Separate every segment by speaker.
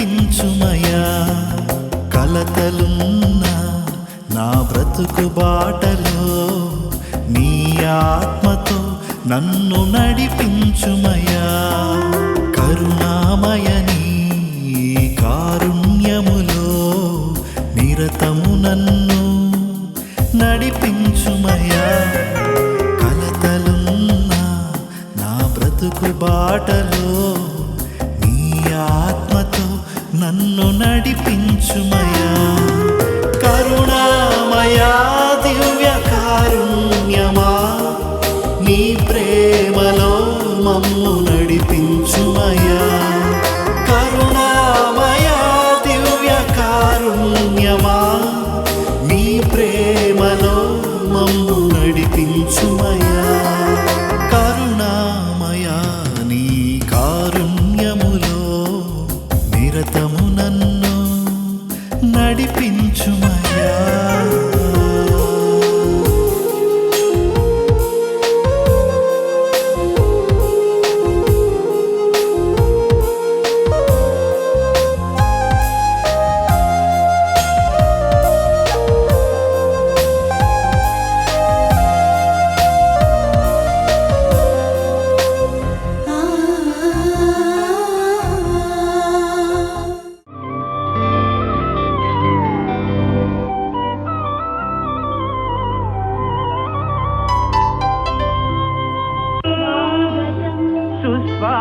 Speaker 1: నడిపించుమయా. కలతలున్న నా బ్రతుకు బాటలో నీ ఆత్మతో నన్ను నడిపించుమయా. కరుణామయని కారుణ్యములో నిరతము నన్ను నడిపించుమయా. కలతలున్న నా బ్రతుకు బాటలో నీ ఆత్మతో నన్ను నడిపించుమయా. కరుణామయా దివ్య కారుణ్యమా నీ ప్రేమలో మమ్ము నడిపించుమయా. కరుణామయా దివ్య కారుణ్యమా నీ ప్రేమలో మమ్ము నడిపించుమయా. కరుణామయా నీ కారుణ్యములో నిరతము నన్ను నడిపించుమయా.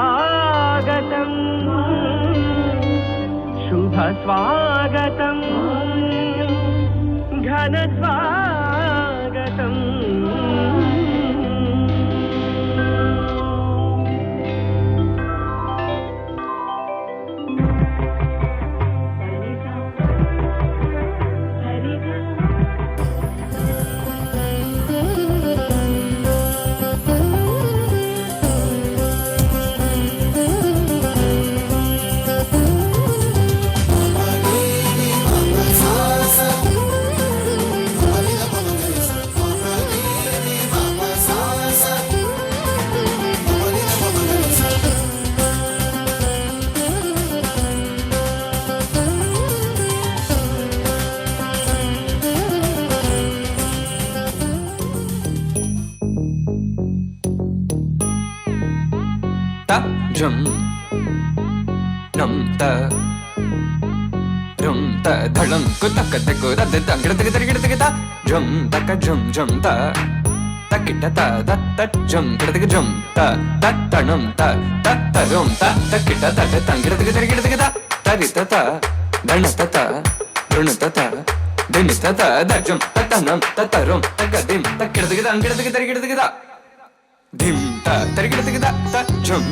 Speaker 2: सुस्वागतं शुभस्वागतं घनस्वागतं
Speaker 3: jum nam ta rum ta dhalam ku tak tak ku da da gida gida gida gida jum tak jum ta takita ta da ta jum gida gida jum ta tanum ta rum ta takita ta da gida gida gida gida tarita ta dhanata ta runata ta dinita ta da jum tanum ta rum tagadim takita gida gida gida dim ta tarigida gida ta jum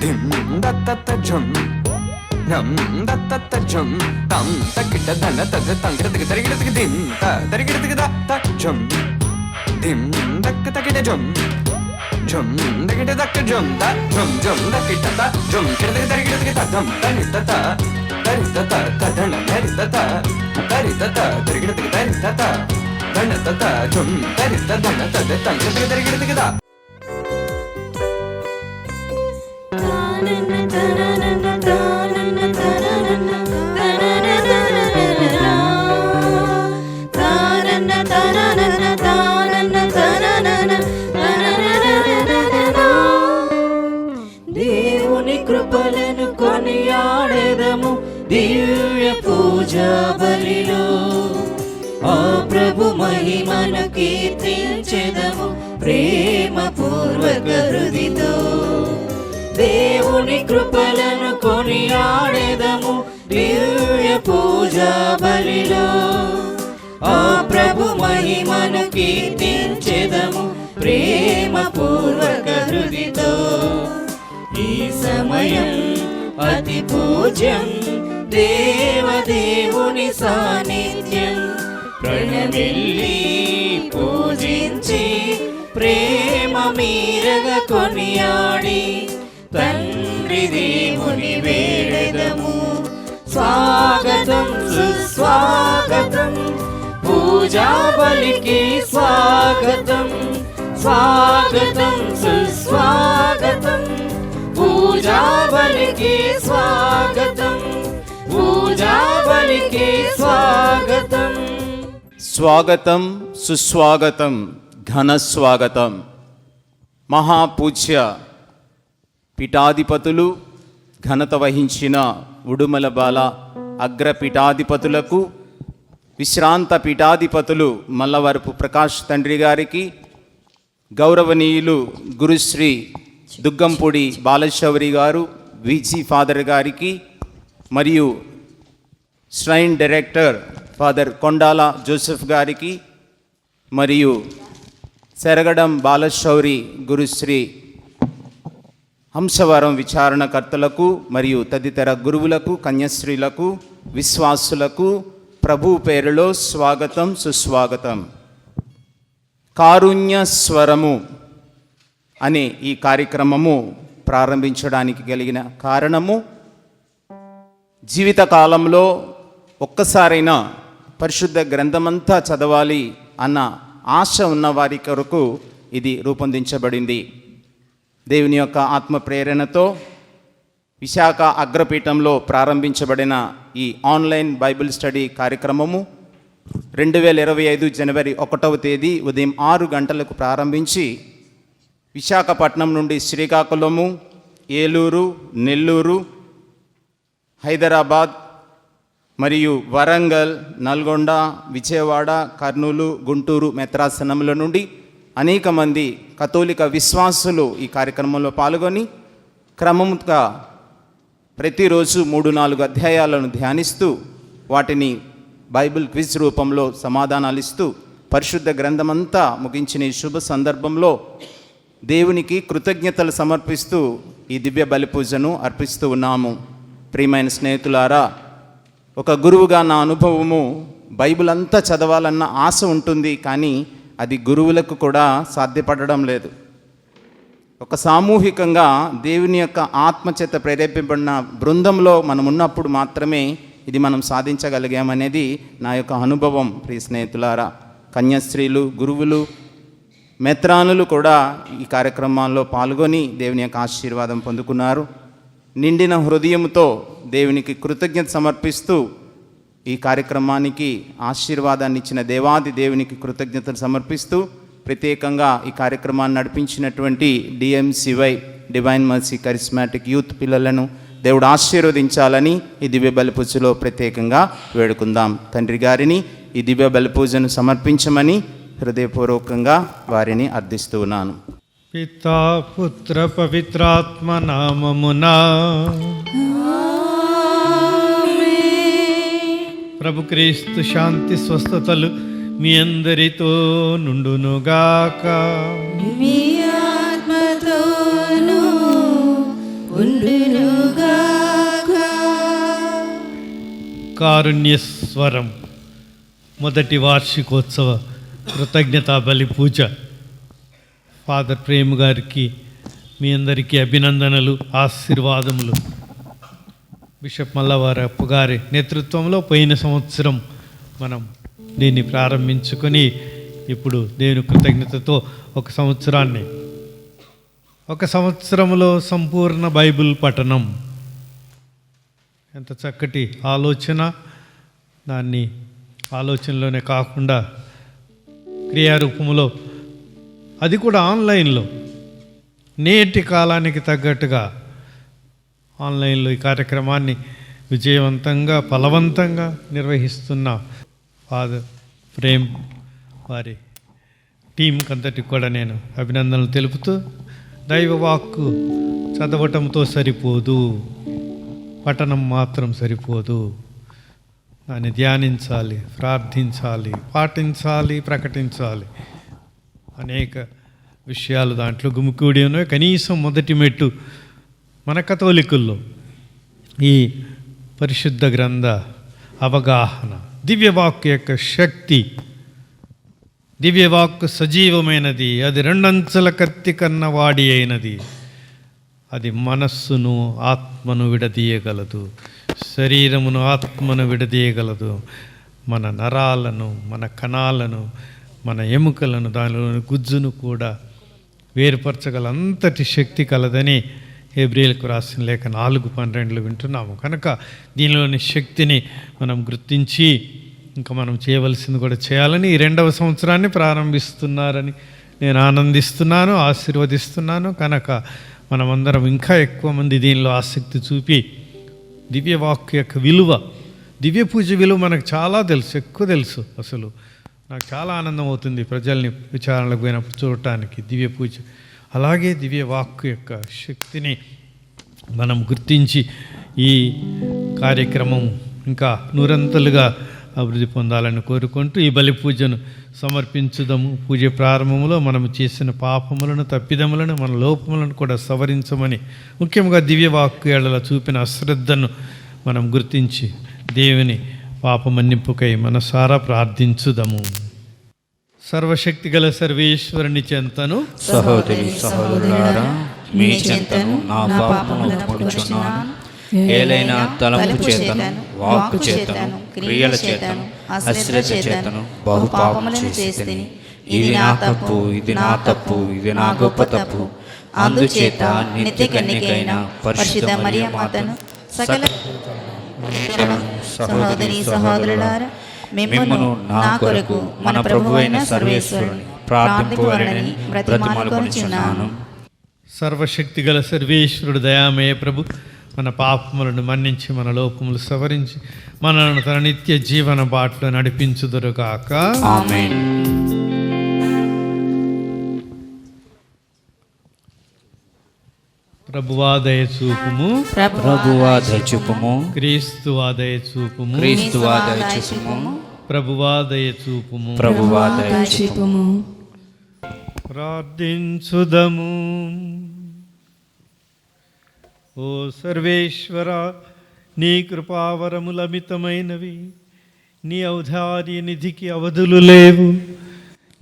Speaker 3: dim da ta jum nam da ta jum tam takita dana ta tangida tarigida dim ta tarigida gida ta jum dim takita jum jum takita jum ta jum takita ta jum tarigida gida dam tarita ta dana tarita ta tarigida tarita ta dana ta jum tarita dana ta tangida tarigida gida
Speaker 4: దేవుని కృపలను కొనియాడెదము దివ్య పూజా బలిలో. ఆ ప్రభు మహిమను కీర్తించెదము ప్రేమ పూర్వక హృదితో. దేవుని కృపలను కొనియాడెదము దివ్య పూజా బలిలో. ఆ ప్రభు మహిమను కీర్తించెదము ప్రేమ పూర్వక హృదితో. ఈ సమయం అతి పూజ్యం దేవదేవుని సాన్నిధ్యం. ప్రణమిల్లి పూజించి ప్రేమ మీరగా కొనియాడి తండ్రి దేవుని వేడెదము. స్వాగతం సుస్వాగతం పూజా బలికి స్వాగతం. స్వాగతం సుస్వాగతం పూజా బలికి స్వాగతం.
Speaker 2: స్వాగతం, సుస్వాగతం, ఘన స్వాగతం. మహాపూజ్య పీఠాధిపతులు, ఘనత వహించిన ఉడుమల బాల అగ్రపీఠాధిపతులకు, విశ్రాంత పీఠాధిపతులు మల్లవరపు ప్రకాష్ తండ్రి గారికి, గౌరవనీయులు గురుశ్రీ దుగ్గంపూడి బాలశౌరి గారు విజి ఫాదర్ గారికి, మరియు shrine director father Kondala Joseph గారికి, మరియు సెరగడం బాలశౌరి గురుశ్రీ హంసవరం విచారణకర్తలకు మరియు తదితర గురువులకు, కన్యశ్రీలకు, విశ్వాసులకు ప్రభు పేరులో స్వాగతం, సుస్వాగతం. కారుణ్య స్వరము అనే ఈ కార్యక్రమము ప్రారంభించడానికి కలిగిన కారణము, జీవితకాలంలో ఒక్కసారైనా పరిశుద్ధ గ్రంథమంతా చదవాలి అన్న ఆశ ఉన్న వారి కొరకు ఇది రూపొందించబడింది. దేవుని యొక్క ఆత్మ ప్రేరణతో విశాఖ అగ్రపీఠంలో ప్రారంభించబడిన ఈ ఆన్లైన్ బైబిల్ స్టడీ కార్యక్రమము 2025 జనవరి 1వ తేదీ ఉదయం 6 గంటలకు ప్రారంభించి విశాఖపట్నం నుండి శ్రీకాకుళము, ఏలూరు, నెల్లూరు, హైదరాబాద్ మరియు వరంగల్, నల్గొండ, విజయవాడ, కర్నూలు, గుంటూరు మెత్రాసనముల నుండి అనేక మంది కథోలిక విశ్వాసులు ఈ కార్యక్రమంలో పాల్గొని క్రమంగా ప్రతిరోజు 3-4 అధ్యాయాలను ధ్యానిస్తూ వాటిని బైబిల్ క్విజ్ రూపంలో సమాధానాలు ఇస్తూ పరిశుద్ధ గ్రంథమంతా ముగించిన ఈ శుభ సందర్భంలో దేవునికి కృతజ్ఞతలు సమర్పిస్తూ ఈ దివ్య బలి పూజను అర్పిస్తూ ఉన్నాము. ప్రియమైన స్నేహితులారా, ఒక గురువుగా నా అనుభవము, బైబిల్ అంతా చదవాలన్న ఆశ ఉంటుంది, కానీ అది గురువులకు కూడా సాధ్యపడడం లేదు. ఒక సామూహికంగా దేవుని యొక్క ఆత్మచేత ప్రేరేపింపబడిన బృందంలో మనం ఉన్నప్పుడు మాత్రమే ఇది మనం సాధించగలిగామనేది నా యొక్క అనుభవం. ప్రియ స్నేహితులారా, కన్యాస్త్రీలు, గురువులు, మెత్రానులు కూడా ఈ కార్యక్రమాల్లో పాల్గొని దేవుని యొక్క ఆశీర్వాదం పొందుకున్నారు. నిండిన హృదయంతో దేవునికి కృతజ్ఞత సమర్పిస్తూ ఈ కార్యక్రమానికి ఆశీర్వాదాన్ని ఇచ్చిన దేవాది దేవునికి కృతజ్ఞతలు సమర్పిస్తూ ప్రత్యేకంగా ఈ కార్యక్రమాన్ని నడిపించినటువంటి డిఎంసివై డివైన్ మర్సీ కరిస్మాటిక్ యూత్ పిల్లలను దేవుడు ఆశీర్వదించాలని ఈ దివ్య బలిపూజలో ప్రత్యేకంగా వేడుకుందాం. తండ్రి గారిని ఈ దివ్య బలిపూజను సమర్పించమని హృదయపూర్వకంగా వారిని అర్థిస్తూ ఉన్నాను.
Speaker 5: పితా పుత్ర పవిత్రాత్మ నామమునా ప్రభు క్రీస్తు శాంతి స్వస్థతలు మీ అందరితో నుండునుగాక.
Speaker 4: మీ ఆత్మతోను ఉండునుగాక.
Speaker 5: కారుణ్యస్వరం మొదటి వార్షికోత్సవ కృతజ్ఞతా బలి పూజ. ఫాదర్ ప్రేమ్ గారికి మీ అందరికీ అభినందనలు, ఆశీర్వాదములు. బిషప్ మల్లవరపు గారి నేతృత్వంలో పోయిన సంవత్సరం మనం దీన్ని ప్రారంభించుకొని ఇప్పుడు దేవుని కృతజ్ఞతతో ఒక సంవత్సరంలో సంపూర్ణ బైబిల్ పఠనం. ఎంత చక్కటి ఆలోచన! దాన్ని ఆలోచనలోనే కాకుండా క్రియారూపంలో, అది కూడా ఆన్లైన్లో, నేటి కాలానికి తగ్గట్టుగా ఆన్లైన్లో ఈ కార్యక్రమాన్ని విజయవంతంగా, ఫలవంతంగా నిర్వహిస్తున్న ఫాదర్ ప్రేమ్ వారి టీంకి అంతటికి కూడా నేను అభినందనలు తెలుపుతూ, దైవవాక్కు చదవటంతో సరిపోదు, పఠనం మాత్రం సరిపోదు, దాన్ని ధ్యానించాలి, ప్రార్థించాలి, పాటించాలి, ప్రకటించాలి. అనేక విషయాలు దాంట్లో గుమికూడి ఉన్నాయి. కనీసం మొదటి మెట్టు మన కథోలికుల్లో ఈ పరిశుద్ధ గ్రంథ అవగాహన, దివ్యవాక్కు యొక్క శక్తి. దివ్యవాక్కు సజీవమైనది, అది 2 అంచెల కత్తి కన్న వాడి అయినది. అది మనస్సును ఆత్మను విడదీయగలదు, శరీరమును ఆత్మను విడదీయగలదు. మన నరాలను, మన కణాలను, మన ఎముకలను, దానిలోని గుజ్జును కూడా వేరుపరచగల అంతటి శక్తి కలదని హెబ్రీయులకు రాసిన లేఖ 4:12 వింటున్నాము. కనుక దీనిలోని శక్తిని మనం గుర్తించి ఇంకా మనం చేయవలసింది కూడా చేయాలని ఈ 2వ సంవత్సరాన్ని ప్రారంభిస్తున్నారని నేను ఆనందిస్తున్నాను, ఆశీర్వదిస్తున్నాను. కనుక మనమందరం ఇంకా ఎక్కువ మంది దీనిలో ఆసక్తి చూపి దివ్యవాక్కు యొక్క విలువ, దివ్య పూజ విలువ మనకు చాలా తెలుసు, ఎక్కువ తెలుసు. అసలు నాకు చాలా ఆనందం అవుతుంది ప్రజల్ని విచారణలకు పోయినప్పుడు చూడటానికి దివ్య పూజ. అలాగే దివ్య వాక్కు యొక్క శక్తిని మనం గుర్తించి ఈ కార్యక్రమం ఇంకా నూరంతలుగా అభివృద్ధి పొందాలని కోరుకుంటూ ఈ బలి పూజను సమర్పించుదాము. పూజ ప్రారంభంలో మనం చేసిన పాపములను, తప్పిదములను, మన లోపములను కూడా సవరించమని, ముఖ్యంగా దివ్యవాక్కు ఏడల చూపిన అశ్రద్ధను మనం గుర్తించి దేవుని పాపమన్నింపుకై మనసారా ప్రార్థించుదాము. సర్వశక్తి గల సర్వేశ్వరుని చెంతను
Speaker 6: సహోదరి సహోదరులారా, మీ చెంతను నా పాపములను పొడుచున్నాను. ఏలైనా తలంపు చేతను, వాక్కు చేతను, క్రియల చేతను, అశ్రద్ధ చేతను బహు పాపములను చేసితిని. ఇది నా తప్పు, ఇది నా తప్పు, ఇది నా గొప్ప తప్పు. అందుచేత నిత్య కన్యకైన పరిశుద్ధ మరియ మాతను, సకల సహోదరి సహోదరులారా, మిమ్మును నా కొరకు మన ప్రభువైన సర్వేశ్వరుని ప్రార్థింపవలెనని బ్రతిమాలుకొనుచున్నాను.
Speaker 5: సర్వశక్తి గల సర్వేశ్వరుడు దయామయ ప్రభు మన పాపములను మన్నించి, మన లోపములు సవరించి, మనలను తన నిత్య జీవన బాటలో నడిపించుదురుగాక.
Speaker 6: ఆమేన్.
Speaker 5: ప్రభువా దయచూపుము,
Speaker 6: ప్రభువా దయచూపుము,
Speaker 5: క్రీస్తువా దయచూపుము,
Speaker 6: క్రీస్తువా దయచూపుము,
Speaker 5: ప్రభువా దయచూపుము,
Speaker 6: ప్రభువా దయచూపుము.
Speaker 5: ప్రార్థించుదము. ఓ సర్వేశ్వర, నీ కృపావరములమితమైనవి, నీ ఔదార్య నిధికి అవధులు లేవు.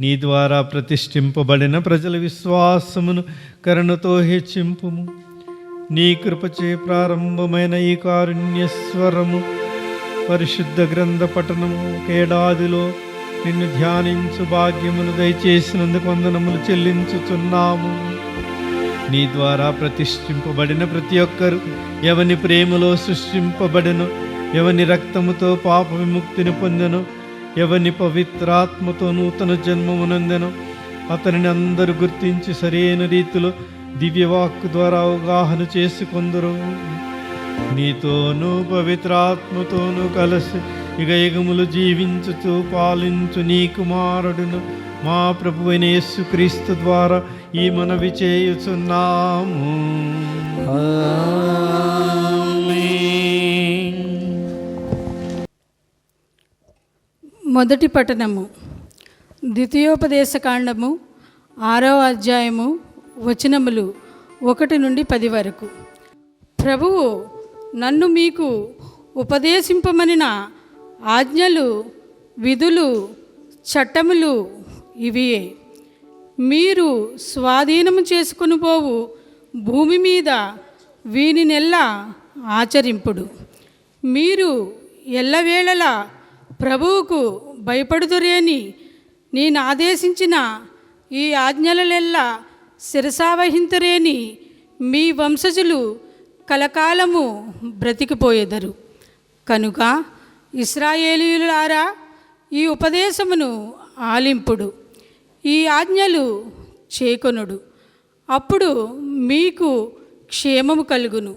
Speaker 5: నీ ద్వారా ప్రతిష్ఠింపబడిన ప్రజల విశ్వాసమును కరుణతో హెచ్చింపుము. నీ కృపచే ప్రారంభమైన ఈ కారుణ్యస్వరము పరిశుద్ధ గ్రంథ పఠనము ఏడాదిలో నిన్ను ధ్యానించు భాగ్యమును దయచేసినందుకు వందనములు చెల్లించుచున్నాము. నీ ద్వారా ప్రతిష్ఠింపబడిన ప్రతి ఒక్కరు ఎవని ప్రేమలో సృష్టింపబడెను, ఎవని రక్తముతో పాప విముక్తిని పొందెను, ఎవని పవిత్రాత్మతో నూతన జన్మమునందెను, అతనిని అందరూ గుర్తించి సరైన రీతిలో దివ్యవాక్కు ద్వారా అవగాహన చేసుకొందరు. నీతోనూ పవిత్రాత్మతోనూ కలిసి యుగ యుగములు జీవించుతూ పాలించు నీ కుమారుడును మా ప్రభువైన యేసుక్రీస్తు ద్వారా ఈ మనవి చేయుచున్నాము.
Speaker 7: మొదటి పఠనము ద్వితీయోపదేశకాండము 6వ అధ్యాయము వచనములు 1 నుండి 10 వరకు. ప్రభువు నన్ను మీకు ఉపదేశింపమనిన ఆజ్ఞలు, విధులు, చట్టములు ఇవియే. మీరు స్వాధీనము చేసుకుని పోవు భూమి మీద వీనినెల్లా ఆచరింపుడు. మీరు ఎల్లవేళలా ప్రభువుకు భయపడుదురేని నేను ఆదేశించిన ఈ ఆజ్ఞలలెల్లా శిరసావహింతురేని మీ వంశజులు కలకాలము బ్రతికిపోయెదరు. కనుక ఇశ్రాయేలీయులారా, ఈ ఉపదేశమును ఆలింపుడు, ఈ ఆజ్ఞలు చేకొనుడు. అప్పుడు మీకు క్షేమము కలుగును.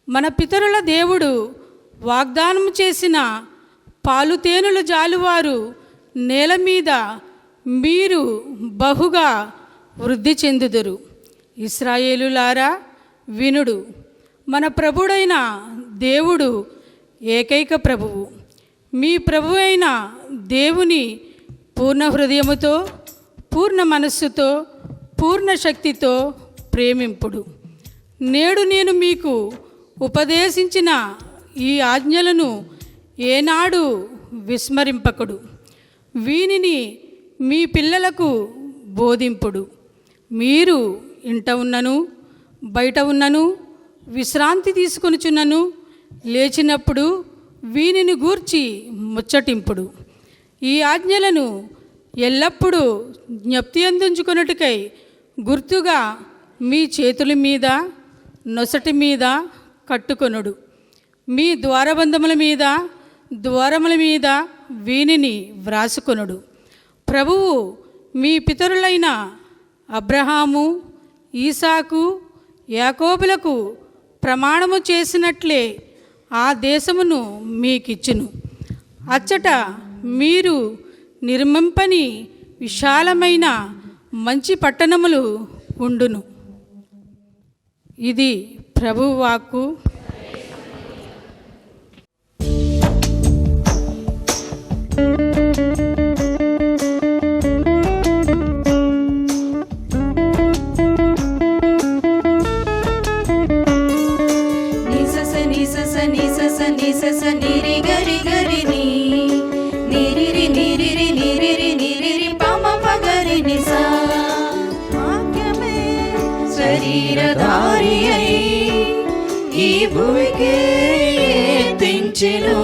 Speaker 7: మన పితరుల దేవుడు వాగ్దానము చేసిన పాలుతేనుల జాలువారు నేల మీద మీరు బహుగా వృద్ధి చెందుదురు. ఇశ్రాయేలులారా వినుడు, మన ప్రభుడైన దేవుడు ఏకైక ప్రభువు. మీ ప్రభు అయిన దేవుని పూర్ణ హృదయముతో, పూర్ణ మనస్సుతో, పూర్ణ శక్తితో ప్రేమింపుడు. నేడు నేను మీకు ఉపదేశించిన ఈ ఆజ్ఞలను ఏనాడు విస్మరింపకుడు. వీనిని మీ పిల్లలకు బోధింపుడు. మీరు ఇంట ఉన్నను బయట ఉన్నను విశ్రాంతి తీసుకొనుచున్నను లేచినప్పుడు వీనిని గూర్చి ముచ్చటింపుడు. ఈ ఆజ్ఞలను ఎల్లప్పుడూ జ్ఞప్తి అందించుకొనుటకై గుర్తుగా మీ చేతుల మీద, నొసటి మీద కట్టుకొనుడు. మీ ద్వారబంధముల మీద, ద్వారముల మీద వీనిని వ్రాసుకొనుడు. ప్రభువు మీ పితరులైన అబ్రహాము, ఈసాకు, యాకోబులకు ప్రమాణము చేసినట్లే ఆ దేశమును మీకిచ్చును. అచ్చట మీరు నిర్మింపని విశాలమైన మంచి పట్టణములు ఉండును. ఇది ప్రభువు వాక్కు.
Speaker 4: నిరి గరి గరి ని నిరిరి నిరిరి నిరిరి నిరిరి పమ పగరి నిసా. వాక్యమే శరీరధారి అయి ఈ భూమికి తెంచెను.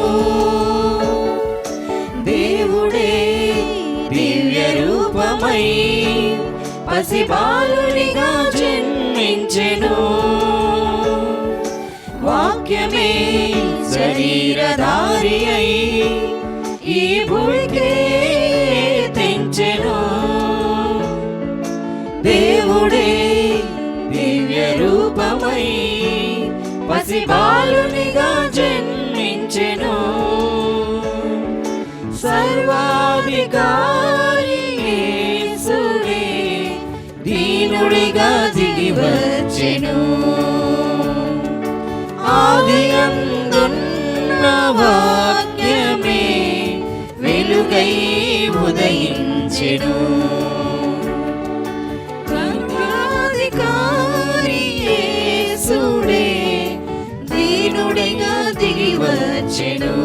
Speaker 4: దేవుడే దివ్య రూపమై పసిబాలునిగా జన్మించెను. వాక్యమే శరీరధారి అయి ఈ భూమికి తెంచెను. దేవుడే దివ్య రూపమై పసిబాలునిగా జన్మించెను. సర్వాధికారి యేసుడే దీనుడిగా దిగి వచ్చెను. ఆదియందున్న వాక్యమే వెలుగై ఉదయించెను. సర్వాధికారి యేసుడే దీనుడిగా దిగి వచ్చెను.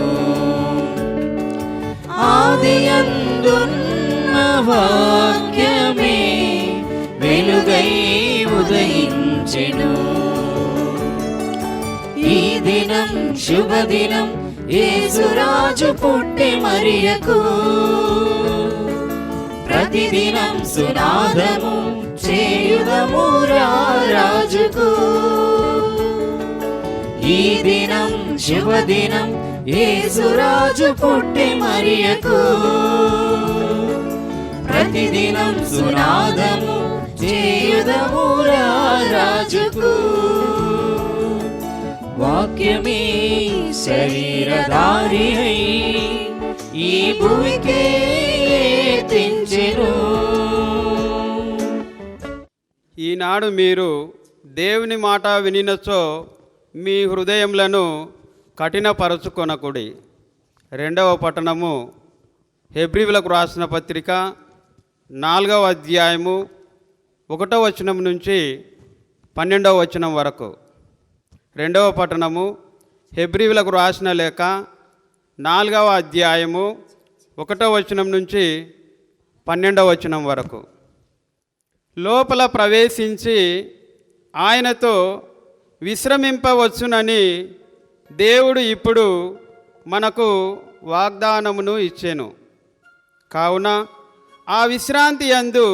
Speaker 4: ఆదియందున్న వాక్యమే వెలుగై ఉదయించెను. ఈ దినం శుభదినం యేసురాజు పుట్టె మరియకు. ప్రతిదినం సునాదము చేయుదము రాజుకు. ఈ దినం శుభదినం యేసురాజు పుట్టె మరియకు. ప్రతిదినం సునాదము చేయుదము రాజుకు. వాక్యమే శరీరధారి అయి ఈ భూమికి తెంచెను.
Speaker 8: ఈనాడు మీరు దేవుని మాట వినినచో మీ హృదయములను కఠినపరచుకొనకుడి. 2వ పట్టణము హెబ్రీయులకు రాసిన పత్రిక 4వ అధ్యాయము 1వ వచనం నుంచి 12వ వచనం వరకు. 2వ పట్టణము హెబ్రీయులకు రాసిన లేఖ 4వ అధ్యాయము 1వ వచనం నుంచి 12వ వచనం వరకు. లోపల ప్రవేశించి ఆయనతో విశ్రమింపవచ్చునని దేవుడు ఇప్పుడు మనకు వాగ్దానమును ఇచ్చెను. కావున ఆ విశ్రాంతి యందు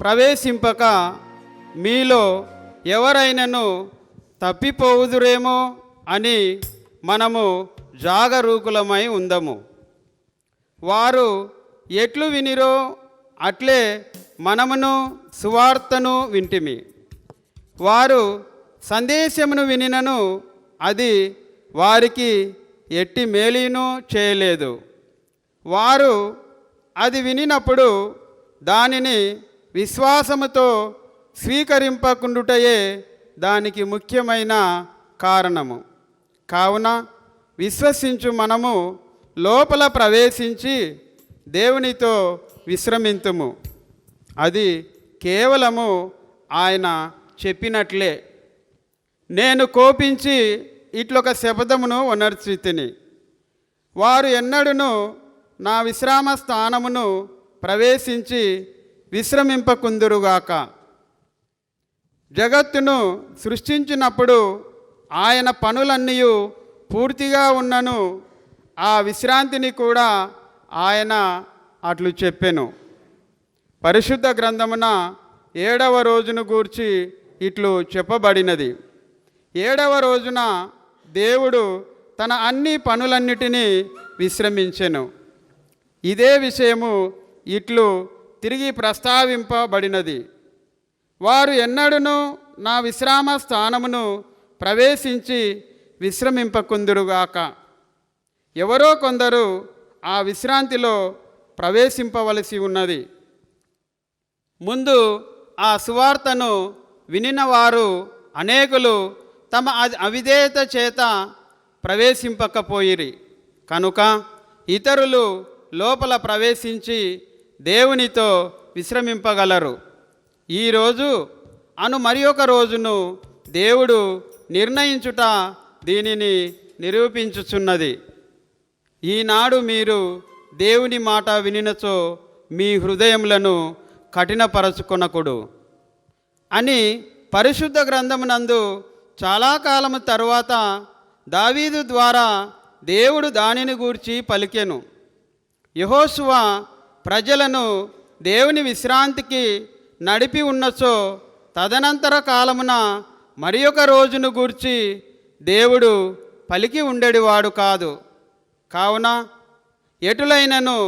Speaker 8: ప్రవేశింపక మీలో ఎవరైనను తప్పిపోవుదురేమో అని మనము జాగరూకులమై ఉందము. వారు ఎట్లు వినిరో అట్లే మనమును సువార్తను వింటిమి. వారు సందేశమును వినినను అది వారికి ఎట్టి మేలును చేయలేదు. వారు అది వినినప్పుడు దానిని విశ్వాసముతో స్వీకరింపకుండుటయే దానికి ముఖ్యమైన కారణము. కావున విశ్వసించు మనము లోపల ప్రవేశించి దేవునితో విశ్రమింతుము. అది కేవలము ఆయన చెప్పినట్లే. నేను కోపించి ఇట్లొక శపథమును ఉనర్చితిని. వారు ఎన్నడూను నా విశ్రామ స్థానమును ప్రవేశించి విశ్రమింపకుందురుగాక. జగత్తును సృష్టించినప్పుడు ఆయన పనులన్నీ పూర్తిగా ఉన్నను ఆ విశ్రాంతిని కూడా ఆయన అట్లు చెప్పెను. పరిశుద్ధ గ్రంథమున 7వ రోజును గూర్చి ఇట్లు చెప్పబడినది. 7వ రోజున దేవుడు తన అన్ని పనులన్నిటినీ విశ్రమించెను. ఇదే విషయము ఇట్లు తిరిగి ప్రస్తావింపబడినది. వారు ఎన్నడూను నా విశ్రామ స్థానమును ప్రవేశించి విశ్రమింపకుందురుగాక. ఎవరో కొందరు ఆ విశ్రాంతిలో ప్రవేశింపవలసి ఉన్నది. ముందు ఆ సువార్తను వినిన వారు అనేకులు తమ అవిధేయత చేత ప్రవేశింపకపోయిరి కనుక ఇతరులు లోపల ప్రవేశించి దేవునితో విశ్రమింపగలరు. ఈరోజు అను మరి ఒక రోజును దేవుడు నిర్ణయించుట దీనిని నిరూపించుచున్నది. ఈనాడు మీరు దేవుని మాట వినినచో మీ హృదయములను కఠినపరచుకొనకుడు అని పరిశుద్ధ గ్రంథమునందు చాలా కాలము తరువాత దావీదు ద్వారా దేవుడు దానిని గూర్చి పలికెను. యెహోషువ ప్రజలను దేవుని విశ్రాంతికి నడిపి ఉన్నచో తదనంతర కాలమున మరి ఒక రోజును గూర్చి దేవుడు పలికి ఉండేవాడు కాదు. కావున ఎటులైనను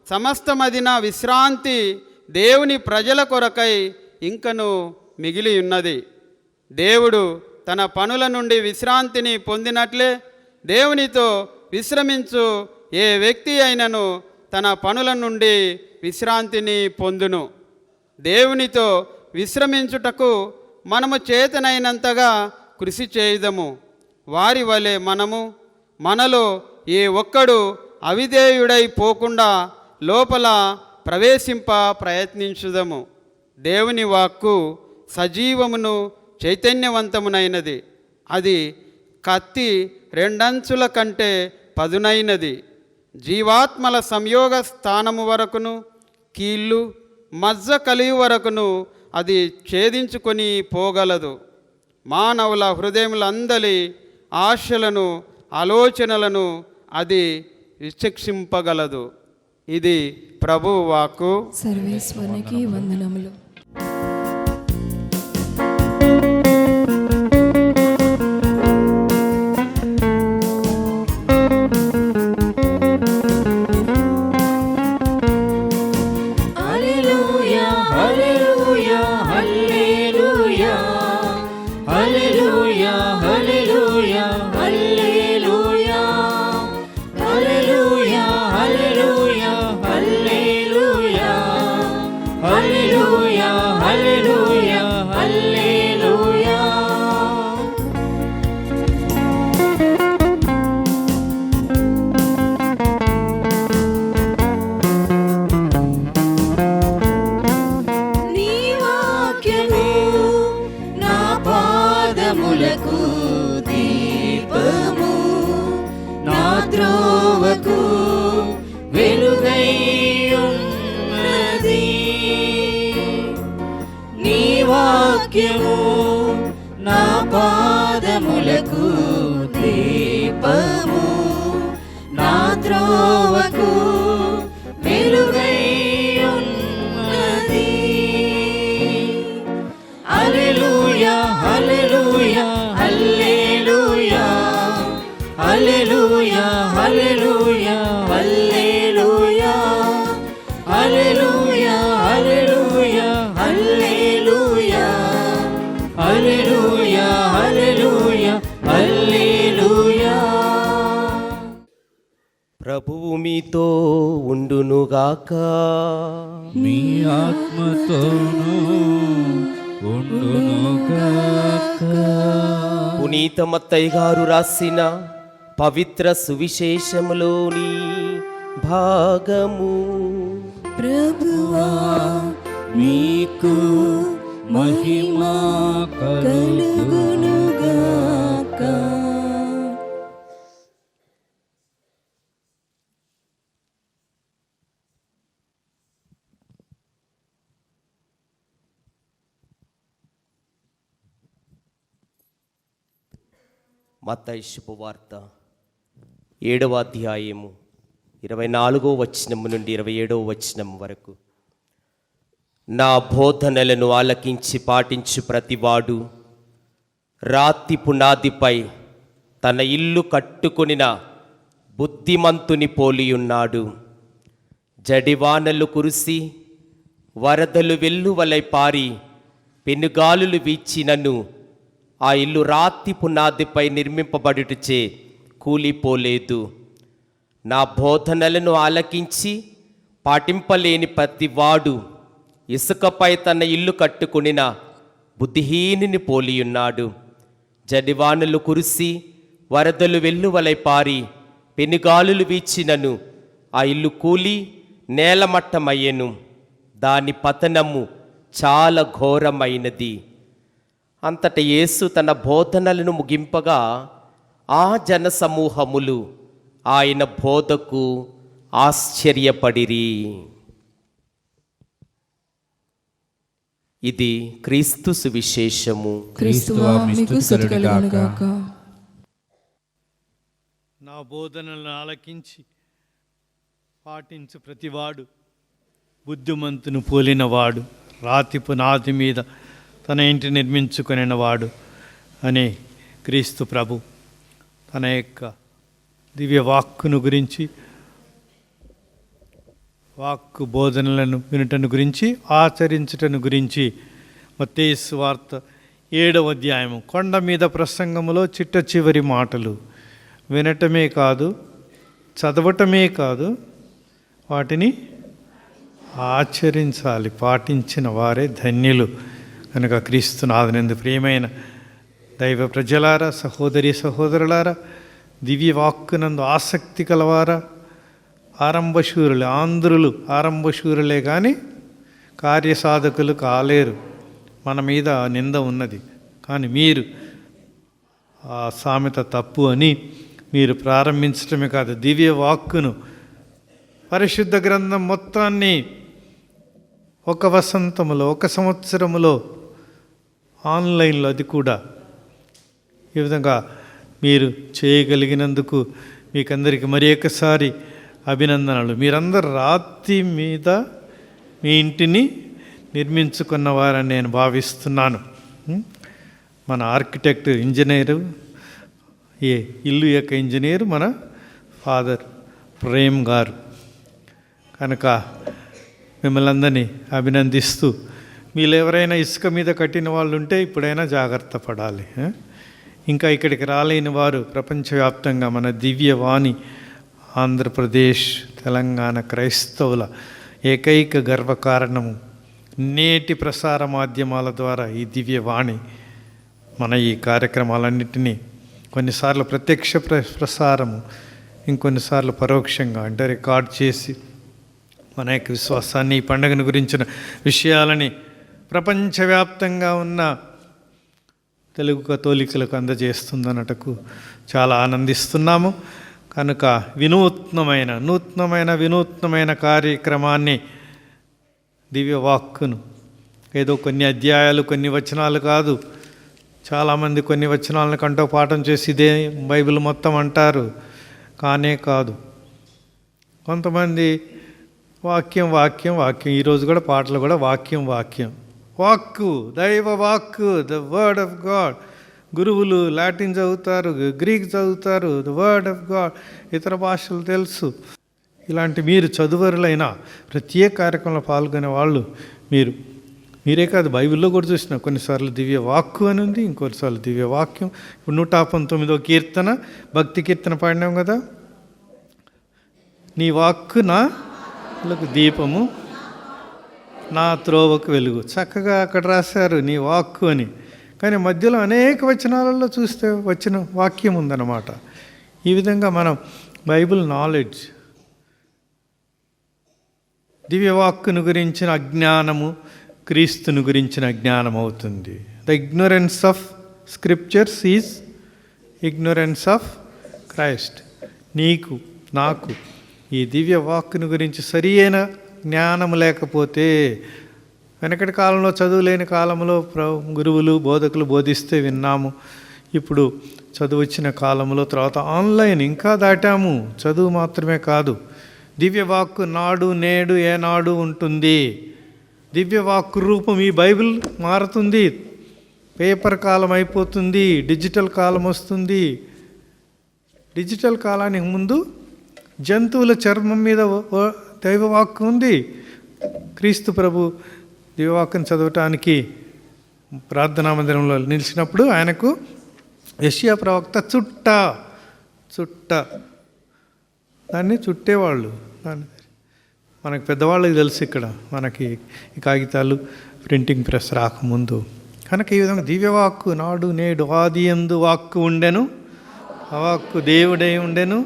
Speaker 8: సమస్తమదిన విశ్రాంతి దేవుని ప్రజల కొరకై ఇంకను మిగిలి ఉన్నది. దేవుడు తన పనుల నుండి విశ్రాంతిని పొందినట్లే దేవునితో విశ్రమించు ఏ వ్యక్తి అయినను తన పనుల నుండి విశ్రాంతిని పొందును. దేవునితో విశ్రమించుటకు మనము చేతనైనంతగా కృషి చేయుదము. వారి వలె మనలో ఏ ఒక్కడు అవిధేయుడై పోకుండా లోపల ప్రవేశింప ప్రయత్నించుదము. దేవుని వాక్కు సజీవమును చైతన్యవంతమునైనది. అది కత్తి రెండంచుల కంటే పదునైనది. జీవాత్మల సంయోగ స్థానము వరకును కీళ్ళు మజ్జ కలిగి వరకును అది ఛేదించుకొని పోగలదు. మానవుల హృదయములందలి ఆశలను ఆలోచనలను అది విచక్షింపగలదు. ఇది ప్రభువు వాక్కు.
Speaker 9: సర్వేశ్వరునికి వందనములు.
Speaker 4: నా పాదములకు దీపము నా త్రోవకు వెలుగై ఉన్నది. హల్లెలూయా హల్లెలూయా హల్లెలూయా హల్లెలూయా హల్లెలూయా హల్లెలూయా హల్లెలూయా హల్లెలూయా హల్లెలూయా హల్లెలూయా హల్లెలూయా హల్లెలూయా.
Speaker 10: ప్రభువు మీతో ఉండునుగాక.
Speaker 6: మీ ఆత్మతోనూ ఉండునుగాక.
Speaker 10: పునీత మత్తయి గారు రాసిన పవిత్ర సువిశేషములోని భాగము.
Speaker 9: ప్రభువా
Speaker 6: మీకు మహిమ
Speaker 9: కలుగునుగాక.
Speaker 10: మత్తయి శుభవార్త 7వ అధ్యాయము 24వ వచనము నుండి 27వ వచనం వరకు. నా బోధనలను ఆలకించి పాటించు ప్రతివాడు రాతి పునాదిపై తన ఇల్లు కట్టుకొనిన బుద్ధిమంతుని పోలియున్నాడు. జడివానలు కురిసి వరదలు వెల్లువలై పారి పెనుగాలులు వీచినను ఆ ఇల్లు రాతి పునాదిపై నిర్మింపబడుటచే కూలిపోలేదు. నా బోధనలను ఆలకించి పాటింపలేని ప్రతివాడు ఇసుకపై తన ఇల్లు కట్టుకునిన బుద్ధిహీనుని పోలియున్నాడు. జడివానలు కురిసి వరదలు వెల్లువలై పారి పెనుగాలులు వీచినను ఆ ఇల్లు కూలి నేలమట్టమయ్యెను. దాని పతనము చాలా ఘోరమైనది. అంతట యేసు తన బోధనలను ముగింపగా ఆ జనసమూహములు ఆయన బోధకు ఆశ్చర్యపడిరి. ఇది క్రీస్తు సువిశేషము.
Speaker 9: క్రీస్తువా మీకు స్తుతి కలుగును గాక.
Speaker 5: నా బోధనలను ఆలకించి పాటించు ప్రతివాడు బుద్ధిమంతును పోలినవాడు, రాతి పునాది మీద తన ఇంటి నిర్మించుకొనినవాడు అనే క్రీస్తు ప్రభు తన యొక్క దివ్య వాక్కును గురించి, వాక్కు బోధనలను వినటను గురించి, ఆచరించటను గురించి మత్తయి సువార్త 7వ అధ్యాయము కొండ మీద ప్రసంగములో చిట్ట చివరి మాటలు వినటమే కాదు, చదవటమే కాదు, వాటిని ఆచరించాలి. పాటించిన వారే ధన్యులు. కనుక క్రీస్తునాథునందు ప్రియమైన దైవ ప్రజలారా, సహోదరి సహోదరులారా, దివ్య వాక్కునందు ఆసక్తి కలవారా, ఆరంభశూరులే, ఆంధ్రులు ఆరంభశూరులే కానీ కార్యసాధకులు కాలేరు. మన మీద నింద ఉన్నది, కానీ మీరు ఆ సామెత తప్పు అని మీరు ప్రారంభించటమే కాదు, దివ్య వాక్కును పరిశుద్ధ గ్రంథం మొత్తాన్ని ఒక వసంతములో, ఒక సంవత్సరములో ఆన్లైన్లో, అది కూడా ఈ విధంగా మీరు చేయగలిగినందుకు మీకందరికీ మరి ఒకసారి అభినందనలు. మీరందరూ రాతి మీద మీ ఇంటిని నిర్మించుకున్నవారని నేను భావిస్తున్నాను. మన ఆర్కిటెక్ట్, ఇంజనీరు, ఈ ఇల్లు యొక్క ఇంజనీరు మన ఫాదర్ ప్రేమ్ గారు. కనుక మిమ్మల్ని అందరినీ అభినందిస్తూ, మీరు ఎవరైనా ఇసుక మీద కట్టిన వాళ్ళు ఉంటే ఇప్పుడైనా జాగ్రత్త పడాలి. ఇంకా ఇక్కడికి రాలేని వారు ప్రపంచవ్యాప్తంగా మన దివ్యవాణి ఆంధ్రప్రదేశ్, తెలంగాణ క్రైస్తవుల ఏకైక గర్వకారణము నేటి ప్రసార మాధ్యమాల ద్వారా ఈ దివ్యవాణి మన ఈ కార్యక్రమాలన్నింటినీ కొన్నిసార్లు ప్రత్యక్ష ప్రసారము, ఇంకొన్నిసార్లు పరోక్షంగా అంటే రికార్డ్ చేసి మన యొక్క విశ్వాసాన్ని, ఈ పండుగను గురించిన విషయాలని ప్రపంచవ్యాప్తంగా ఉన్న తెలుగు కథోలికులకు అందజేస్తుందన్నటకు చాలా ఆనందిస్తున్నాము. కనుక వినూత్నమైన కార్యక్రమాన్ని, దివ్యవాక్కును, ఏదో కొన్ని అధ్యాయాలు, కొన్ని వచనాలు కాదు, చాలామంది కొన్ని వచనాలను కంఠోపాఠం చేసి ఇదే బైబిల్ మొత్తం అంటారు. కానే కాదు. కొంతమంది వాక్యం వాక్యం వాక్యం, ఈరోజు కూడా పాటలు కూడా వాక్యం వాక్యం, వాక్కు, దైవ వాక్కు, ద వర్డ్ ఆఫ్ గాడ్. గురువులు లాటిన్ చదువుతారు, గ్రీక్ చదువుతారు, ద వర్డ్ ఆఫ్ గాడ్, ఇతర భాషలు తెలుసు. ఇలాంటి మీరు చదువరులైన ప్రత్యేక కార్యక్రమంలో పాల్గొనే వాళ్ళు మీరే కాదు, బైబిల్లో కూడా చూసిన కొన్నిసార్లు దివ్య వాక్కు అని ఉంది, ఇంకొన్నిసార్లు దివ్య వాక్యం. ఇప్పుడు 119వ కీర్తన, భక్తి కీర్తన పాడినాం కదా, నీ వాక్కు నా దీపము, నా త్రోవకు వెలుగు. చక్కగా అక్కడ రాశారు నీ వాక్కు అని. కానీ మధ్యలో అనేక వచనాలలో చూస్తే వచ్చిన వాక్యం ఉందన్నమాట. ఈ విధంగా మనం బైబిల్ నాలెడ్జ్, దివ్యవాక్కును గురించిన అజ్ఞానము క్రీస్తును గురించిన అజ్ఞానం అవుతుంది. The ignorance of scriptures is ignorance of Christ. నీకు నాకు ఈ దివ్య వాక్కును గురించి సరి అయిన జ్ఞానం లేకపోతే, వెనకటి కాలంలో చదువు లేని కాలంలో గురువులు బోధకులు బోధిస్తే విన్నాము. ఇప్పుడు చదువు వచ్చిన కాలంలో తర్వాత ఆన్లైన్ ఇంకా దాటాము. చదువు మాత్రమే కాదు, దివ్యవాక్కు నాడు నేడు ఏనాడు ఉంటుంది. దివ్యవాక్కు రూపం ఈ బైబిల్ మారుతుంది. పేపర్ కాలం అయిపోతుంది, డిజిటల్ కాలం వస్తుంది. డిజిటల్ కాలానికి ముందు జంతువుల చర్మం మీద దైవవాక్కు ఉంది. క్రీస్తు ప్రభు దైవవాక్కును చదవటానికి ప్రార్థనా మందిరంలో నిలిచినప్పుడు ఆయనకు యెషయా ప్రవక్త చుట్ట దాన్ని చుట్టేవాళ్ళు. దాన్ని మనకు పెద్దవాళ్ళకి తెలుసు, ఇక్కడ మనకి ఈ కాగితాలు ప్రింటింగ్ ప్రెస్ రాకముందు. కనుక ఈ విధంగా దివ్యవాక్కు నాడు నేడు ఆది యందు వాక్కు ఉండెను, ఆ వాక్కు దేవుడై ఉండెను,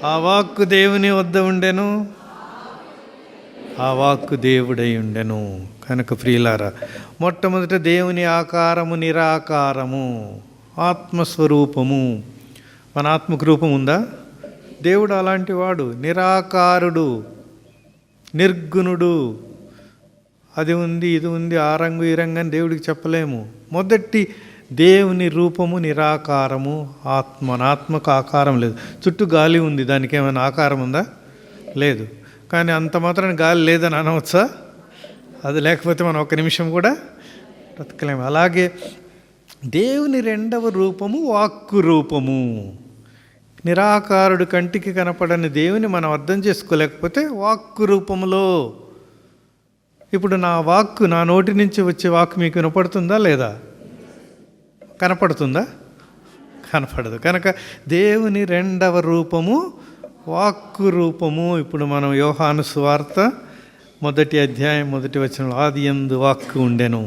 Speaker 5: ఆ వాక్కు దేవుని వద్ద ఉండెను, ఆ వాక్కు దేవుడై ఉండెను. కనుక ప్రియులారా, మొట్టమొదట దేవుని ఆకారము నిరాకారము, ఆత్మస్వరూపము. మన ఆత్మకు రూపం ఉందా? దేవుడు అలాంటి వాడు, నిరాకారుడు, నిర్గుణుడు. అది ఉంది ఇది ఉంది, ఆ రంగు ఈ రంగు అని దేవుడికి చెప్పలేము. మొదటి దేవుని రూపము నిరాకారము, ఆత్మకు ఆకారం లేదు. చుట్టూ గాలి ఉంది, దానికి ఏమైనా ఆకారం ఉందా? లేదు. కానీ అంత మాత్రం గాలి లేదని అనవచ్చా? అది లేకపోతే మనం ఒక నిమిషం కూడా బ్రతకలేము. అలాగే దేవుని రెండవ రూపము వాక్కు రూపము. నిరాకారుడు, కంటికి కనపడని దేవుని మనం అర్థం చేసుకోలేకపోతే వాక్కు రూపములో, ఇప్పుడు నా వాక్కు, నా నోటి నుంచి వచ్చే వాక్కు మీకు వినపడుతుందా లేదా? కనపడుతుందా? కనపడదు. కనుక దేవుని రెండవ రూపము వాక్కు రూపము. ఇప్పుడు మనం యోహాను సువార్త 1వ అధ్యాయం 1వ వచనంలో ఆది యందు వాక్కు ఉండెను.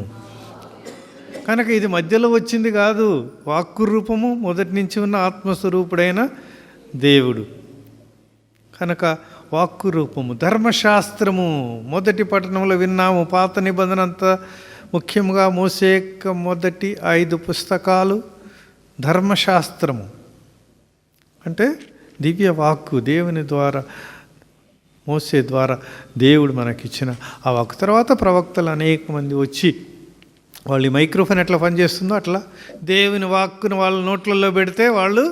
Speaker 5: కనుక ఇది మధ్యలో వచ్చింది కాదు, వాక్కు రూపము మొదటి నుంచి ఉన్న ఆత్మస్వరూపుడైన దేవుడు. కనుక వాక్కు రూపము. ధర్మశాస్త్రము మొదటి పట్టణంలో విన్నాము. పాత నిబంధన అంతా, ముఖ్యంగా మోసే యొక్క మొదటి 5 పుస్తకాలు ధర్మశాస్త్రము అంటే దివ్య వాక్కు, దేవుని ద్వారా, మోసే ద్వారా దేవుడు మనకిచ్చిన ఆ వాక్కు. తర్వాత ప్రవక్తలు అనేక మంది వచ్చి, వాళ్ళు ఈ మైక్రోఫోన్ ఎట్లా పనిచేస్తుందో అట్లా దేవుని వాక్కును వాళ్ళ నోట్లలో పెడితే వాళ్ళు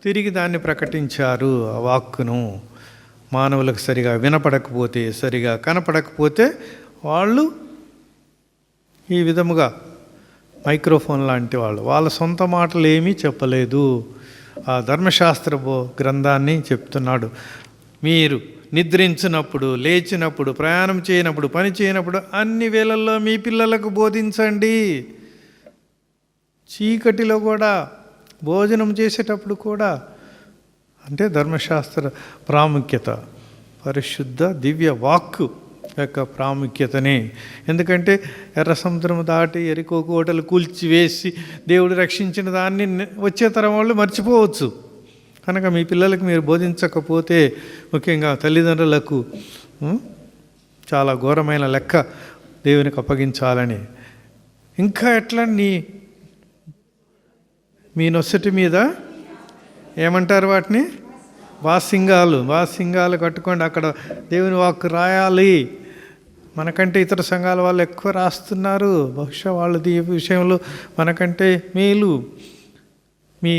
Speaker 5: తిరిగి దాన్ని ప్రకటించారు. ఆ వాక్కును మానవులకు సరిగా వినపడకపోతే, సరిగా కనపడకపోతే వాళ్ళు ఈ విధముగా మైక్రోఫోన్ లాంటి వాళ్ళు వాళ్ళ సొంత మాటలు ఏమీ చెప్పలేదు. ఆ ధర్మశాస్త్ర గ్రంథాన్ని చెప్తున్నాడు. మీరు నిద్రించినప్పుడు, లేచినప్పుడు, ప్రయాణం చేయనప్పుడు, పని చేయనప్పుడు అన్ని వేళల్లో మీ పిల్లలకు బోధించండి. చీకటిలో కూడా, భోజనం చేసేటప్పుడు కూడా. అంటే ధర్మశాస్త్ర ప్రాముఖ్యత, పరిశుద్ధ దివ్య వాక్కు యొక్క ప్రాముఖ్యతని. ఎందుకంటే ఎర్ర సముద్రం దాటి ఎరికో కోటలు కూల్చివేసి దేవుడు రక్షించిన దాన్ని వచ్చే తరం వాళ్ళు మర్చిపోవచ్చు. కనుక మీ పిల్లలకు మీరు బోధించకపోతే, ముఖ్యంగా తల్లిదండ్రులకు చాలా ఘోరమైన లెక్క దేవునికి అప్పగించాలని. ఇంకా ఎట్లా మీ నొసటి మీద ఏమంటారు వాటిని? వాసింగాలు కట్టుకోండి. అక్కడ దేవుని వాక్కు రాయాలి. మనకంటే ఇతర సంఘాల వాళ్ళు ఎక్కువ రాస్తున్నారు. బహుశా వాళ్ళు ఈ విషయంలో మనకంటే మేలు. మీ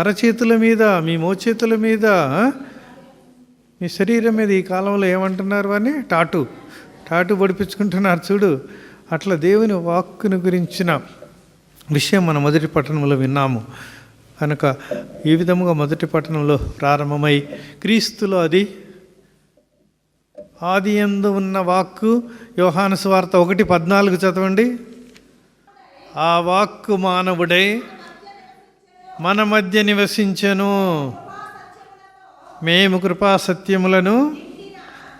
Speaker 5: అరచేతుల మీద, మీ మోచేతుల మీద, మీ శరీరం మీద ఈ కాలంలో ఏమంటున్నారు అని టాటు పొడిపించుకుంటున్నారు చూడు. అట్లా దేవుని వాక్కును గురించిన విషయం మనం మొదటి పట్టణంలో విన్నాము. కనుక ఈ విధముగా మొదటి పట్టణంలో ప్రారంభమై క్రీస్తులో అది ఆది యందు ఉన్న వాక్కు. యోహాను సువార్త 1:14 చదవండి. ఆ వాక్కు మానవుడై మన మధ్య నివసించెను, మేము కృపా సత్యములను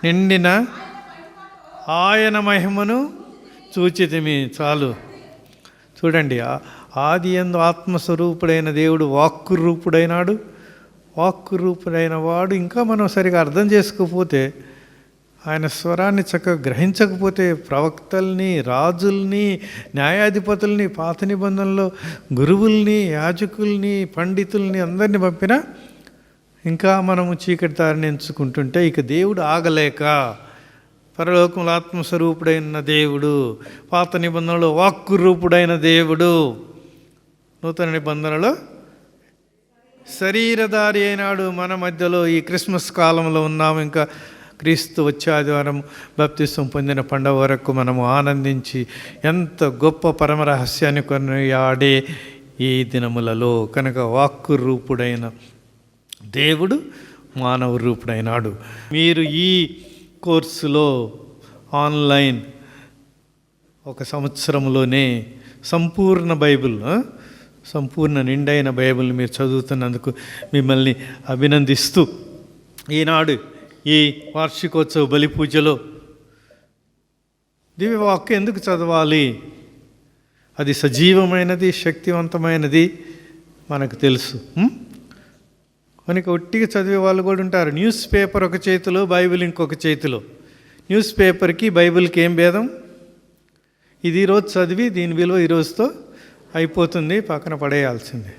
Speaker 5: నిండిన ఆయన మహిమను చూచితిమి. చాలు. చూడండి, ఆది యందు ఆత్మస్వరూపుడైన దేవుడు వాక్కు రూపుడైనాడు. వాక్కు రూపుడైన వాడు ఇంకా మనం సరిగా అర్థం చేసుకోకపోతే, ఆయన స్వరాన్ని చక్కగా గ్రహించకపోతే, ప్రవక్తల్ని, రాజుల్ని, న్యాయాధిపతుల్ని, పాత నిబంధనలో గురువుల్ని, యాజకుల్ని, పండితుల్ని అందరినీ పంపినా ఇంకా మనము చీకటి దారిని ఎంచుకుంటుంటే, ఇక దేవుడు ఆగలేక, పరలోకంలో ఆత్మస్వరూపుడైన దేవుడు, పాత నిబంధనలో వాక్కు రూపుడైన దేవుడు, నూతన నిబంధనలో శరీరధారి అయినాడు. మన మధ్యలో ఈ క్రిస్మస్ కాలంలో ఉన్నాము. ఇంకా క్రీస్తు వచ్చే ఆదివారం బాప్తిసం పొందిన పండుగ వరకు మనము ఆనందించి ఎంత గొప్ప పరమ రహస్యాన్ని కొనియాడే ఈ దినములలో. కనుక వాక్కు రూపుడైన దేవుడు మానవ రూపుడైనాడు. మీరు ఈ కోర్సులో ఆన్లైన్ 1 సంవత్సరంలోనే సంపూర్ణ బైబిల్, సంపూర్ణ నిండైన బైబిల్ మీరు చదువుతున్నందుకు మిమ్మల్ని అభినందిస్తూ, ఈనాడు ఈ వార్షికోత్సవ బలి పూజలో దివ్యవాక్కు ఎందుకు చదవాలి? అది సజీవమైనది, శక్తివంతమైనది మనకు తెలుసు. మనకి ఒట్టిగా చదివే వాళ్ళు కూడా ఉంటారు. న్యూస్ పేపర్ ఒక చేతిలో, బైబిల్ ఇంకొక చేతిలో. న్యూస్ పేపర్కి బైబిల్కి ఏం భేదం? ఇది ఈరోజు చదివి దీని విలువ ఈరోజుతో అయిపోతుంది, పక్కన పడేయాల్సిందే.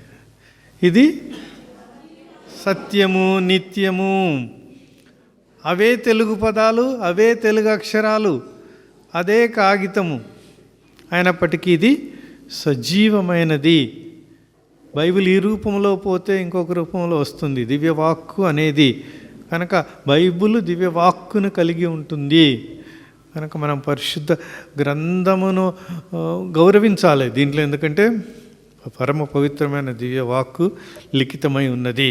Speaker 5: ఇది సత్యము, నిత్యము. అవే తెలుగు పదాలు, అవే తెలుగు అక్షరాలు, అదే కాగితము, అయినప్పటికీ ఇది సజీవమైనది. బైబిల్ ఈ రూపంలో పోతే ఇంకొక రూపంలో వస్తుంది, దివ్యవాక్కు అనేది. కనుక బైబిల్ దివ్యవాక్కును కలిగి ఉంటుంది. కనుక మనం పరిశుద్ధ గ్రంథమును గౌరవించాలి దీంట్లో, ఎందుకంటే పరమ పవిత్రమైన దివ్యవాక్కు లిఖితమై ఉన్నది.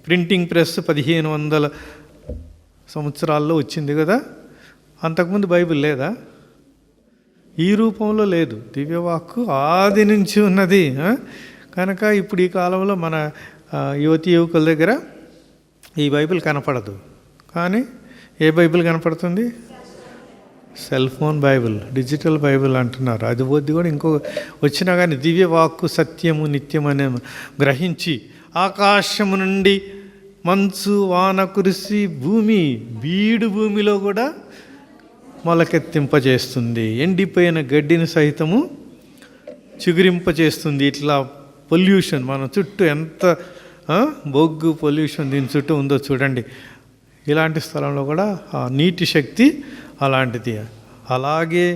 Speaker 5: ప్రింటింగ్ ప్రెస్ 1500 సంవత్సరాల్లో వచ్చింది కదా. అంతకుముందు బైబిల్ లేదా? ఈ రూపంలో లేదు. దివ్యవాక్కు ఆది నుంచి ఉన్నది. కనుక ఇప్పుడు ఈ కాలంలో మన యువతి యువకుల దగ్గర ఈ బైబిల్ కనపడదు. కానీ ఏ బైబిల్ కనపడుతుంది? Cell phone Bible, digital Bible అంటున్నారు. అది వద్దు కూడా ఇంకో వచ్చినా కానీ దివ్యవాక్కు సత్యము నిత్యం అనే గ్రహించి, ఆకాశము నుండి మంచు వాన కురిసి బీడు భూమిలో కూడా మొలకెత్తింపజేస్తుంది. ఎండిపోయిన గడ్డిని సహితము చిగురింపజేస్తుంది. ఇట్లా పొల్యూషన్ మన చుట్టూ ఎంత బొగ్గు పొల్యూషన్ దీని చుట్టూ ఉందో చూడండి. ఇలాంటి స్థలంలో కూడా ఆ నీటి శక్తి అలాంటిది. అలాగే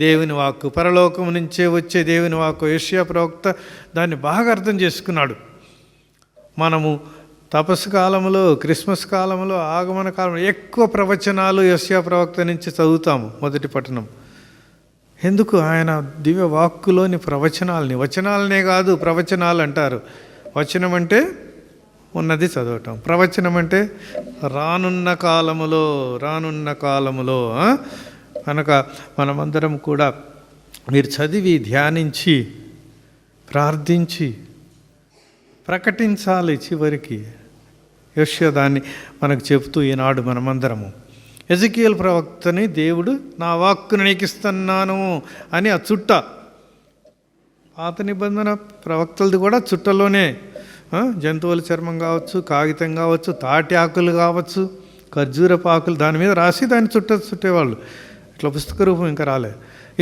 Speaker 5: దేవుని వాక్కు, పరలోకం నుంచే వచ్చే దేవుని వాక్కు. యెషయా ప్రవక్త దాన్ని బాగా అర్థం చేసుకున్నాడు. మనము తపస్సు కాలంలో, క్రిస్మస్ కాలంలో, ఆగమన కాలంలో ఎక్కువ ప్రవచనాలు యెషయా ప్రవక్త నుంచి చదువుతాము. మొదటి పట్టణం ఎందుకు? ఆయన దివ్య వాక్కులోని ప్రవచనాలని, వచనాలనే కాదు ప్రవచనాలు అంటారు. వచనం అంటే ఉన్నది చదవటం, ప్రవచనం అంటే రానున్న కాలములో. కనుక మనమందరం కూడా మీరు చదివి, ధ్యానించి, ప్రార్థించి ప్రకటించాలి. చివరికి యెషయా దాన్ని మనకు చెబుతూ ఈనాడు మనమందరము ఎజెకియేలు ప్రవక్తని దేవుడు నా వాక్కును నీకు ఇస్తున్నాను అని ఆ చుట్ట, పాత నిబంధన ప్రవక్తలది కూడా చుట్టలోనే జంతువుల చర్మం కావచ్చు, కాగితం కావచ్చు, తాటి ఆకులు కావచ్చు, ఖర్జూరపు ఆకులు దాని మీద రాసి దాన్ని చుట్టేవాళ్ళు. ఇట్లా పుస్తక రూపం ఇంకా రాలే.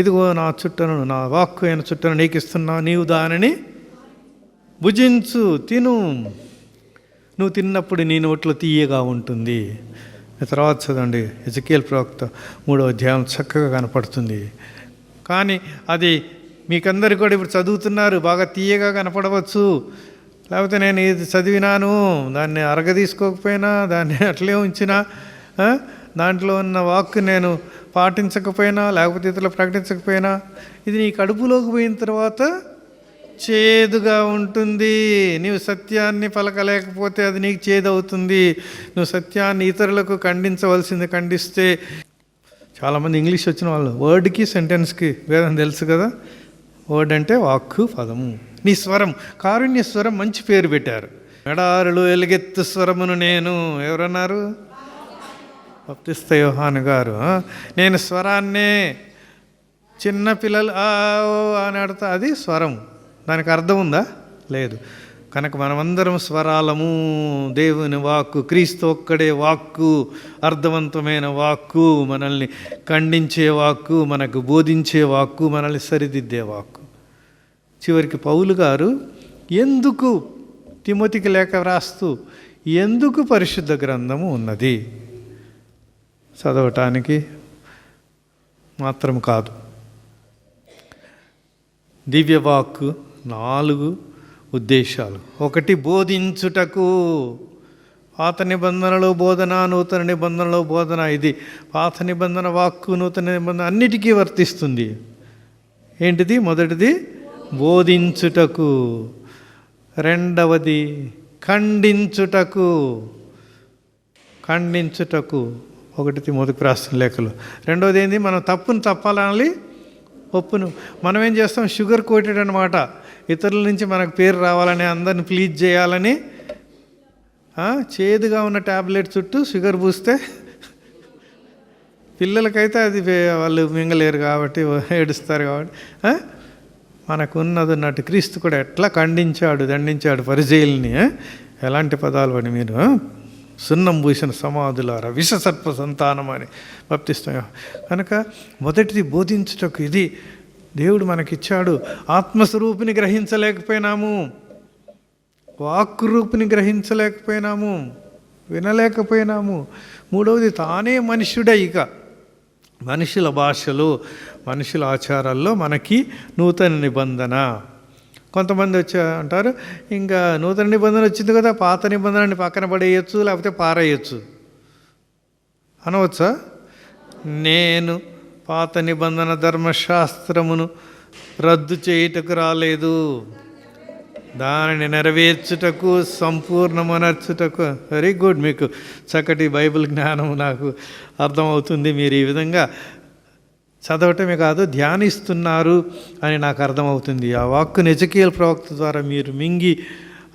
Speaker 5: ఇదిగో నా చుట్టను, నా వాక్కు అయిన చుట్టను నీకు ఇస్తున్నా, నీవు దానిని భుజించు, తిను, నువ్వు తిన్నప్పుడు నీ నోట్లో తీయగా ఉంటుంది. తర్వాత చదవండి, ఎజెకియేలు ప్రవక్త 3వ అధ్యాయం చక్కగా కనపడుతుంది. కానీ అది మీకందరికి కూడా ఇప్పుడు చదువుతున్నారు, బాగా తీయగా కనపడవచ్చు. లేకపోతే నేను ఇది చదివినాను, దాన్ని అరగదీసుకోకపోయినా, దాన్ని అట్లే ఉంచినా, దాంట్లో ఉన్న వాక్కు నేను పాటించకపోయినా, లేకపోతే ఇతరులు ప్రకటించకపోయినా, ఇది నీ కడుపులోకి పోయిన తర్వాత చేదుగా ఉంటుంది. నీవు సత్యాన్ని పలకలేకపోతే అది నీకు చేదవుతుంది. నువ్వు సత్యాన్ని ఇతరులకు ఖండించవలసింది ఖండిస్తే. చాలామంది ఇంగ్లీష్ వచ్చిన వాళ్ళు వర్డ్కి సెంటెన్స్కి భేదం తెలుసు కదా. వర్డ్ అంటే వాక్కు, పదము. నీ స్వరం, కారుణ్య స్వరం మంచి పేరు పెట్టారు. ఎడారులు ఎలుగెత్తు స్వరమును నేను, ఎవరన్నారు? బాప్తిస్త యోహాను గారు. నేను స్వరాన్నే, చిన్న పిల్లలు అని అడతా, అది స్వరం. దానికి అర్థం ఉందా? లేదు. కనుక మనమందరం స్వరాలము. దేవుని వాక్కు, క్రీస్తు ఒక్కడే వాక్కు, అర్థవంతమైన వాక్కు, మనల్ని ఖండించే వాక్కు, మనకు బోధించే వాక్కు, మనల్ని సరిదిద్దే వాక్కు. చివరికి పౌలు గారు ఎందుకు తిమోతికి లేఖ వ్రాస్తూ ఎందుకు పరిశుద్ధ గ్రంథము ఉన్నది చదవటానికి మాత్రం కాదు. దివ్యవాక్కు 4 ఉద్దేశాలు. 1 బోధించుటకు. పాత నిబంధనలో బోధన, నూతన నిబంధనలో బోధన. ఇది పాత నిబంధన వాక్కు, నూతన నిబంధన అన్నిటికీ వర్తిస్తుంది. ఏంటిది? మొదటిది ఖండించుటకు 1 తిమోతికి రాసిన లేఖలు. రెండోది ఏంది, మనం తప్పును తప్పాలని ఒప్పును. మనం ఏం చేస్తాం, షుగర్ కోటెడ్ అనమాట. ఇతరుల నుంచి మనకు పేరు రావాలని, అందరిని ప్లీజ్ చేయాలని చేదుగా ఉన్న ట్యాబ్లెట్ చుట్టూ షుగర్ పూస్తే పిల్లలకైతే అది వాళ్ళు మింగలేరు కాబట్టి ఏడుస్తారు కాబట్టి మనకు ఉన్నట్టు క్రీస్తు కూడా ఎట్లా ఖండించాడు, దండించాడు పరిజయుల్ని. ఎలాంటి పదాలు అని మీరు సున్నం పూసిన సమాధులారా విషసర్ప సంతానం అని బప్తిస్తాం. కనుక మొదటిది బోధించుటకు ఇది దేవుడు మనకిచ్చాడు. ఆత్మస్వరూపిని గ్రహించలేకపోయినాము, వాక్కు రూపిని గ్రహించలేకపోయినాము, వినలేకపోయినాము. మూడవది తానే మనుష్యుడే. ఇక మనుషుల భాషలు, మనుషుల ఆచారాల్లో మనకి నూతన నిబంధన. కొంతమంది అంటారు, ఇంకా నూతన నిబంధన వచ్చింది కదా, పాత నిబంధనని పక్కన పడేయచ్చు, లేకపోతే పారేయచ్చు అనవచ్చా? నేను పాత నిబంధన ధర్మశాస్త్రమును రద్దు చేయుటకు రాలేదు, దానిని నెరవేర్చుటకు, సంపూర్ణమనర్చుటకు. వెరీ గుడ్, మీకు చక్కటి బైబిల్ జ్ఞానం నాకు అర్థమవుతుంది. మీరు ఈ విధంగా చదవటమే కాదు, ధ్యానిస్తున్నారు అని నాకు అర్థమవుతుంది. ఆ వాక్కుని ఎజెకియేలు ప్రవక్త ద్వారా మీరు మింగి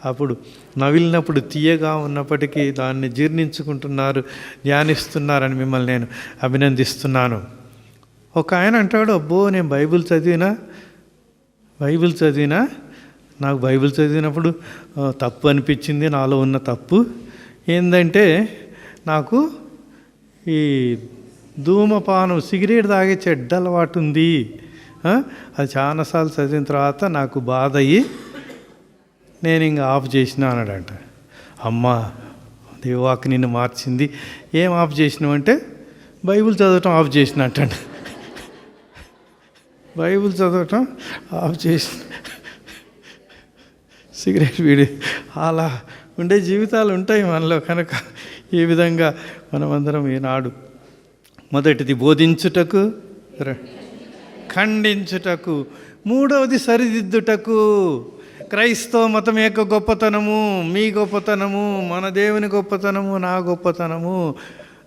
Speaker 5: అప్పుడు నవిలినప్పుడు తీయగా ఉన్నప్పటికీ దాన్ని జీర్ణించుకుంటున్నారు, ధ్యానిస్తున్నారని మిమ్మల్ని నేను అభినందిస్తున్నాను. ఒక ఆయన అంటాడు, అబ్బో నేను బైబిల్ చదివినా నాకు బైబిల్ చదివినప్పుడు తప్పు అనిపించింది. నాలో ఉన్న తప్పు ఏంటంటే, నాకు ఈ ధూమపానం, సిగరెట్ తాగే చెడ్డ అలవాటు ఉంది. అది చాలాసార్లు చదివిన తర్వాత నాకు బాధ అయ్యి నేను ఇంకా ఆఫ్ చేసిన అన్నాడంట. అమ్మా, దేవాకి నిన్ను మార్చింది. ఏం ఆఫ్ చేసినావంటే, బైబిల్ చదవటం ఆఫ్ చేసినట్ట. బైబిల్ చదవటం ఆఫ్ చేసిన, సిగరెట్ వీడి, అలా ఉండే జీవితాలు ఉంటాయి మనలో. కనుక ఈ విధంగా మనమందరం ఈనాడు మొదటిది బోధించుటకు, ఖండించుటకు, మూడవది సరిదిద్దుటకు. క్రైస్తవ మతం యొక్క గొప్పతనము, మీ గొప్పతనము, మన దేవుని గొప్పతనము, నా గొప్పతనము.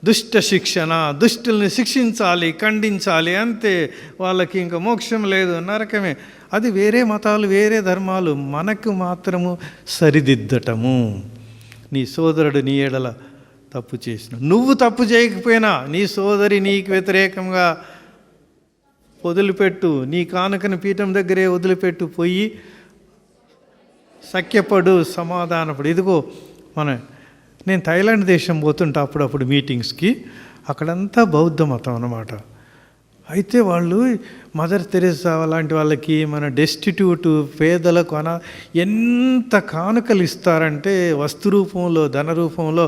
Speaker 5: దుష్ట శిక్షణ, దుష్టుల్ని శిక్షించాలి, ఖండించాలి, అంతే. వాళ్ళకి ఇంకా మోక్షం లేదు, నరకమే. అది వేరే మతాలు, వేరే ధర్మాలు. మనకు మాత్రము సరిదిద్దటము. నీ సోదరుడు నీ ఎడల తప్పు చేసిన, నువ్వు తప్పు చేయకపోయినా నీ సోదరి నీకు వ్యతిరేకంగా వదిలిపెట్టు, నీ కానుకని పీఠం దగ్గరే వదిలిపెట్టు, పోయి సఖ్యపడు, సమాధానపడు. ఇదిగో నేను థాయిలాండ్ దేశం పోతుంటా అప్పుడప్పుడు మీటింగ్స్కి. అక్కడంతా బౌద్ధ మతం అన్నమాట. అయితే వాళ్ళు మదర్ తెరెసా లాంటి వాళ్ళకి, మన డెస్టిట్యూట్ పేదలకు ఎంత కానుకలు ఇస్తారంటే, వస్తు రూపంలో, ధన రూపంలో.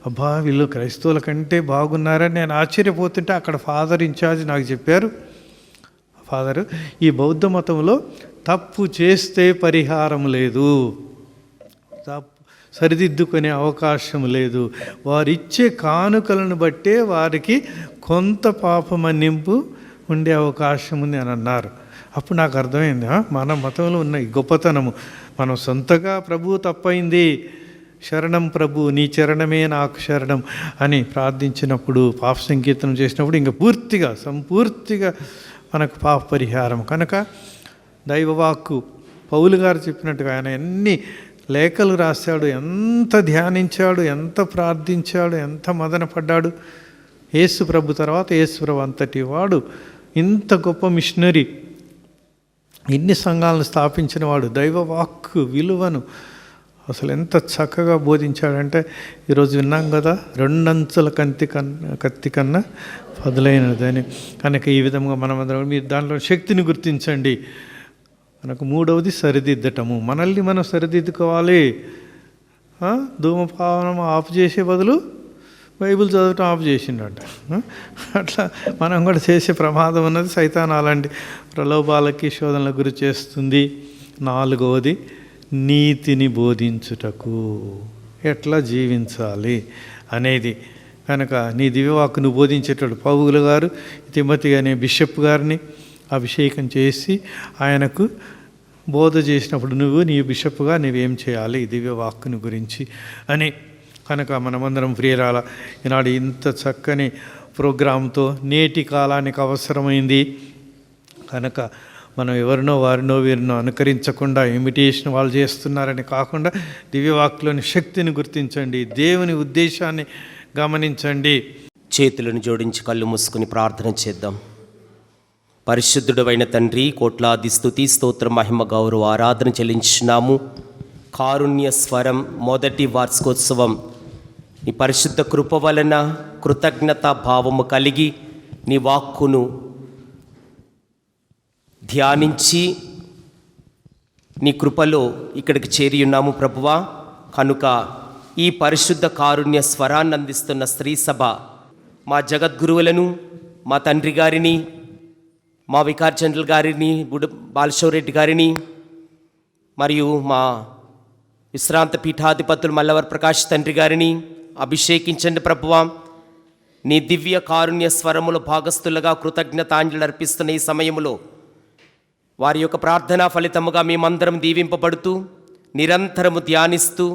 Speaker 5: అబ్బా, వీళ్ళు క్రైస్తవుల కంటే బాగున్నారని నేను ఆశ్చర్యపోతుంటే అక్కడ ఫాదర్ ఇన్ఛార్జ్ నాకు చెప్పారు, ఫాదరు, ఈ బౌద్ధ మతంలో తప్పు చేస్తే పరిహారం లేదు, సరిదిద్దుకునే అవకాశం లేదు. వారిచ్చే కానుకలను బట్టే వారికి కొంత పాప మన్నింపు ఉండే అవకాశం ఉంది అని అన్నారు. అప్పుడు నాకు అర్థమైంది, మన మతంలో ఉన్న ఈ గొప్పతనము. మనం సొంతగా ప్రభు తప్పైంది, శరణం ప్రభు, నీ చరణమే నాకు శరణం అని ప్రార్థించినప్పుడు, పాప సంకీర్తనం చేసినప్పుడు ఇంకా సంపూర్తిగా మనకు పాప పరిహారం. కనుక దైవవాక్కు పౌలు గారు చెప్పినట్టుగా ఆయన ఎన్ని లేఖలు రాశాడు, ఎంత ధ్యానించాడు, ఎంత ప్రార్థించాడు, ఎంత మదనపడ్డాడు. యేసు ప్రభు తర్వాత యేసు ప్రభు అంతటి వాడు, ఇంత గొప్ప మిషనరీ, ఇన్ని సంఘాలను స్థాపించిన వాడు, దైవవాక్కు విలువను అసలు ఎంత చక్కగా బోధించాడంటే, ఈరోజు విన్నాం కదా, 2 అంచుల కత్తి కన్నా పదులైనదని. కనుక ఈ విధంగా మనమందరం మీరు దాంట్లో శక్తిని గుర్తించండి. మనకు మూడవది సరిదిద్దటము. మనల్ని మనం సరిదిద్దుకోవాలి. ధూమపానం ఆఫ్ చేసే బదులు బైబిల్ చదవటం ఆఫ్ చేసిండట. అట్లా మనం కూడా చేసే ప్రమాదం ఉన్నది. సైతాన్ అలాంటి ప్రలోభాలకి, శోధనలకు గురి చేస్తుంది. 4వది నీతిని బోధించుటకు, ఎట్లా జీవించాలి అనేది. కనుక నీ దివ్యవాక్కును బోధించేటప్పుడు పౌలు గారు తిమోతి అనే బిషప్ గారిని అభిషేకం చేసి ఆయనకు బోధ చేసినప్పుడు, నువ్వు నీ బిషప్గా నువ్వేం చేయాలి దివ్యవాక్కుని గురించి అని కనుక మనమందరం ప్రియరాల ఈనాడు ఇంత చక్కని ప్రోగ్రాంతో నేటి కాలానికి అవసరమైంది కనుక మనం ఎవరినో వారినో వీరినో అనుకరించకుండా ఇమిటేషన్ వాళ్ళు చేస్తున్నారని కాకుండా దివ్యవాక్లోని శక్తిని గుర్తించండి, దేవుని ఉద్దేశాన్ని గమనించండి.
Speaker 10: చేతులను జోడించి కళ్ళు మూసుకుని ప్రార్థన చేద్దాం. పరిశుద్ధుడైన తండ్రి, కోట్లాది స్తుతి స్తోత్రం మహిమ గౌరవ ఆరాధన చెల్లించున్నాము. కారుణ్య స్వరం మొదటి వార్షికోత్సవం నీ పరిశుద్ధ కృప వలన కృతజ్ఞతా భావము కలిగి నీ వాక్కును ధ్యానించి నీ కృపలో ఇక్కడికి చేరి ఉన్నాము ప్రభువా. కనుక ఈ పరిశుద్ధ కారుణ్య స్వరాన్ని అందిస్తున్న స్త్రీ సభ మా జగద్గురువులను, మా తండ్రి గారిని, మా వికార్ జనరల్ గారిని, బాలశౌరెడ్డి గారిని, మరియు మా విశ్రాంత పీఠాధిపతులు మల్లవర్ ప్రకాష్ తండ్రి గారిని అభిషేకించండి ప్రభువా. నీ దివ్య కారుణ్య స్వరములో భాగస్థులుగా కృతజ్ఞతాంజలి అర్పిస్తున్న ఈ సమయంలో వారి యొక్క ప్రార్థనా ఫలితముగా మేమందరం దీవింపబడుతూ నిరంతరము ధ్యానిస్తూ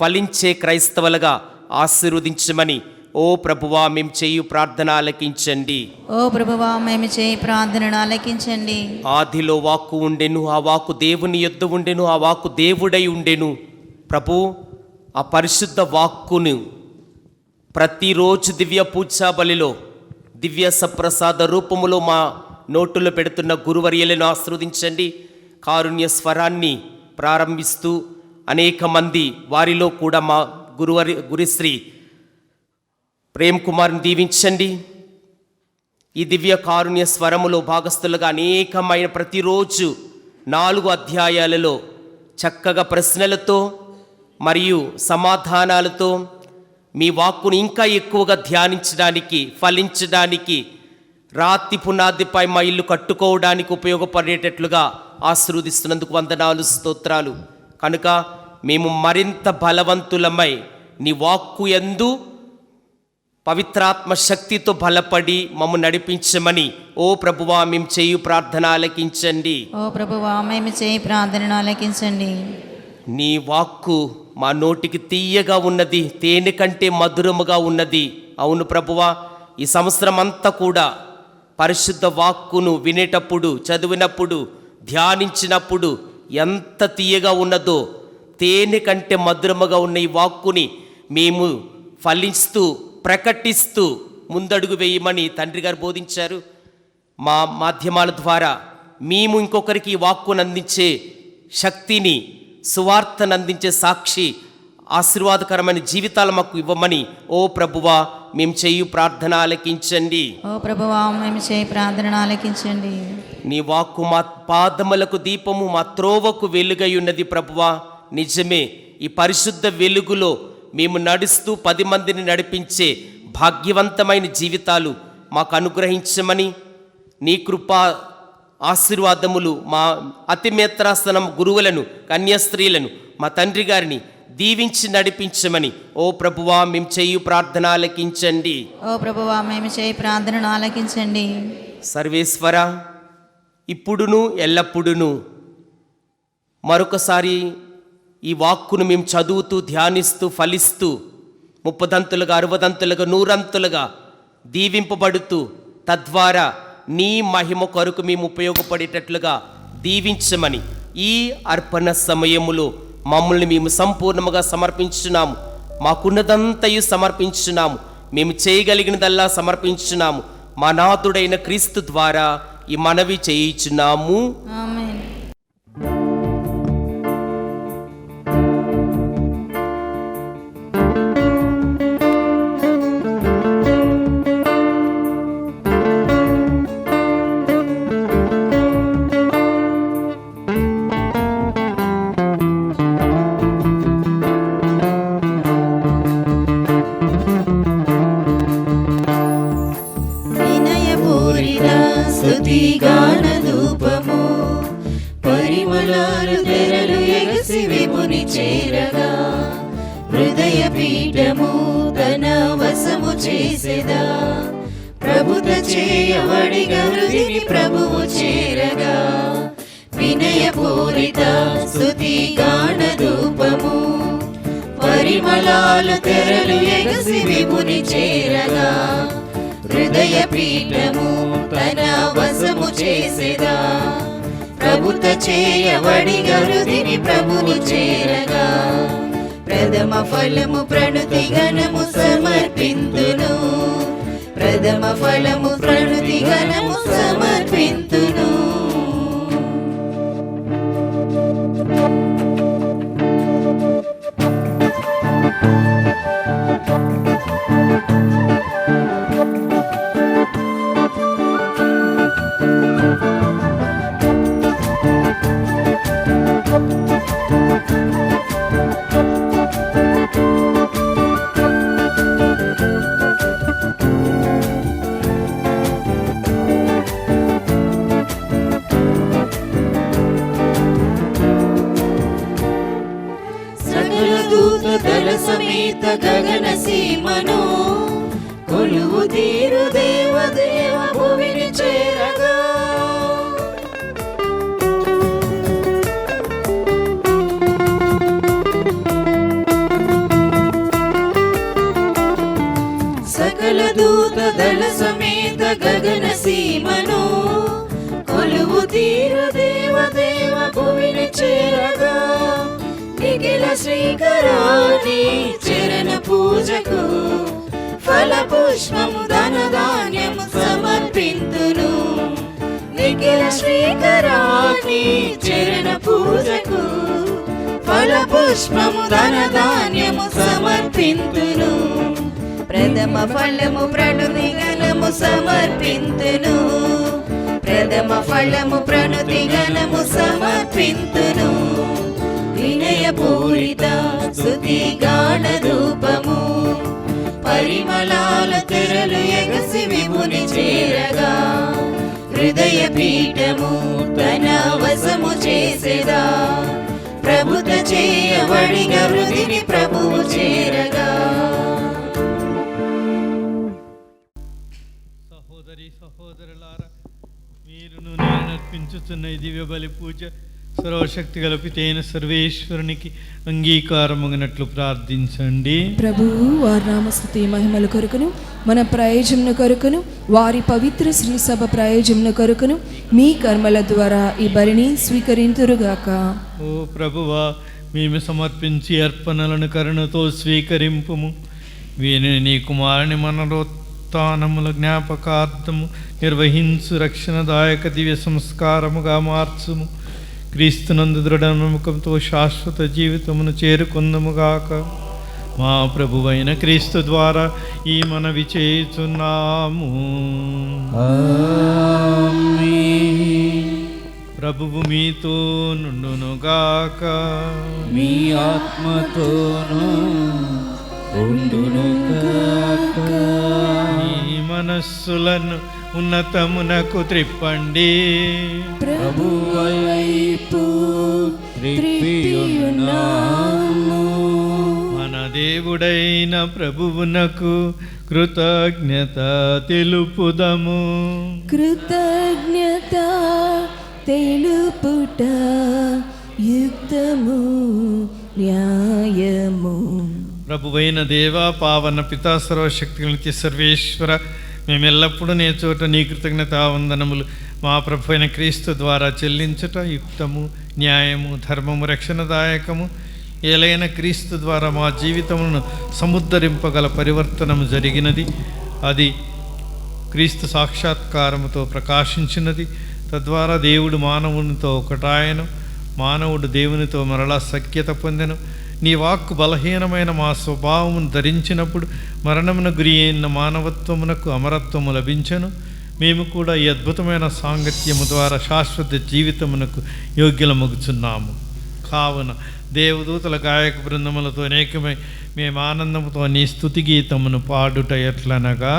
Speaker 10: ఫలించే క్రైస్తవులుగా ఆశీర్వదించమని ఓ ప్రభువా మేము చేయు ప్రార్థన ఆలకించండి.
Speaker 11: ఓ ప్రభువా మేము చేయి ప్రార్థన ఆలకించండి.
Speaker 10: ఆదిలో వాక్కు ఉండెను, ఆ వాక్కు దేవుని యొద్ద ఉండెను, ఆ వాక్కు దేవుడై ఉండెను. ప్రభు, ఆ పరిశుద్ధ వాక్కును ప్రతిరోజు దివ్య పూజా బలిలో దివ్య సప్రసాద రూపములో మా నోటులో పెడుతున్న గురువర్యలను ఆశీర్వదించండి. కారుణ్య స్వరాన్ని ప్రారంభిస్తూ అనేక మంది, వారిలో కూడా మా గురుశ్రీ ప్రేమ్ కుమార్ని దీవించండి. ఈ దివ్య కారుణ్య స్వరములో భాగస్థులుగా అనేకమైన ప్రతిరోజు 4 అధ్యాయాలలో చక్కగా ప్రశ్నలతో మరియు సమాధానాలతో మీ వాక్కును ఇంకా ఎక్కువగా ధ్యానించడానికి, ఫలించడానికి, రాతి పునాదిపై మా ఇల్లు కట్టుకోవడానికి ఉపయోగపడేటట్లుగా ఆశీర్వదిస్తున్నందుకు వందనాలు, స్తోత్రాలు. కనుక మేము మరింత బలవంతులమై నీ వాక్కు యందు పవిత్రాత్మ శక్తితో బలపడి మమ్ము నడిపించమని ఓ ప్రభువా మేము చేయు ప్రార్థన ఆలకించండి.
Speaker 11: ఓ ప్రభువా మేము చేయి ప్రార్థన ఆలకించండి.
Speaker 10: నీ వాక్కు మా నోటికి తీయగా ఉన్నది, తేనె కంటే మధురముగా ఉన్నది. అవును ప్రభువా, ఈ సంవత్సరం అంతా కూడా పరిశుద్ధ వాక్కును వినేటప్పుడు, చదివినప్పుడు, ధ్యానించినప్పుడు ఎంత తీయగా ఉన్నదో, తేనె కంటే మధురముగా ఉన్న ఈ వాక్కుని మేము ఫలిస్తూ ప్రకటిస్తూ ముందడుగు వేయమని తండ్రి గారు బోధించారు. మా మాధ్యమాల ద్వారా మేము ఇంకొకరికి ఈ వాక్కును అందించే శక్తిని, సువార్తను అందించే సాక్షి, ఆశీర్వాదకరమైన జీవితాలు మాకు ఇవ్వమని ఓ ప్రభువా మేము చేయు ప్రార్థన ఆలకించండి.
Speaker 11: ఓ ప్రభువా మేము చేయి ప్రార్థన ఆలకించండి.
Speaker 10: నీ వాక్కు మా పాదములకు దీపము, మా త్రోవకు వెలుగై ఉన్నది ప్రభువా. నిజమే, ఈ పరిశుద్ధ వెలుగులో మేము నడుస్తూ 10 మందిని నడిపించే భాగ్యవంతమైన జీవితాలు మాకు అనుగ్రహించమని నీ కృపా ఆశీర్వాదములు మా అతిమేత్రాసనం గురువులను, కన్యాస్త్రీలను, మా తండ్రి గారిని దీవించి నడిపించమని ఓ ప్రభువా మేము చేయు ప్రార్థన ఆలకించండి.
Speaker 11: ఓ ప్రభువా మేము చేయి ప్రార్థన ఆలకించండి.
Speaker 10: సర్వేశ్వర, ఇప్పుడును ఎల్లప్పుడును మరొకసారి ఈ వాక్కును మేము చదువుతూ, ధ్యానిస్తూ, ఫలిస్తూ 30దంతులుగా, 60దంతులుగా, 100అంతులుగా దీవింపబడుతూ తద్వారా నీ మహిమ కొరకు మేము ఉపయోగపడేటట్లుగా దీవించమని ఈ అర్పణ సమయములో మమ్మల్ని మేము సంపూర్ణముగా సమర్పించున్నాము. మాకున్నదంతయు సమర్పించున్నాము. మేము చేయగలిగినదల్లా సమర్పించున్నాము. మా నాథుడైన క్రీస్తు ద్వారా ఈ మనవి చేయించున్నాము.
Speaker 11: ఆమేన్.
Speaker 4: స్తుతి గాన ధూపము పరిమళాలు తెరలు ఎగసి విముని చేరగా హృదయ పీఠము తన వశము చేసేదా ప్రభుత చేయబడిగా హృదిని ప్రభువు చేరగా వినయ పూరిత స్తుతి గాన ధూపము పరిమళాల తెరలు ఎగసి విభుని చేరగా హృదయ పీఠము తన వశము చేసేదా ప్రభుత చేయబడిగా హృదిని ప్రభువు చేరగా ప్రథమ ఫలము ప్రణుతి గణము సమర్పింతును ప్రథమ ఫలము ప్రణుతి గణము సమర్పింతును. దళ సమేత గగన సీమను కొలువు తీరు దేవదేవ భువిని చేరగా సకల దూత దళ సమేత గగన సీమను కొలువు తీరు దేవదేవ భువిని చేరగా నిఖిల శ్రీకరాని చరణ పూజకు ఫల పుష్పము ధన ధాన్యము సమర్పింతును నిఖిల శ్రీకరాని చరణ పూజకు ఫల పుష్పము ధన ధాన్యము సమర్పింతును ప్రథమ ఫలము ప్రణుతి గణము సమర్పింతును ప్రథమ ఫలము ప్రణుతి గణము సమర్పింతును వినయ పూరిత స్తుతి గాన ధూపము పరిమళాల తెరలు ఎగసి విభుని చేరగా హృదయ పీఠము తన వశము చేసేదా ప్రభుత చేయబడిగా హృదిని ప్రభువు చేరగా.
Speaker 5: సహోదరి సహోదరులారా, మీరును నేను అర్పించుతున్న ఈ దివ్య బలి పూజ సర్వశక్తి గలపితైన సర్వేశ్వరునికి అంగీకారమగినట్లు ప్రార్థించండి.
Speaker 9: ప్రభువు వారి నామస్తుతి మహిమల కొరకును మన ప్రయోజనం కొరకును వారి పవిత్ర శ్రీ సభ ప్రయోజనం కొరకును మీ కర్మల ద్వారా ఈ బలిని స్వీకరింతురుగాక.
Speaker 5: ఓ ప్రభువా, మేము సమర్పించి అర్పణలను కరుణతో స్వీకరింపుము. వీరిని నీ కుమారుని మనరోత్థానముల జ్ఞాపకార్థము నిర్వహించు రక్షణదాయక దివ్య సంస్కారముగా మార్చుము. క్రీస్తునందు దృఢ నమ్మకంతో శాశ్వత జీవితమును చేరుకుందముగాక. మా ప్రభువైన క్రీస్తు ద్వారా ఈ మనవి చేయుచున్నాము. ప్రభువు మీతో నుండునుగాక.
Speaker 6: మీ ఆత్మతోను ఉండునుగాక.
Speaker 5: మీ మనస్సులను ఉన్నతమునకు త్రిప్పండి.
Speaker 6: ప్రభువైపు త్రిప్పియున్నాము.
Speaker 5: మన దేవుడైన ప్రభువునకు కృతజ్ఞత తెలుపుదము.
Speaker 9: కృతజ్ఞత తెలుపుట యుక్తము న్యాయము.
Speaker 5: ప్రభువైన దేవా, పావన పితా, సర్వశక్తి నిత్య సర్వేశ్వర, మేమెల్లప్పుడూ నే చోట నీ కృతజ్ఞతావందనములు మా ప్రభు అయిన క్రీస్తు ద్వారా చెల్లించుట యుక్తము న్యాయము ధర్మము రక్షణదాయకము. ఏలైన క్రీస్తు ద్వారా మా జీవితమును సముద్ధరింపగల పరివర్తనము జరిగినది. అది క్రీస్తు సాక్షాత్కారముతో ప్రకాశించినది. తద్వారా దేవుడు మానవునితో ఒకటాయను, మానవుడు దేవునితో మరలా సఖ్యత పొందెను. నీ వాక్కు బలహీనమైన మా స్వభావమును ధరించినప్పుడు మరణమున గురి అయిన మానవత్వమునకు అమరత్వము లభించెను. మేము కూడా ఈ అద్భుతమైన సాంగత్యము ద్వారా శాశ్వత జీవితమునకు యోగ్యులమగుచున్నాము. కావున దేవదూతల గాయక బృందములతో అనేకమై మేము ఆనందముతో నీ స్తుతి గీతమును పాడుట ఎట్లనగా,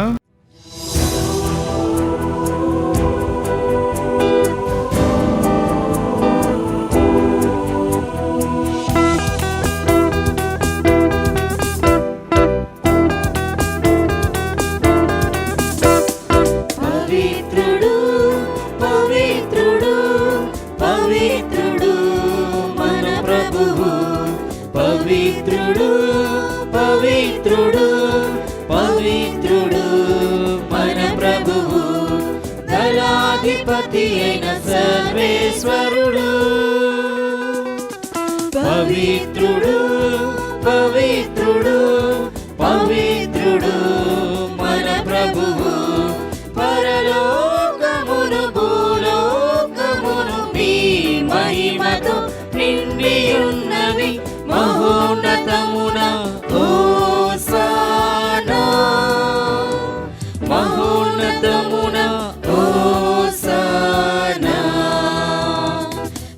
Speaker 4: పవిత్రుడు పవిత్రుడు పవిత్రుడు మన ప్రభువు పవిత్రుడు పవిత్రుడు పవిత్రుడు మన ప్రభువు దళాధిపతి అయిన సర్వేశ్వరుడు పవిత్రుడు పవిత్రుడు పవిత్రుడు మన ప్రభువు పరలోకమును భూలోకమును మీ మహిమతో నిండియున్నవి మహోన్నతమున హోసానా మహోన్నతమున హోసానా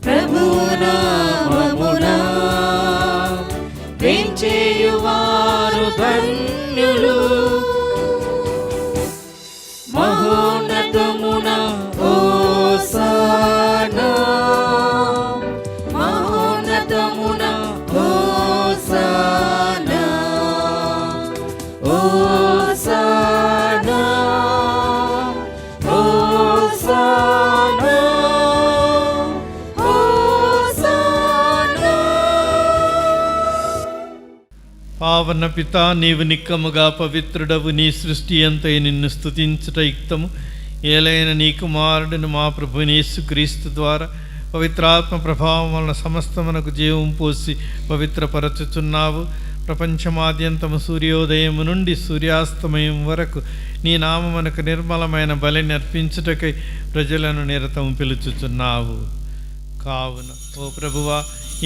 Speaker 4: ప్రభునామమున పెంచేయువారు ధన్యులు మహోన్నతమున హోసానా మహోన్నతమున హోసానా హోసానా హోసానా హోసానా.
Speaker 5: పావన పిత, నీవు నిక్కముగా పవిత్రుడవు, నీ సృష్టి అంతై నిన్ను స్తుతించుట యుక్తము. ఏలైన నీ కుమారుడును మా ప్రభు యేసుక్రీస్తు ద్వారా పవిత్రాత్మ ప్రభావం వలన సమస్తమునకు జీవం పోసి పవిత్రపరచుచున్నావు. ప్రపంచమాద్యంతము సూర్యోదయము నుండి సూర్యాస్తమయం వరకు నీ నామమునకు నిర్మలమైన బలిని అర్పించుటకై ప్రజలను నిరతము పిలుచుచున్నావు. కావున ఓ ప్రభువా,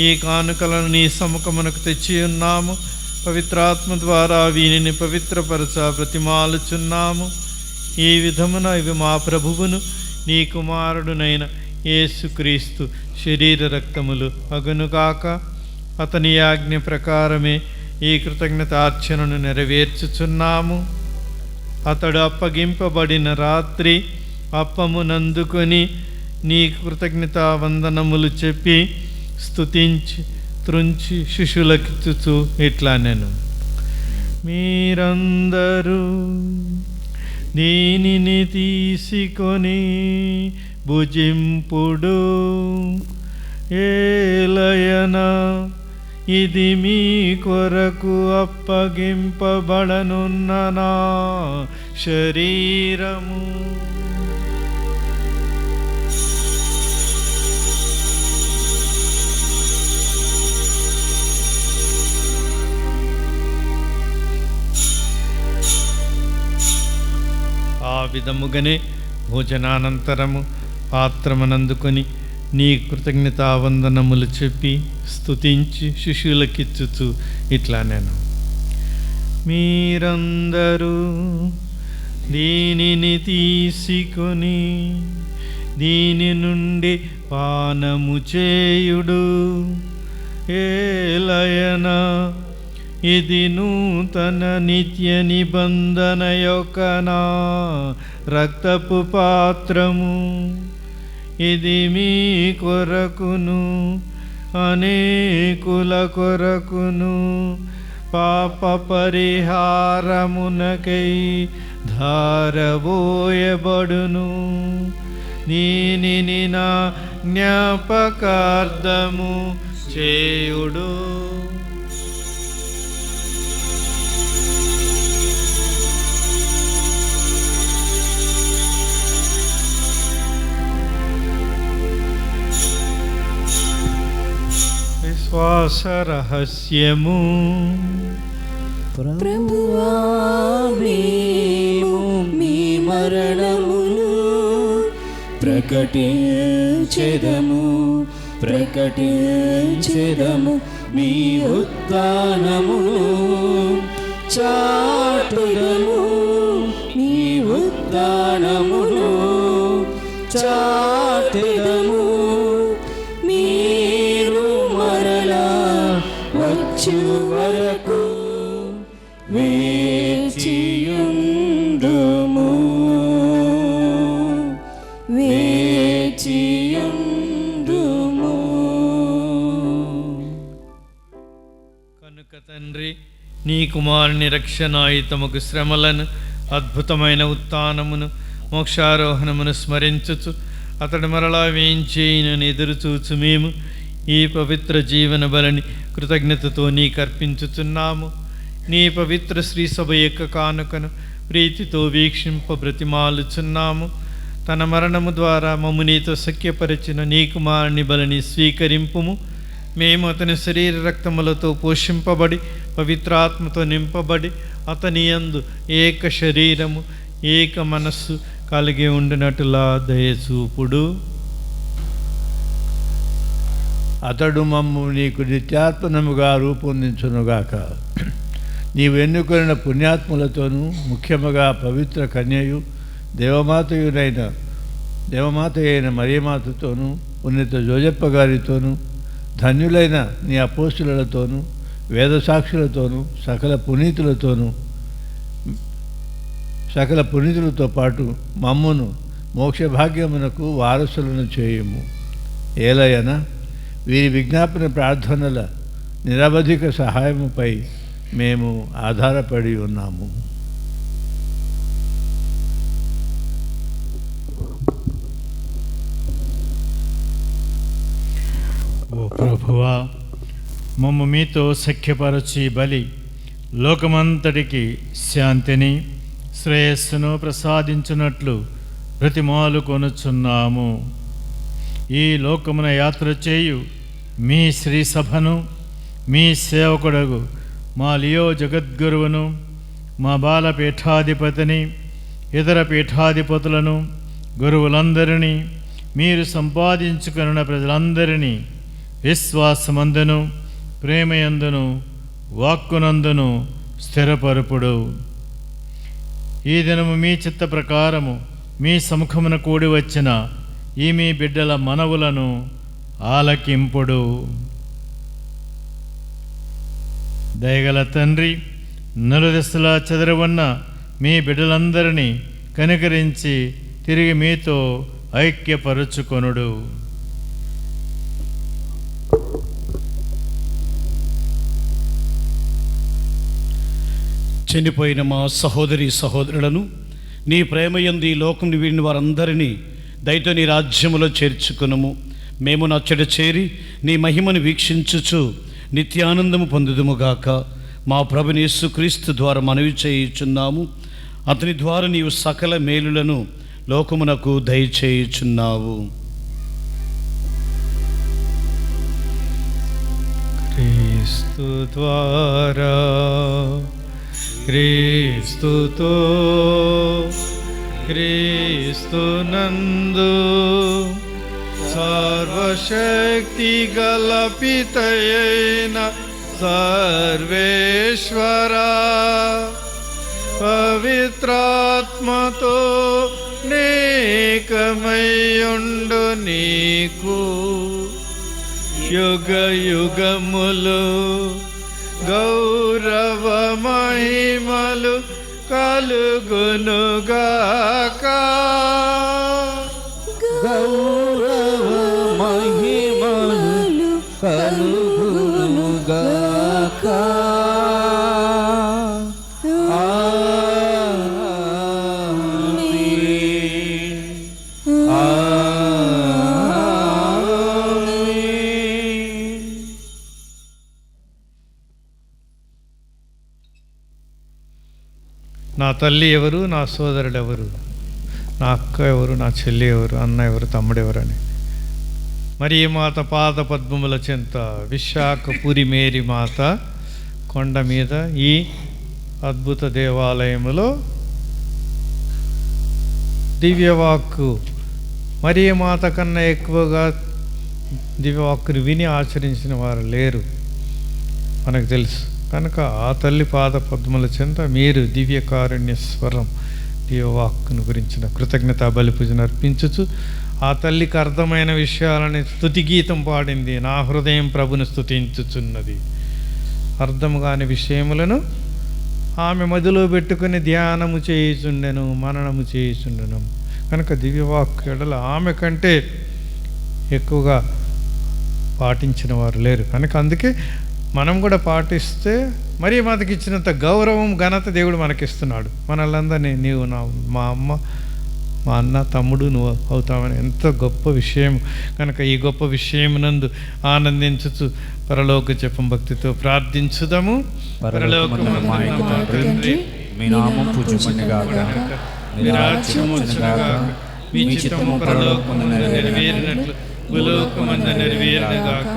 Speaker 5: ఈ కానుకలను నీ సముఖమునకు తెచ్చి ఉన్నాము. పవిత్రాత్మ ద్వారా వీనిని పవిత్రపరచ బ్రతిమాలుచున్నాము. ఈ విధమున ఇవి మా ప్రభువును నీ కుమారుడునైన యేసుక్రీస్తు శరీర రక్తములు అగునుగాక. అతని ఆజ్ఞ ప్రకారమే ఈ కృతజ్ఞతార్చనను నెరవేర్చుచున్నాము. అతడు అప్పగింపబడిన రాత్రి అప్పమునందుకొని నీ కృతజ్ఞతా వందనములు చెప్పి స్తుతించి త్రుంచి శిష్యులకిచ్చుచు ఇట్లా నేను, మీరందరూ దీనిని తీసుకొని భుజింపుడు. ఏలయన ఇది మీ కొరకు అప్పగింపబడనున్న నా శరీరము. ఆ విధముగానే భోజనానంతరము పాత్రమనందుకొని నీ కృతజ్ఞతావందనములు చెప్పి స్తుతించి శిష్యులకిచ్చుచు ఇట్లా నేను, మీరందరూ దీనిని తీసుకొని దీని నుండి పానము చేయుడు. ఏలయన ఇది నూతన నిత్య నిబంధన యొక్క నా రక్తపు పాత్రము. ఇది మీ కొరకును అనేకుల కొరకును పాప పరిహారమునకై ధారబోయబడును. దీనిని నా జ్ఞాపకార్థము చేయుడు. విశ్వాస రహస్యము.
Speaker 4: ప్రభువా, మేము మీ మరణమును ప్రకటించెదము మీ ఉత్థానమును చాటుదము. మీ ఉత్థానమును చాటుదము. మీరు మరలా వచ్చు వరకు వేచియుండుము.
Speaker 5: కనుక తండ్రి, నీ కుమారుని రక్షణాయుతముకు శ్రమలను, అద్భుతమైన ఉత్థానమును, మోక్షారోహణమును స్మరించుచు అతడు మరలా వేయించేయనని ఎదురుచూచు మేము ఈ పవిత్ర జీవన బలిని కృతజ్ఞతతో నీకు అర్పించుచున్నాము. నీ పవిత్ర శ్రీ సభ యొక్క కానుకను ప్రీతితో వీక్షింప బ్రతిమాలుచున్నాము. తన మరణము ద్వారా మమ్ము నీతో సఖ్యపరిచిన నీ కుమారుని బలిని స్వీకరింపుము. మేము అతని శరీర రక్తములతో పోషింపబడి పవిత్రాత్మతో నింపబడి అతని యందు ఏక శరీరము ఏక మనస్సు కలిగి ఉండినట్టులా దయచూపుడు.
Speaker 12: అతడు మమ్ము నీకు నిత్యాత్మనముగా రూపొందించునుగాక. నీవు ఎన్నుకొనిన పుణ్యాత్ములతోనూ ముఖ్యముగా పవిత్ర కన్యయు దేవమాత అయిన మరియమాతతోనూ ఉన్నత జోజప్ప గారితోనూ ధన్యులైన నీ అపోస్తులతోనూ వేదసాక్షులతోనూ సకల పునీతులతో పాటు మమ్మును మోక్షభాగ్యమునకు వారసులను చేయుము. ఏలయన వీరి విజ్ఞాపన ప్రార్థనల నిరవధిక సహాయముపై మేము ఆధారపడి ఉన్నాము.
Speaker 5: ఓ ప్రభువా, మమ్ము మీతో సఖ్యపరచి బలి లోకమంతటికి శాంతిని శ్రేయస్సును ప్రసాదించున్నట్లు ప్రతిమాలు కొనుచున్నాము. ఈ లోకమున యాత్ర చేయు మీ శ్రీ సభను, మీ సేవకుడగు మా లియో జగద్గురువును, మా బాలపీఠాధిపతిని, ఇతర పీఠాధిపతులను, గురువులందరినీ, మీరు సంపాదించుకున్న ప్రజలందరినీ విశ్వాసమందును, ప్రేమయందును, వాక్కునందును స్థిరపరుపుడు. ఈ దినము మీ చిత్త ప్రకారము మీ సముఖమున కూడి వచ్చిన ఈ మీ బిడ్డల మనవులను ఆలకింపుడు. దయగల తండ్రి, నలుదిశలా చెదరవన్న మీ బిడ్డలందరినీ కనికరించి తిరిగి మీతో ఐక్యపరుచుకొనుడు.
Speaker 13: చనిపోయిన మా సహోదరి సహోదరులను నీ ప్రేమయందు ఈ లోకం వీడిన వారందరినీ దయతో నీ రాజ్యములో చేర్చుకునము. మేము నచ్చట చేరి నీ మహిమను వీక్షించుచు నిత్యానందము పొందుదుముగాక. మా ప్రభుని యేసుక్రీస్తు ద్వారా మనవి చేయుచున్నాము. అతని ద్వారా నీవు సకల మేలులను లోకమునకు దయచేయుచున్నావు.
Speaker 5: క్రీస్తు ద్వారా, క్రీస్తుతో, క్రీస్తునందు సర్వశక్తి గల పితయైన సర్వేశ్వరా, పవిత్రాత్మతో నేకమయ్యుండు నీకు యుగ యుగములు గౌరవ మహిమలు కలుగునుగాక.
Speaker 4: గౌరవ మహిమలు కలుగునుగాక.
Speaker 5: నా తల్లి ఎవరు, నా సోదరుడు ఎవరు, నా అక్క ఎవరు, నా చెల్లి ఎవరు, అన్న ఎవరు, తమ్ముడు ఎవరని మరి ఈ మాత పాద పద్మముల చెంత విశాఖపురి మేరీ మాత కొండ మీద ఈ అద్భుత దేవాలయములో దివ్యవాక్కు మరి ఈ మాత కన్నా ఎక్కువగా దివ్యవాక్కుని విని ఆచరించిన వారు లేరు, మనకు తెలుసు. కనుక ఆ తల్లి పాద పద్మల చెంత మీరు దివ్యకారుణ్య స్వరం దివ్యవాక్కును గురించిన కృతజ్ఞతా బలిపూజను అర్పించుచు ఆ తల్లికి అర్థమైన విషయాలని స్తుతి గీతం పాడింది. నా హృదయం ప్రభును స్తుతించుచున్నది. అర్థం కాని విషయములను ఆమె మదిలో పెట్టుకుని ధ్యానము చేయుచుండెను, మననము చేయుచుండెను. కనుక దివ్యవాక్కు ఎడల ఆమె కంటే ఎక్కువగా పాటించిన వారు లేరు. కనుక అందుకే మనం కూడా పాటిస్తే మరీ మాతకి ఇచ్చినంత గౌరవం ఘనత దేవుడు మనకిస్తున్నాడు. మనల్లందరినీ నీవు మా అమ్మ, మా అన్న తమ్ముడు నువ్వు అవుతావని ఎంతో గొప్ప విషయం కనుక ఈ గొప్ప విషయమునందు ఆనందించుచు పరలోక జపం భక్తితో ప్రార్థించుదాము. పరలోకమందున్న మా యొక్క తండ్రి,
Speaker 6: మీ నామం పూజ్యమనిగాక, మీ రాజ్యము వచ్చుగాక, మీ చిత్తము పరలోకమందు నెరవేరినట్లు భూలోకమందు నెరవేరుగాక.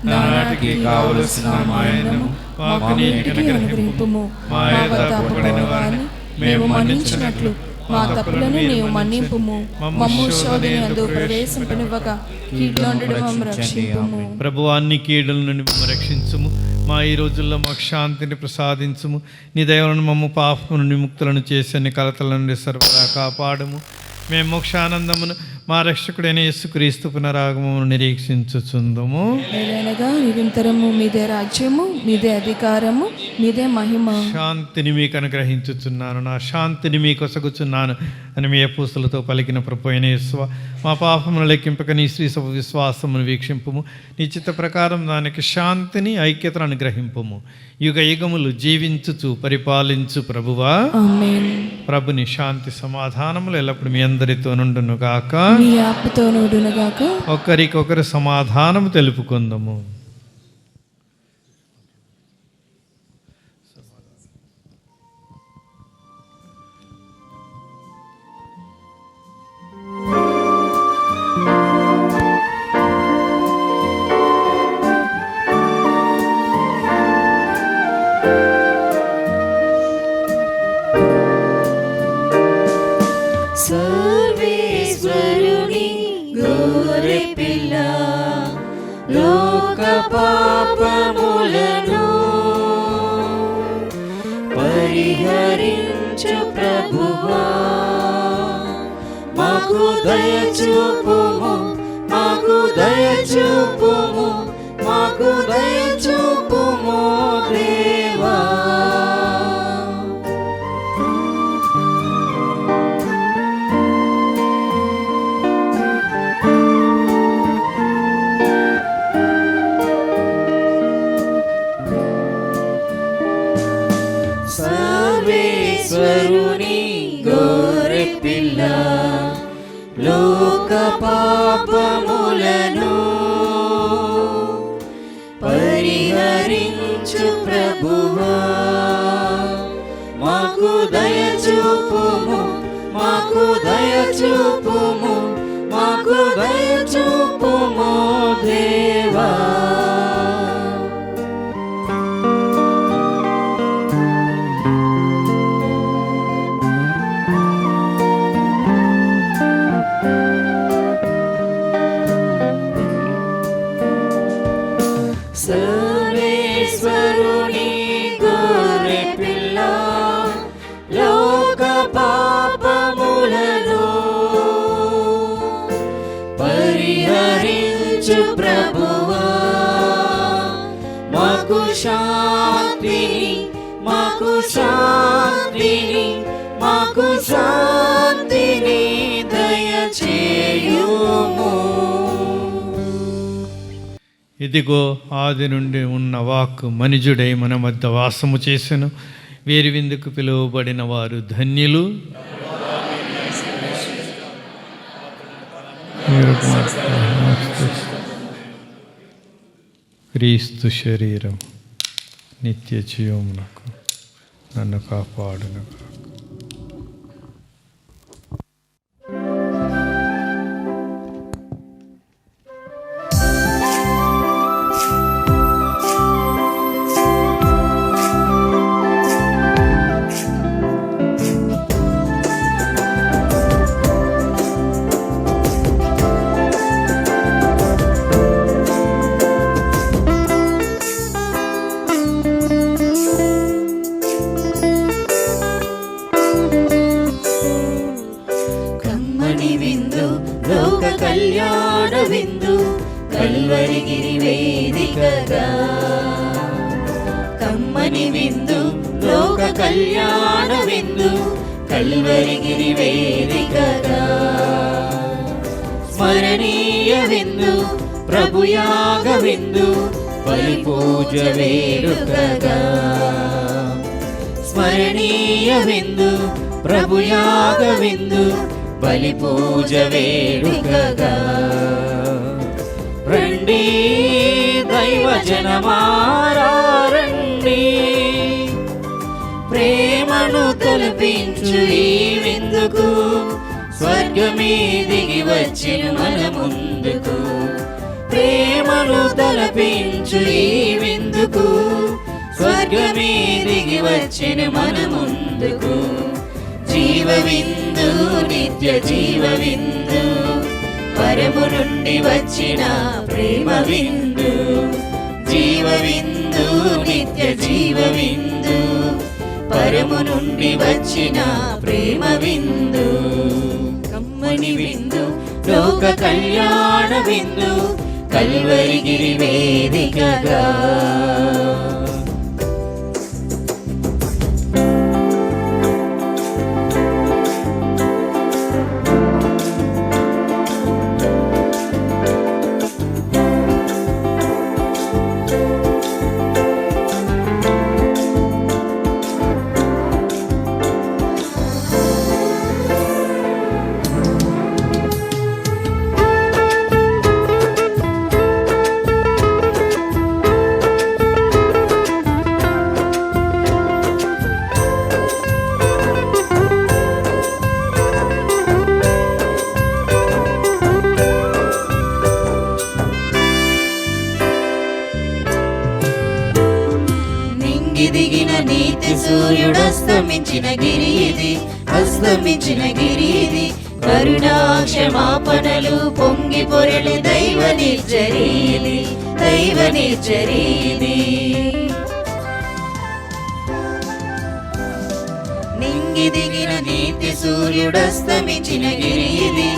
Speaker 6: నానాటికి కావలసిన మాయను మాకు నేటికి అనుగ్రహింపుము. మా యొక్క తప్పుపడిన వారిని మేము మన్నించినట్లు మా తప్పులను నీవు మన్నింపుము. మమ్ము శోధనయందు ప్రవేశింపనివ్వక కీడులో నుండి మమ్ము రక్షింపుము.
Speaker 5: ప్రభువా, అన్ని కీడుల నుండి మమ్ము రక్షించుము. మా ఈ రోజుల్లో మాకు శాంతిని ప్రసాదించుము. నీ దయవలను మమ్ము పాపము నుండి ముక్తులను చేసి అన్ని కలతల నుండి సర్వదా కాపాడము. మేము మోక్షానందమును మా రక్షకుడైన యేసుక్రీస్తు పునరాగమమును నిరీక్షించుచుందుము.
Speaker 9: ఏలైనగా నిరంతరము మీదే రాజ్యము, మీదే అధికారము, మీదే మహిమ.
Speaker 5: శాంతిని మీకు అనుగ్రహించుచున్నాను, నా శాంతిని మీకు ఒసగుచున్నాను అని మీ అపోస్తలులతో పలికిన ప్రభు అయిన యేసువా, మా పాపమును లెక్కింపక నీ శ్రీ సభ విశ్వాసమును వీక్షింపుము. నీ చిత్త ప్రకారం దానికి శాంతిని ఐక్యతను అనుగ్రహింపుము. యుగ యుగములు జీవించుచు పరిపాలించు ప్రభువా.
Speaker 9: ఆమేన్.
Speaker 5: ప్రభుని శాంతి సమాధానములు ఎల్లప్పుడు మీ అందరితో నుండును గాక,
Speaker 9: మీ ఆత్మతో నుండును గాక.
Speaker 5: ఒకరికొకరు సమాధానము తెలుపుకుందాము.
Speaker 4: సర్వేశ్వరుని గోరె పిల్ల, లోక పాపములను పరిహరించు ప్రభువా, మాకు దయచూపుము, మాకు దయచూపుము, మాకు దయచూపుము దేవా. సర్వేశ్వరుని గోరె పిల్ల, లోక పాపములను పరిహరించు ప్రభువా, మాకు దయచూపుము, మాకు దయచూపుము, మాకు దయచూపుము దేవా. సర్వేశ్వరుని గోరె పిల్ల, లోక పాపములను పరిహరించు ప్రభువా, మాకు శాంతిని, మాకు శాంతిని, మాకు శాంతిని దయచేయుము.
Speaker 5: ఇదిగో ఆది నుండి ఉన్న వాక్కు మనుజుడై మన మధ్య వాసము చేసెను. వీరి విందుకు పిలువబడిన వారు ధన్యులు. క్రీస్తు శరీరం నిత్య జీవమునకు నన్ను కాపాడును.
Speaker 4: కళ్యాణ విందు కల్వరిగిరి వేదికగా, కమ్మని విందు లోక కళ్యాణ విందు కల్వరిగిరి వేదికగా, స్మరణీయ విందు ప్రభుయాగ విందు బలిపూజ వేడుకగా, స్మరణీయ విందు ప్రభుయాగ విందు బలి పూజ వేడుకగా. రండి దైవజనమారా రండి, ప్రేమను తలపించు ఈ విందుకు స్వర్గమే దిగి వచ్చిన మన ముందుకు. ప్రేమను తలపించు ఈ విందుకు స్వర్గమే దిగి వచ్చిన మన ముందుకు. జీవ విందు నిత్య జీవ విందు, పరము నుండి వచ్చిన ప్రేమ విందు. జీవ విందు నిత్య జీవ విందు, పరము నుండి వచ్చిన ప్రేమ విందు. కమ్మని విందు లోక కళ్యాణ విందు, కల్వరిగిరి వేదికగా. దిగిన నీతి సూర్యుడస్తమించిన గిరి ఇది, అస్తమించిన గిరి ఇది. కరుణా క్షమాపణలు పొంగి పొరలు దైవ నిర్జరీది, దైవ నిర్జరీది. నింగి దిగిన నీతి సూర్యుడస్తమించిన గిరి ఇది,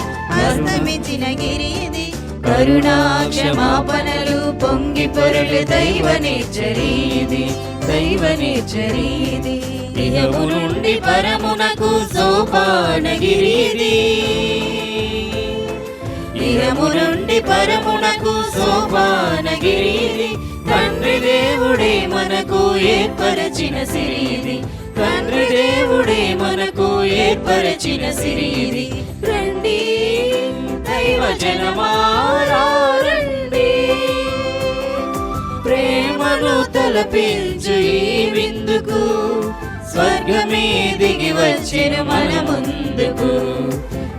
Speaker 4: అస్తమించిన గిరి ఇది. కరుణా క్షమాపణలు పొంగి పొరలు దైవ నిర్జరీది, దైవ నిర్జరీది. ఇహము నుండి పరమునకు సోపానగిరిది, ఇహము నుండి పరమునకు సోపానగిరిది. తండ్రి దేవుడే మనకు ఏర్పరచిన సిరిది, తండ్రి దేవుడే మనకు ఏర్పరచిన సిరిది. రండి దైవజనమారా రండి, ప్రేమను తలపించు ఈ విందుకు స్వర్గమే దిగి వచ్చిన మన ముందుకు.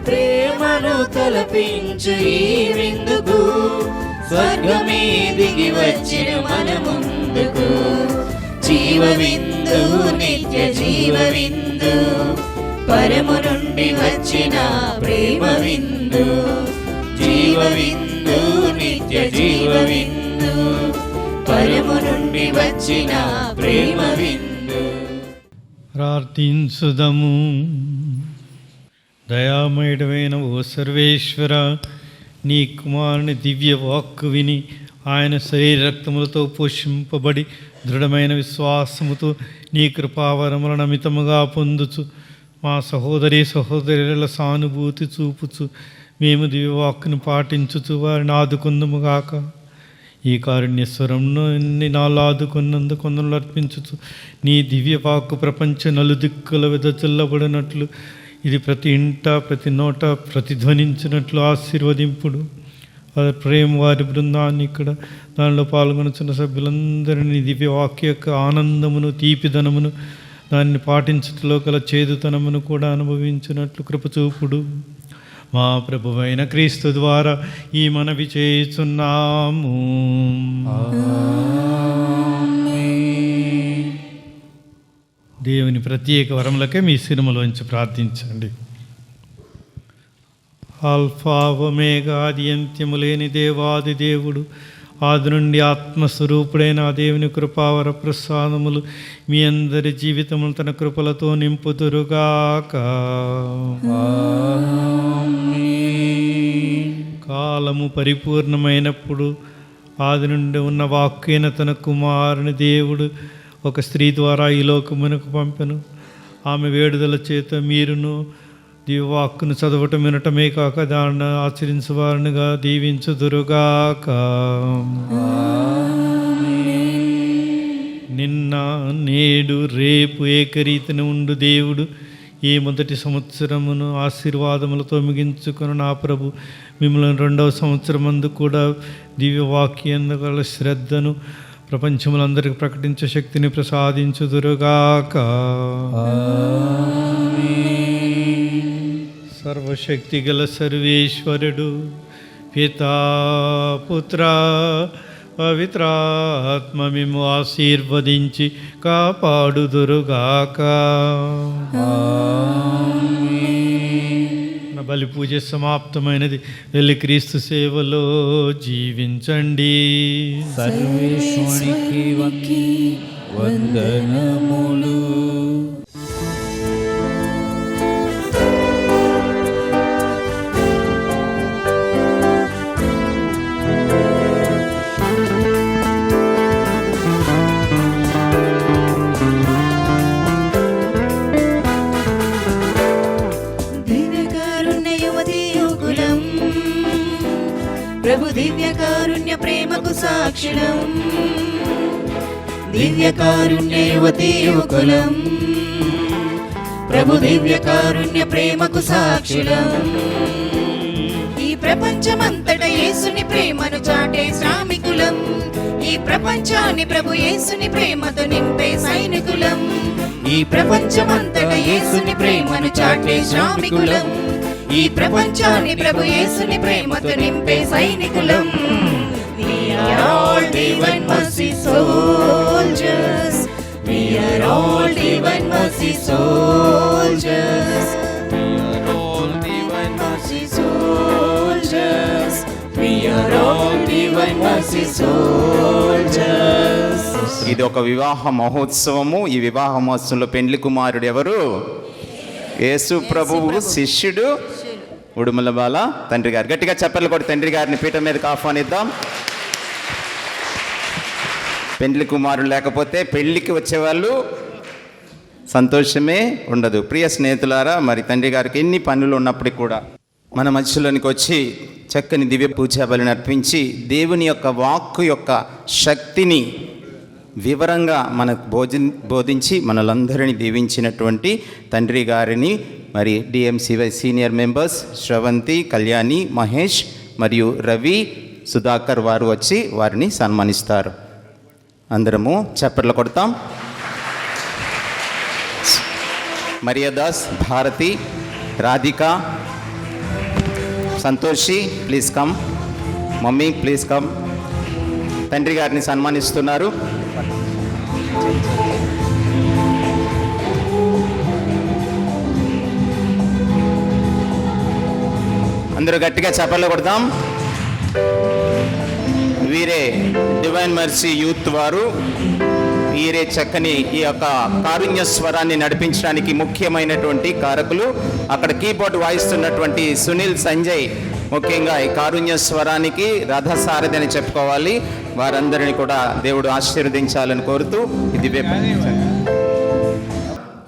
Speaker 4: ప్రేమను తలపించు ఈ విందుకు స్వర్గమే దిగి వచ్చిన మన ముందుకు. జీవ విందు నిత్య జీవ విందు, పరము నుండి వచ్చిన ప్రేమ విందు. జీవ విందు నిత్య జీవ విందు, పరము నుండి వచ్చిన ప్రేమ విందు.
Speaker 5: ప్రార్థించుదము. దయామయుడమైన ఓ సర్వేశ్వర, నీ కుమారుని దివ్య వాక్కు విని ఆయన శరీర రక్తములతో పోషింపబడి దృఢమైన విశ్వాసముతో నీ కృపావరములను అమితముగా పొందుచు మా సహోదరి సహోదరుల సానుభూతి చూపుచు మేము దివ్యవాక్కును పాటించుచు వారిని ఆదుకుందుముగాక. ఈ కారుణ్యస్వరంను ఎన్ని నాలు ఆదుకున్నందుకు కొందరు అర్పించుచు నీ దివ్యవాక్కు ప్రపంచ నలుదిక్కుల వెదజల్లబడినట్లు ఇది ప్రతి ఇంట ప్రతి నోట ప్రతిధ్వనించినట్లు ఆశీర్వదింపుడు. ప్రేమ వారి బృందాన్ని ఇక్కడ దానిలో పాల్గొనుచున్న సభ్యులందరినీ దివ్యవాక్య యొక్క ఆనందమును తీపిదనమును దాన్ని పాటించటంలో గల చేదుతనమును కూడా అనుభవించినట్లు కృపచూపుడు. మా ప్రభువైన క్రీస్తు ద్వారా ఈ మనవి చేయుచున్నాము. దేవుని ప్రత్యేక వరములకే మీ సిరుమలోంచి ప్రార్థించండి. ఆల్ఫా ఒమేగా ఆది అంత్యము లేని దేవాది దేవుడు, ఆది నుండి ఆత్మస్వరూపుడైన ఆ దేవుని కృపావర ప్రసాదములు మీ అందరి జీవితములు తన కృపలతో నింపుదురుగాక. కాలము పరిపూర్ణమైనప్పుడు ఆది నుండి ఉన్న వాక్కైన తన కుమారుని దేవుడు ఒక స్త్రీ ద్వారా ఈ లోకమునకు పంపెను. ఆమె వేడుదల చేత మీరును దివ్యవాక్కును చదవటం వినటమే కాక దాన్ని ఆచరించవారినిగా దీవించుదురుగాక. నిన్న నేడు రేపు ఏకరీతిన ఉండు దేవుడు ఈ మొదటి సంవత్సరమును ఆశీర్వాదములతో ముగించుకుని నా ప్రభు మిమ్మల్ని రెండవ సంవత్సరం మందు కూడా దివ్యవాక్యందు గల శ్రద్ధను ప్రపంచములందరికీ ప్రకటించే శక్తిని ప్రసాదించుదురుగాక. సర్వశక్తి గల సర్వేశ్వరుడు పితా పుత్ర పవిత్రాత్మ మేము ఆశీర్వదించి కాపాడుదురుగాక. నా బలి పూజ సమాప్తమైనది. వెళ్ళి క్రీస్తు సేవలో జీవించండి.
Speaker 6: సర్వేశ్వరునికి వందనములు.
Speaker 4: ప్రభు దివ్య కారుణ్య ప్రేమకు సాక్షులం, దివ్య కారుణ్య యువతీ యువకులం. ప్రభు దివ్య కారుణ్య ప్రేమకు సాక్షులం. ఈ ప్రపంచమంతట యేసుని ప్రేమను చాటే శ్రామికులం. ఈ ప్రపంచాన్ని ప్రభు యేసుని ప్రేమతో నింపే సైనికులం. ఈ ప్రపంచమంతట యేసుని ప్రేమను చాటే శ్రామికులం. ఈ ప్రపంచాన్ని ప్రభు యేసుని ప్రేమతో నింపే సైనికులం. We are all divine mercy soldiers. We are all divine mercy soldiers. We are all divine mercy soldiers. We are all divine mercy soldiers.
Speaker 2: ఇది ఒక వివాహ మహోత్సవము. ఈ వివాహ మహోత్సవంలో పెండ్లి కుమారుడు ఎవరు? యేసు ప్రభువు శిష్యుడు ఉడుమల బాల తండ్రి గారు. గట్టిగా చెప్పలు కూడా తండ్రి గారిని పీఠం మీదకి ఆహ్వానిద్దాం. పెండ్లి కుమారుడు లేకపోతే పెళ్లికి వచ్చేవాళ్ళు సంతోషమే ఉండదు. ప్రియ స్నేహితులారా, మరి తండ్రి గారికి ఎన్ని పనులు ఉన్నప్పటికీ కూడా మన మధ్యలోనికి వచ్చి చక్కని దివ్య పూజా బలిని అర్పించి దేవుని యొక్క వాక్కు యొక్క శక్తిని వివరంగా మనకు బోధించి మనలందరినీ దీవించినటువంటి తండ్రి గారిని మరి డిఎంసివై సీనియర్ మెంబర్స్ శ్రవంతి, కళ్యాణి, మహేష్ మరియు రవి, సుధాకర్ వారు వచ్చి వారిని సన్మానిస్తారు. అందరము చప్పట్లు కొడతాం. Mariyadas, Bharati, Radhika, Santoshi please come. Mummy please come. తండ్రి గారిని సన్మానిస్తున్నారు. అందరూ గట్టిగా చప్పట్లు కొడతాం. వీరే డివైన్ మర్సీ యూత్ వారు. వీరే చక్కని ఈ యొక్క కారుణ్య స్వరాన్ని నడిపించడానికి ముఖ్యమైనటువంటి కారకులు. అక్కడ కీబోర్డ్ వాయిస్తున్నటువంటి సునీల్, సంజయ్ ముఖ్యంగా ఈ కారుణ్య స్వరానికి రథసారథి అని చెప్పుకోవాలి. వారందరినీ కూడా దేవుడు ఆశీర్వదించాలని కోరుతూ ఇది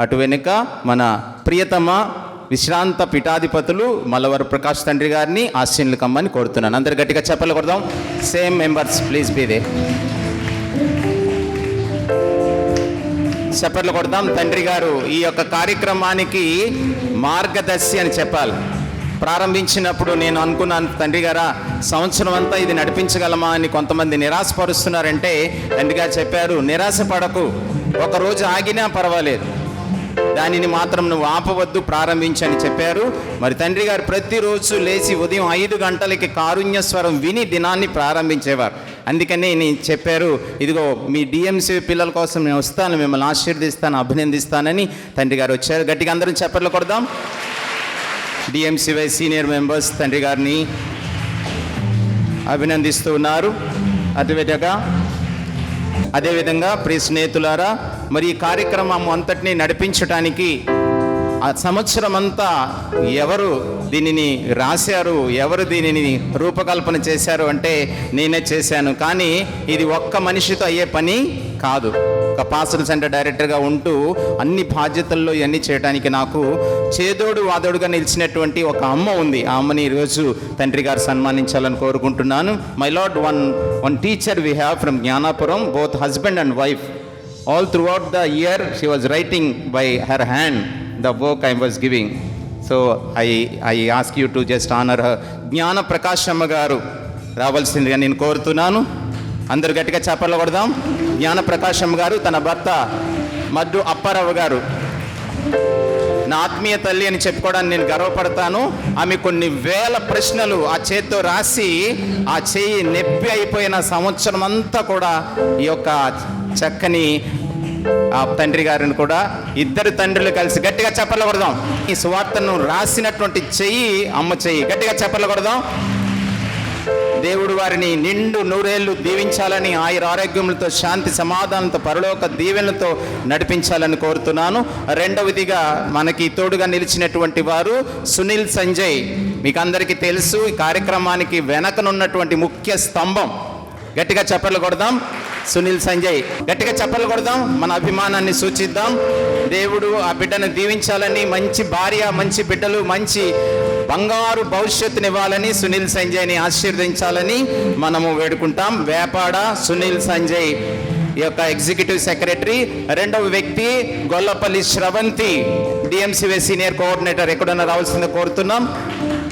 Speaker 2: అటు వెనుక మన ప్రియతమ విశ్రాంత పీఠాధిపతులు మల్లవర ప్రకాష్ తండ్రి గారిని ఆశీనులు కమ్మని కోరుతున్నాను. అందరు గట్టిగా చెప్పలు కొడదాం. Same members please be there. చప్పట్లు కొడదాం. తండ్రి గారు ఈ యొక్క కార్యక్రమానికి మార్గదర్శి అని చెప్పాలి. ప్రారంభించినప్పుడు నేను అనుకున్నాను, తండ్రి గారా సంవత్సరం అంతా ఇది నడిపించగలమా అని కొంతమంది నిరాశపరుస్తున్నారంటే తండ్రి గారు చెప్పారు, నిరాశ పడకు, ఒకరోజు ఆగినా పర్వాలేదు, దానిని మాత్రం నువ్వు ఆపవద్దు, ప్రారంభించని చెప్పారు. మరి తండ్రి గారు ప్రతిరోజు లేచి ఉదయం 5 గంటలకి కారుణ్య స్వరం విని దినాన్ని ప్రారంభించేవారు. అందుకని నేను చెప్పారు, ఇదిగో మీ డిఎంసీ పిల్లల కోసం నేను వస్తాను, మిమ్మల్ని ఆశీర్దిస్తాను, అభినందిస్తానని తండ్రి గారు వచ్చారు. గట్టిగా అందరం చప్పట్లు కొడదాం. డిఎంసీవై సీనియర్ మెంబర్స్ తండ్రి గారిని అభినందిస్తూ ఉన్నారు. అదేవిధంగా ప్రియ స్నేహితులారా, మరి ఈ కార్యక్రమం అంతటినీ నడిపించడానికి ఆ సంవత్సరం అంతా ఎవరు దీనిని రాశారు, ఎవరు దీనిని రూపకల్పన చేశారు అంటే నేనే చేశాను. కానీ ఇది ఒక్క మనిషితో అయ్యే పని కాదు. ఒక పాస్టర్ సెంటర్ డైరెక్టర్గా ఉంటూ అన్ని బాధ్యతల్లో ఇవన్నీ చేయడానికి నాకు చేదోడు వాదోడుగా నిలిచినటువంటి ఒక అమ్మ ఉంది. ఆ అమ్మని ఈరోజు తండ్రి గారు సన్మానించాలని కోరుకుంటున్నాను. My lord, one teacher we have from Gnanapuram, both husband and wife. All throughout the year she was writing by her hand the work I was giving. So I ask you to just honor her. జ్ఞాన ప్రకాశమ్మ గారు రావాల్సిందిగా నేను కోరుతున్నాను. అందరు గట్టిగా చప్పట్లు కొడదాం. జ్ఞాన ప్రకాశమ్మ గారు తన భర్త మద్దు అప్పారావు గారు నా ఆత్మీయ తల్లి అని చెప్పుకోవడానికి నేను గర్వపడతాను. ఆమె కొన్ని వేల ప్రశ్నలు ఆ చేత్తో రాసి ఆ చేయి నొప్పి అయిపోయిన సంవత్సరం అంతా కూడా ఈ యొక్క చక్కని ఆ తండ్రి గారిని కూడా ఇద్దరు తండ్రులు కలిసి గట్టిగా చప్పట్లు కొడదాం. ఈ సువార్తను రాసినటువంటి చెయ్యి అమ్మ చెయ్యి. గట్టిగా చప్పట్లు కొడదాం. దేవుడు వారిని నిండు నూరేళ్లు దీవించాలని, ఆయుర ఆరోగ్యములతో, శాంతి సమాధానంతో, పరలోక దీవెనలతో నడిపించాలని కోరుతున్నాను. రెండవదిగా మనకి తోడుగా నిలిచినటువంటి వారు సునీల్ సంజయ్. మీకు అందరికీ తెలుసు, ఈ కార్యక్రమానికి వెనకనున్నటువంటి ముఖ్య స్తంభం. గట్టిగా చప్పట్లు కొడదాం. సునీల్ సంజయ్, గట్టిగా చప్పట్లు కొడదాం. మన అభిమానాన్ని సూచిద్దాం. దేవుడు ఆ బిడ్డను దీవించాలని, మంచి భార్య, మంచి బిడ్డలు, మంచి బంగారు భవిష్యత్తునివ్వాలని, సునీల్ సంజయ్ని ఆశీర్వదించాలని మనము వేడుకుంటాం. వేపాడ సునీల్ సంజయ్ ఈ యొక్క ఎగ్జిక్యూటివ్ సెక్రటరీ. రెండవ వ్యక్తి గొల్లపల్లి శ్రవంతి, డిఎంసీవై సీనియర్ కోఆర్డినేటర్. ఎక్కడన్నా రావాల్సిందో కోరుతున్నాం.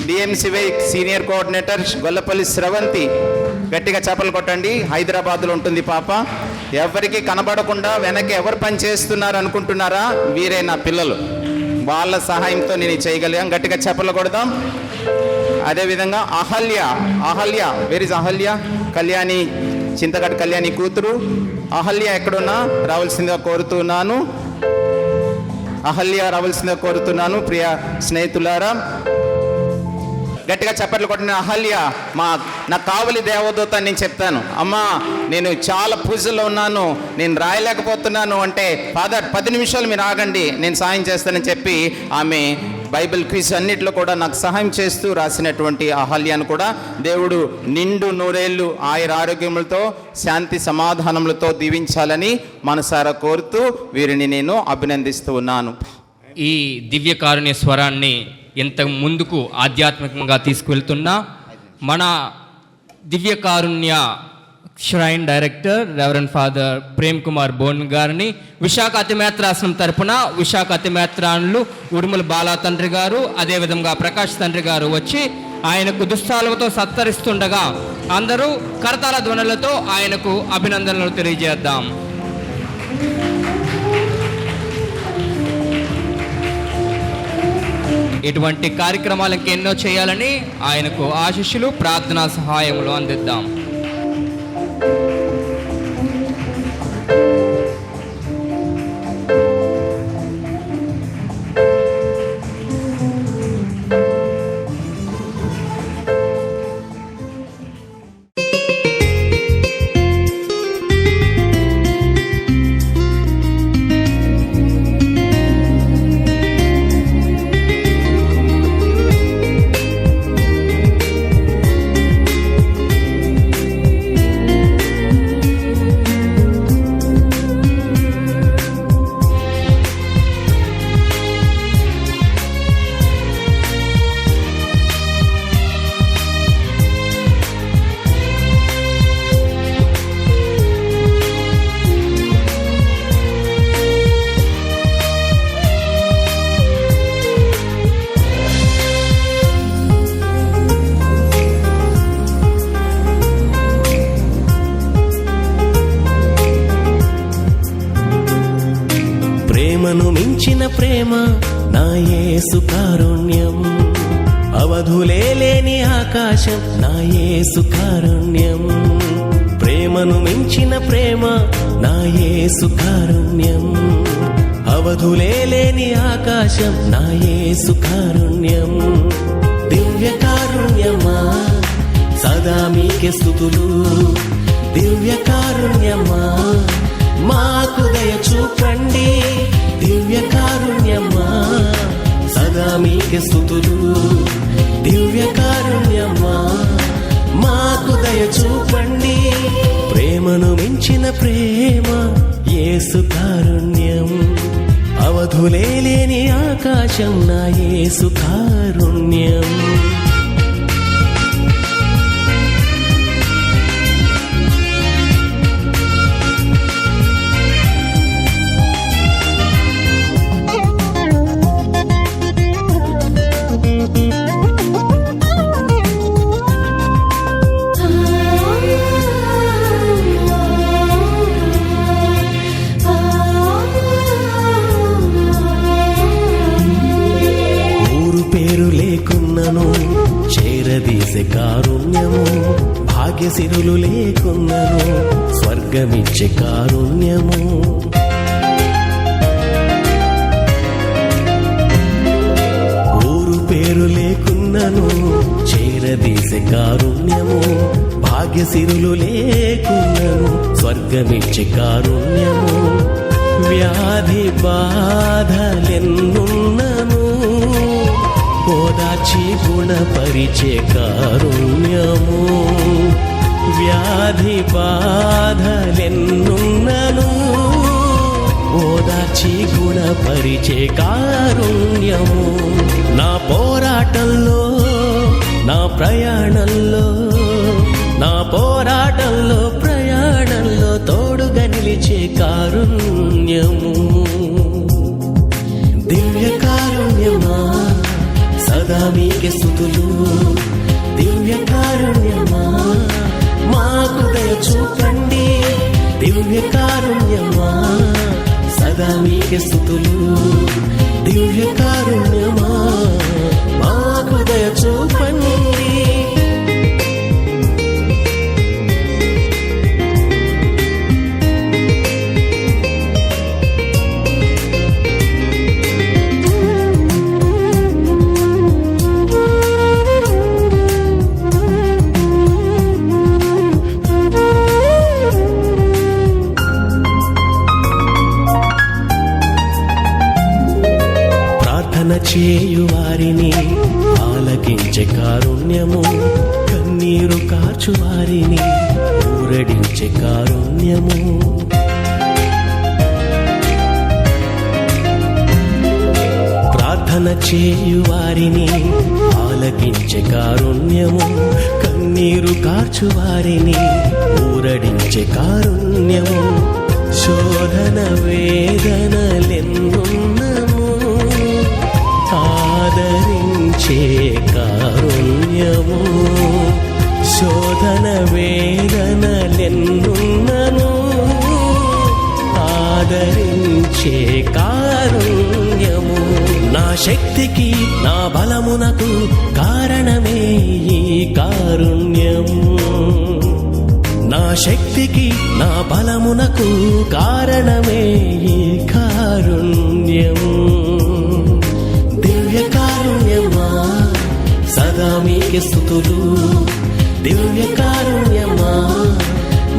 Speaker 2: డిఎంసీవై సీనియర్ కోఆర్డినేటర్ గొల్లపల్లి శ్రవంతి. గట్టిగా చప్పలు కొట్టండి. హైదరాబాద్లో ఉంటుంది పాప. ఎవరికి కనబడకుండా వెనక ఎవరు పని చేస్తున్నారు అనుకుంటున్నారా? వీరే నా పిల్లలు. వాళ్ళ సహాయంతో నేను చేయగలిగాను. గట్టిగా చప్పలు కొడదాం. అదేవిధంగా అహల్య వేర్ ఇస్ అహల్య? కళ్యాణి, చింతగడ్డ కళ్యాణి కూతురు అహల్య ఎక్కడున్నా రావాల్సిందిగా కోరుతున్నాను. అహల్య రావాల్సిందిగా కోరుతున్నాను. ప్రియ స్నేహితులారా, గట్టిగా చప్పట్లు కొట్టిన అహల్య నాకు కావలి దేవదూత. నేను చెప్తాను, అమ్మా నేను చాలా పూజల్లో ఉన్నాను, నేను రాయలేకపోతున్నాను అంటే, ఫాదర్ 10 నిమిషాలు మీరు ఆగండి, నేను సహాయం చేస్తానని చెప్పి ఆమె బైబిల్ క్విజ్ అన్నిట్లో కూడా నాకు సహాయం చేస్తూ రాసినటువంటి అహల్యను కూడా దేవుడు నిండు నూరేళ్లు ఆయుర ఆరోగ్యములతో, శాంతి సమాధానములతో దీవించాలని మనసారా కోరుతూ వీరిని నేను అభినందిస్తూ ఉన్నాను.
Speaker 6: ఈ దివ్యకారుణ్య స్వరాన్ని ఎంత ముందుకు ఆధ్యాత్మికంగా తీసుకువెళ్తున్నా మన దివ్యకారుణ్య shrine director reverend father Prem Kumar బోన్ గారిని విశాఖ అతిమేత్రాసనం తరపున విశాఖ అతిమేత్రానులు ఉడుమల బాలా తండ్రి గారు, అదేవిధంగా ప్రకాష్ తండ్రి గారు వచ్చి ఆయనకు దుస్తాలతో సత్కరిస్తుండగా అందరూ కరతాళ ధ్వనులతో ఆయనకు అభినందనలు తెలియజేద్దాం. ఇటువంటి కార్యక్రమాలు ఇంకెన్నో చేయాలని ఆయనకు ఆశీస్సులు, ప్రార్థనా సహాయములు అందిద్దాం.
Speaker 14: ప్రేమను మించిన ప్రేమ నా యేసు కారుణ్యం, అవధులే లేని ఆకాశం నా యేసు కారుణ్యం. ప్రేమను మించిన ప్రేమ నా యేసు కారుణ్యం, అవధులే లేని ఆకాశం నా యేసు కారుణ్యం. దివ్య కారుణ్యమా సదా మీకే స్తుతులు, దివ్య కారుణ్యమా మాకు దయ చూపండి. దివ్య కారుణ్యమా సదా మీకే స్తుతులు, దివ్య కారుణ్యమా మాకు దయ చూపండి. ప్రేమను మించిన ప్రేమ యేసు కారుణ్యం, అవధులే లేని ఆకాశం నా యేసు కారుణ్యం. పేరు లేకున్నను చేరదీసే కారుణ్యము, భాగ్యసిరులు లేకున్నను స్వర్గమిచ్చే కారుణ్యము. ఊరు పేరు లేకున్నను చేరదీసే కారుణ్యము, భాగ్యసిరులు లేకున్నను స్వర్గమిచ్చే కారుణ్యము. వ్యాధి బాధలెన్నున్నను ఓదార్చి గుణపరిచే కారుణ్యము. వ్యాధి బాధలెన్నున్నను ఓదార్చి గుణపరిచే కారుణ్యము. నా పోరాటంలో నా ప్రయాణంలో, నా పోరాటంలో ప్రయాణంలో తోడుగా నిలిచే కారుణ్యము. దివ్య కారుణ్యమా సదా మీకే స్తుతులు, దివ్య కారుణ్యమా మాకు దయ చూపండి. దివ్య కారుణ్యమా సదా మీకే స్తుతులు, దివ్య కారుణ్యమా మాకు దయ చూపండి. చేయు వారిని ఆలకించే కారుణ్యము, కన్నీరు కార్చు వారిని ఊరడించే కారుణ్యము. ప్రార్థన చేయు వారిని ఆలకించే కారుణ్యము, కన్నీరు కార్చు వారిని ఊరడించే కారుణ్యము. శోధన వేదనలెన్నున్నము ఆదరించే కారుణ్యము. శోధన వేదనలెన్నున్నను ఆదరించే కారుణ్యము. నా శక్తికి నా బలమునకు కారణమే ఈ కారుణ్యము. నా శక్తికి నా బలమునకు కారణమే ఈ కారుణ్యము. దివ్య కారుణ్యమా సదా మీకే స్తుతులు, దివ్య కారుణ్యమా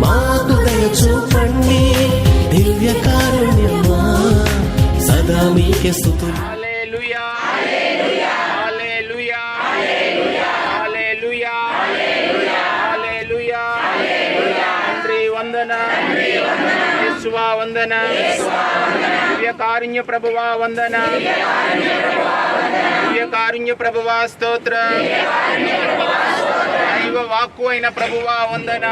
Speaker 14: మాకు దయ చూపండి. దివ్య కారుణ్యమా సదా మీకే స్తుతులు.
Speaker 2: హల్లెలూయా హల్లెలూయా హల్లెలూయా హల్లెలూయా హల్లెలూయా హల్లెలూయా హల్లెలూయా. తండ్రి వందన, యేసువా వందన, దివ్య కారుణ్య ప్రభువా వందన, దివ్య కారుణ్య ప్రభువా స్తోత్ర, దైవ వాక్కు అయిన ప్రభువా వందన,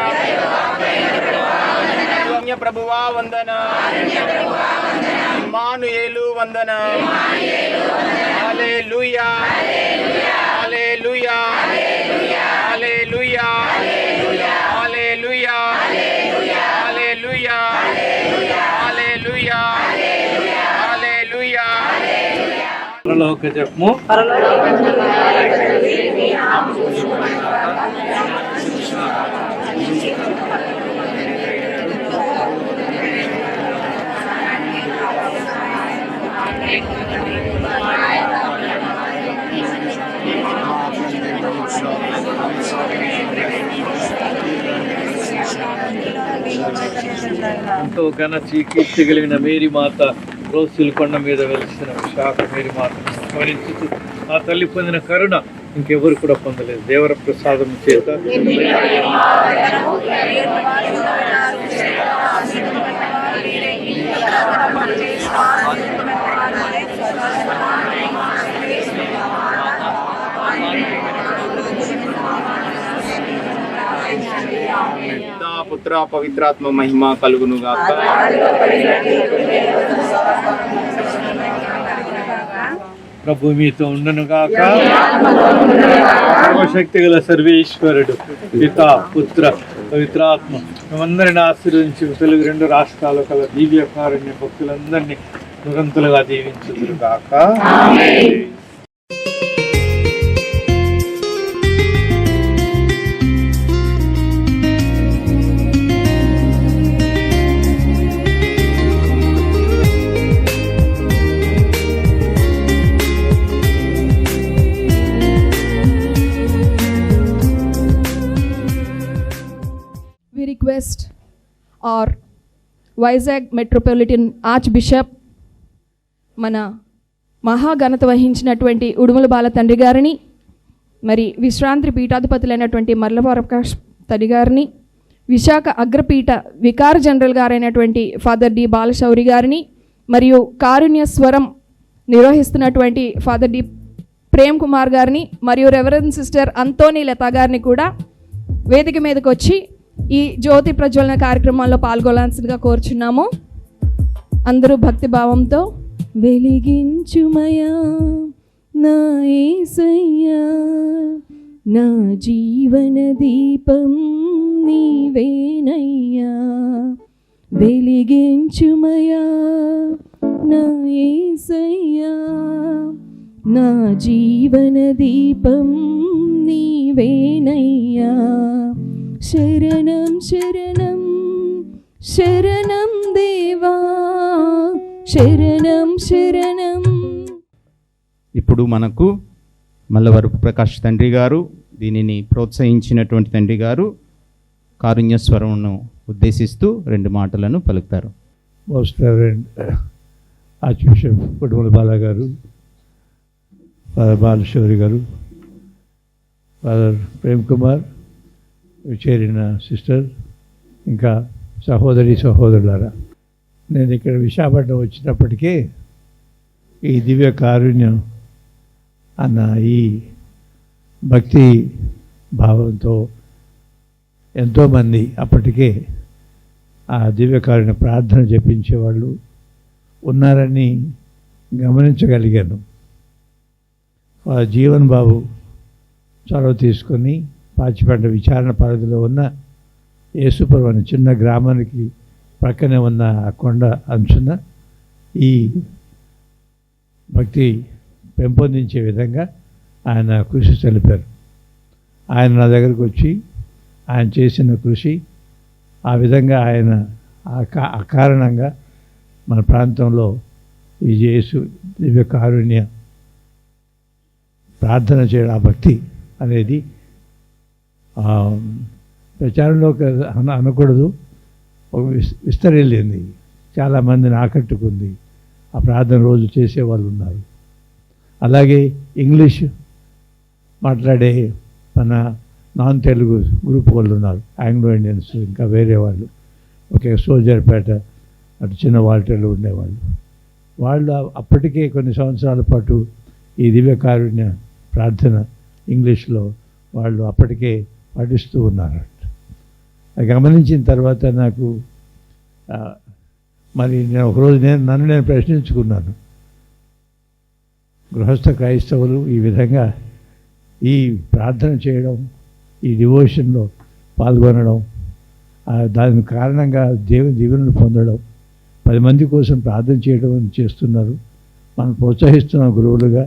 Speaker 2: దైవజ్ఞ ప్రభువా వందన, ఇమ్మానుయేలు వందన. హల్లెలూయా హల్లెలూయా హల్లెలూయా హల్లెలూయా హల్లెలూయా హల్లెలూయా హల్లెలూయా.
Speaker 5: పరలోక జపము. ఎంతో ఘన కీర్తి కలిగిన మేరీ మాత రోసిల్ కొండ మీద వెలిసిన విశాఖ మేరీ మాతను స్మరించుతూ ఆ తల్లి పొందిన కరుణ ఇంకెవరు కూడా పొందలేదు. దేవర ప్రసాదం చేత
Speaker 2: పితా పుత్ర పవిత్రాత్మ మహిమ కలుగును గాక.
Speaker 5: ప్రభు మీతో ఉండను గాక. సర్వశక్తి గల సర్వేశ్వరుడు పితా పుత్ర పవిత్రాత్మ మేమందరిని ఆశీర్వదించి తెలుగు 2 రాష్ట్రాల కల దివ్య కారుణ్య భక్తులందరినీ నిరంతరంగా దీవించుదురు గాక.
Speaker 9: Request our Vizag metropolitan archbishop మన మహాఘనత వహించినటువంటి ఉడుమల బాల తండ్రి గారిని, మరి విశ్రాంతి పీఠాధిపతులైనటువంటి మర్లవ ప్రకాష్ తండ్రి గారిని, విశాఖ అగ్రపీఠ వికార్ జనరల్ గారైనటువంటి ఫాదర్ డి బాలశౌరి గారిని, మరియు కారుణ్య స్వరం నిర్వహిస్తున్నటువంటి ఫాదర్ డి ప్రేమ్ కుమార్ గారిని, మరియు రెవరెండ్ సిస్టర్ అంతోని లతా గారిని కూడా వేదిక మీదకి వచ్చి ఈ జ్యోతి ప్రజ్వలన కార్యక్రమాల్లో పాల్గొనాల్సిందిగా కోరుచున్నాము. అందరూ భక్తి భావంతో వెలిగించుమయా నా యేసయ్యా, నా జీవన దీపం నీవేనయ్యా, వెలిగించుమయా నా యేసయ్యా, నా జీవన దీపం నీవేనయ్యా, శరణం శరణం శరణం దేవా, శరణం శరణం.
Speaker 2: ఇప్పుడు మనకు మల్లవరపు ప్రకాష్ తండ్రి గారు, దీనిని ప్రోత్సహించినటువంటి తండ్రి గారు కారుణ్య స్వరంను ఉద్దేశిస్తూ 2 మాటలను పలుకుతారు.
Speaker 12: Most reverend arch bishop Udumala Bala గారు, ఫాదర్ బాలశౌరి గారు, ఫాదర్ ప్రేమ్ కుమార్, చేరిన సిస్టర్, ఇంకా సహోదరులారా, నేను ఇక్కడ విశాఖపట్నం వచ్చినప్పటికీ ఈ దివ్య కారుణ్యం అన్న ఈ భక్తి భావంతో ఎంతోమంది అప్పటికే ఆ దివ్య కారుణ్య ప్రార్థన జపించేవాళ్ళు ఉన్నారని గమనించగలిగాను. జీవన్ బాబు చొరవ తీసుకొని పాచిపేట విచారణ పరిధిలో ఉన్న యేసుపురం అనే చిన్న గ్రామానికి ప్రక్కనే ఉన్న ఆ కొండ అంచున ఈ భక్తి పెంపొందించే విధంగా ఆయన కృషి తెలిపారు. ఆయన నా దగ్గరకు వచ్చి ఆయన చేసిన కృషి, ఆ విధంగా ఆయన అకారణంగా మన ప్రాంతంలో ఈ యేసు దివ్య కారుణ్య ప్రార్థన చేయడం, ఆ భక్తి అనేది ప్రచారంలోకి అనకూడదు, ఒక విస్తరిల్లింది, చాలామందిని ఆకట్టుకుంది. ఆ ప్రార్థన రోజు చేసేవాళ్ళు ఉన్నారు. అలాగే ఇంగ్లీష్ మాట్లాడే మన నాన్ తెలుగు గ్రూప్ వాళ్ళు ఉన్నారు, ఆంగ్లో ఇండియన్స్, ఇంకా వేరే వాళ్ళు, ఒకే సోల్జర్పేట అటు చిన్న వాల్టర్లు ఉండేవాళ్ళు. వాళ్ళు అప్పటికే కొన్ని సంవత్సరాల పాటు ఈ దివ్య కారుణ్య ప్రార్థన ఇంగ్లీష్లో వాళ్ళు అప్పటికే పఠిస్తూ ఉన్నారు. అది గమనించిన తర్వాత నాకు మరి నేను ఒకరోజు నన్ను నేను ప్రశ్నించుకున్నాను, గృహస్థ క్రైస్తవులు ఈ విధంగా ఈ ప్రార్థన చేయడం, ఈ డివోషన్లో పాల్గొనడం, దాని కారణంగా దేవుని దీవెనలు పొందడం, 10 మంది కోసం ప్రార్థన చేయడం చేస్తున్నారు. మనం ప్రోత్సహిస్తున్నాం గురువులుగా,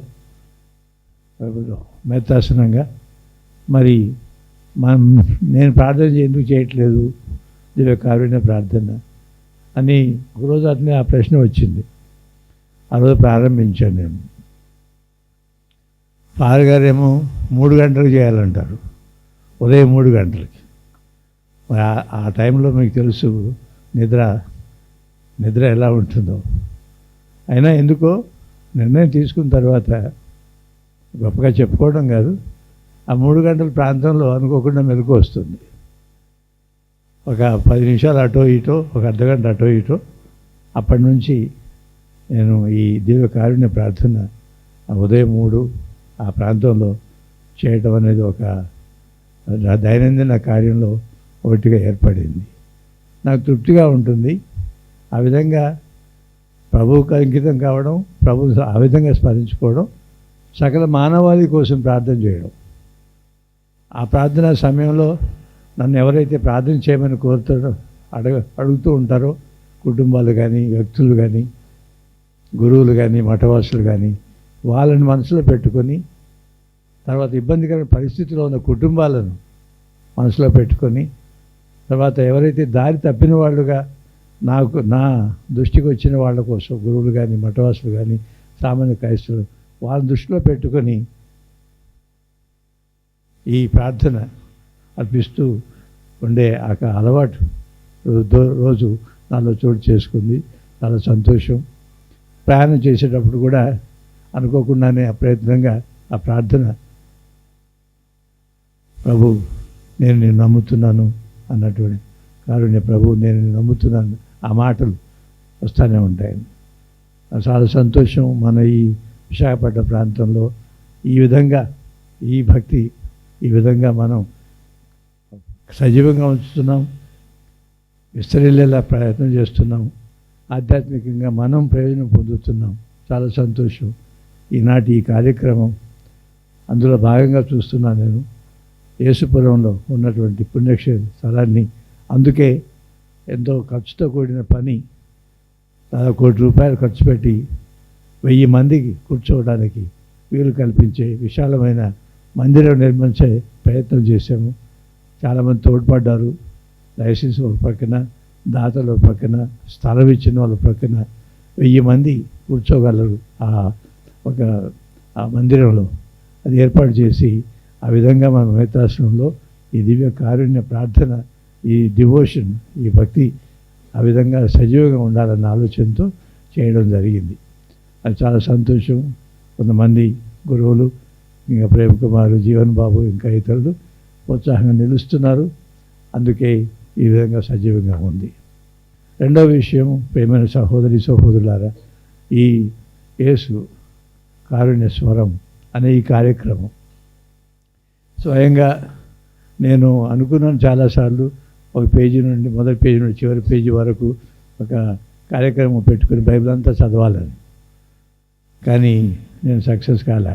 Speaker 12: మేతాసనంగా. మరి నేను ప్రార్థన ఎందుకు చేయట్లేదు దివ్య కారుణ్య ప్రార్థన అని ఒకరోజు అట్లనే ఆ ప్రశ్న వచ్చింది. ఆ రోజు ప్రారంభించాను నేను. ఫాదర్ గారేమో 3 గంటలకు చేయాలంటారు, ఉదయం 3 గంటలకి. ఆ టైంలో మీకు తెలుసు నిద్ర ఎలా ఉంటుందో. అయినా ఎందుకో నిర్ణయం తీసుకున్న తర్వాత గొప్పగా చెప్పుకోవడం కాదు, ఆ 3 గంటల ప్రాంతంలో అనుకోకుండా మెలకు వస్తుంది. ఒక 10 నిమిషాలు అటో ఇటో, ఒక అర్ధగంట అటో ఇటో. అప్పటి నుంచి నేను ఈ దివ్య కారుణ్య ప్రార్థన ఉదయం 3 ఆ ప్రాంతంలో చేయటం అనేది ఒక దైనందిన కార్యంలో ఒకటిగా ఏర్పడింది. నాకు తృప్తిగా ఉంటుంది. ఆ విధంగా ప్రభువుకు అంకితం కావడం, ప్రభువు ఆ విధంగా స్మరించుకోవడం, సకల మానవాళి కోసం ప్రార్థన చేయడం. ఆ ప్రార్థన సమయంలో నన్ను ఎవరైతే ప్రార్థన చేయమని కోరుతారో అడుగుతూ ఉంటారో, కుటుంబాలు కానీ, వ్యక్తులు కానీ, గురువులు కానీ, మఠవాసులు కానీ, వాళ్ళని మనసులో పెట్టుకొని, తర్వాత ఇబ్బందికరమైన పరిస్థితిలో ఉన్న కుటుంబాలను మనసులో పెట్టుకొని, తర్వాత ఎవరైతే దారి తప్పిన వాళ్ళుగా నా దృష్టికి వచ్చిన వాళ్ళ కోసం గురువులు కానీ, మఠవాసులు కానీ, సామాన్య క్రైస్తవులు, వాళ్ళని దృష్టిలో పెట్టుకొని ఈ ప్రార్థన అర్పిస్తూ ఉండే ఆ అలవాటు రోజు నాలో చోటు చేసుకుంది. చాలా సంతోషం. ప్రయాణం చేసేటప్పుడు కూడా అనుకోకుండానే అప్రయత్నంగా ఆ ప్రార్థన, ప్రభు నేను నిన్ను నమ్ముతున్నాను అన్నటువంటి కారుణ్య ప్రభు నేను నిన్ను నమ్ముతున్నాను, ఆ మాటలు వస్తూనే ఉంటాయండి. చాలా సంతోషం. మన ఈ విశాఖపట్నం ప్రాంతంలో ఈ విధంగా ఈ భక్తి ఈ విధంగా మనం సజీవంగా ఉంచుతున్నాం, విస్తరిల్లేలా ప్రయత్నం చేస్తున్నాం, ఆధ్యాత్మికంగా మనం ప్రయోజనం పొందుతున్నాం. చాలా సంతోషం. ఈనాటి ఈ కార్యక్రమం అందులో భాగంగా చూస్తున్నాను నేను. యేసుపురంలో ఉన్నటువంటి పుణ్యక్షేత్ర స్థలాన్ని, అందుకే ఎంతో ఖర్చుతో కూడిన పని, దాదాపు ₹1 కోటి ఖర్చు పెట్టి 1000 మందికి కూర్చోవడానికి వీలు కల్పించే విశాలమైన మందిరం నిర్మించే ప్రయత్నం చేశాము. చాలామంది తోడ్పడ్డారు. లైసెన్స్ ఒక ప్రక్కన, దాతలు ఒక ప్రక్కన, స్థలం ఇచ్చిన వాళ్ళ ప్రక్కన 1000 మంది కూర్చోగలరు ఆ మందిరంలో. అది ఏర్పాటు చేసి ఆ విధంగా మన మేతాశ్రమంలో ఈ దివ్య కారుణ్య ప్రార్థన, ఈ డివోషన్, ఈ భక్తి ఆ విధంగా సజీవంగా ఉండాలన్న ఆలోచనతో చేయడం జరిగింది. అది చాలా సంతోషం. కొంతమంది గురువులు, ఇంకా ప్రేమ్ కుమార్, జీవన్ బాబు, ఇంకా ఇతరులు ప్రోత్సాహంగా నిలుస్తున్నారు. అందుకే ఈ విధంగా సజీవంగా ఉంది. రెండవ విషయం, ప్రేమైన సహోదరులారా, ఈ యేసు కారుణ్య స్వరం అనే ఈ కార్యక్రమం స్వయంగా నేను అనుకున్నాను చాలాసార్లు, ఒక పేజీ నుండి, మొదటి పేజీ నుండి చివరి పేజీ వరకు ఒక కార్యక్రమం పెట్టుకుని బైబిల్ అంతా చదవాలని. కానీ నేను సక్సెస్ కాలే.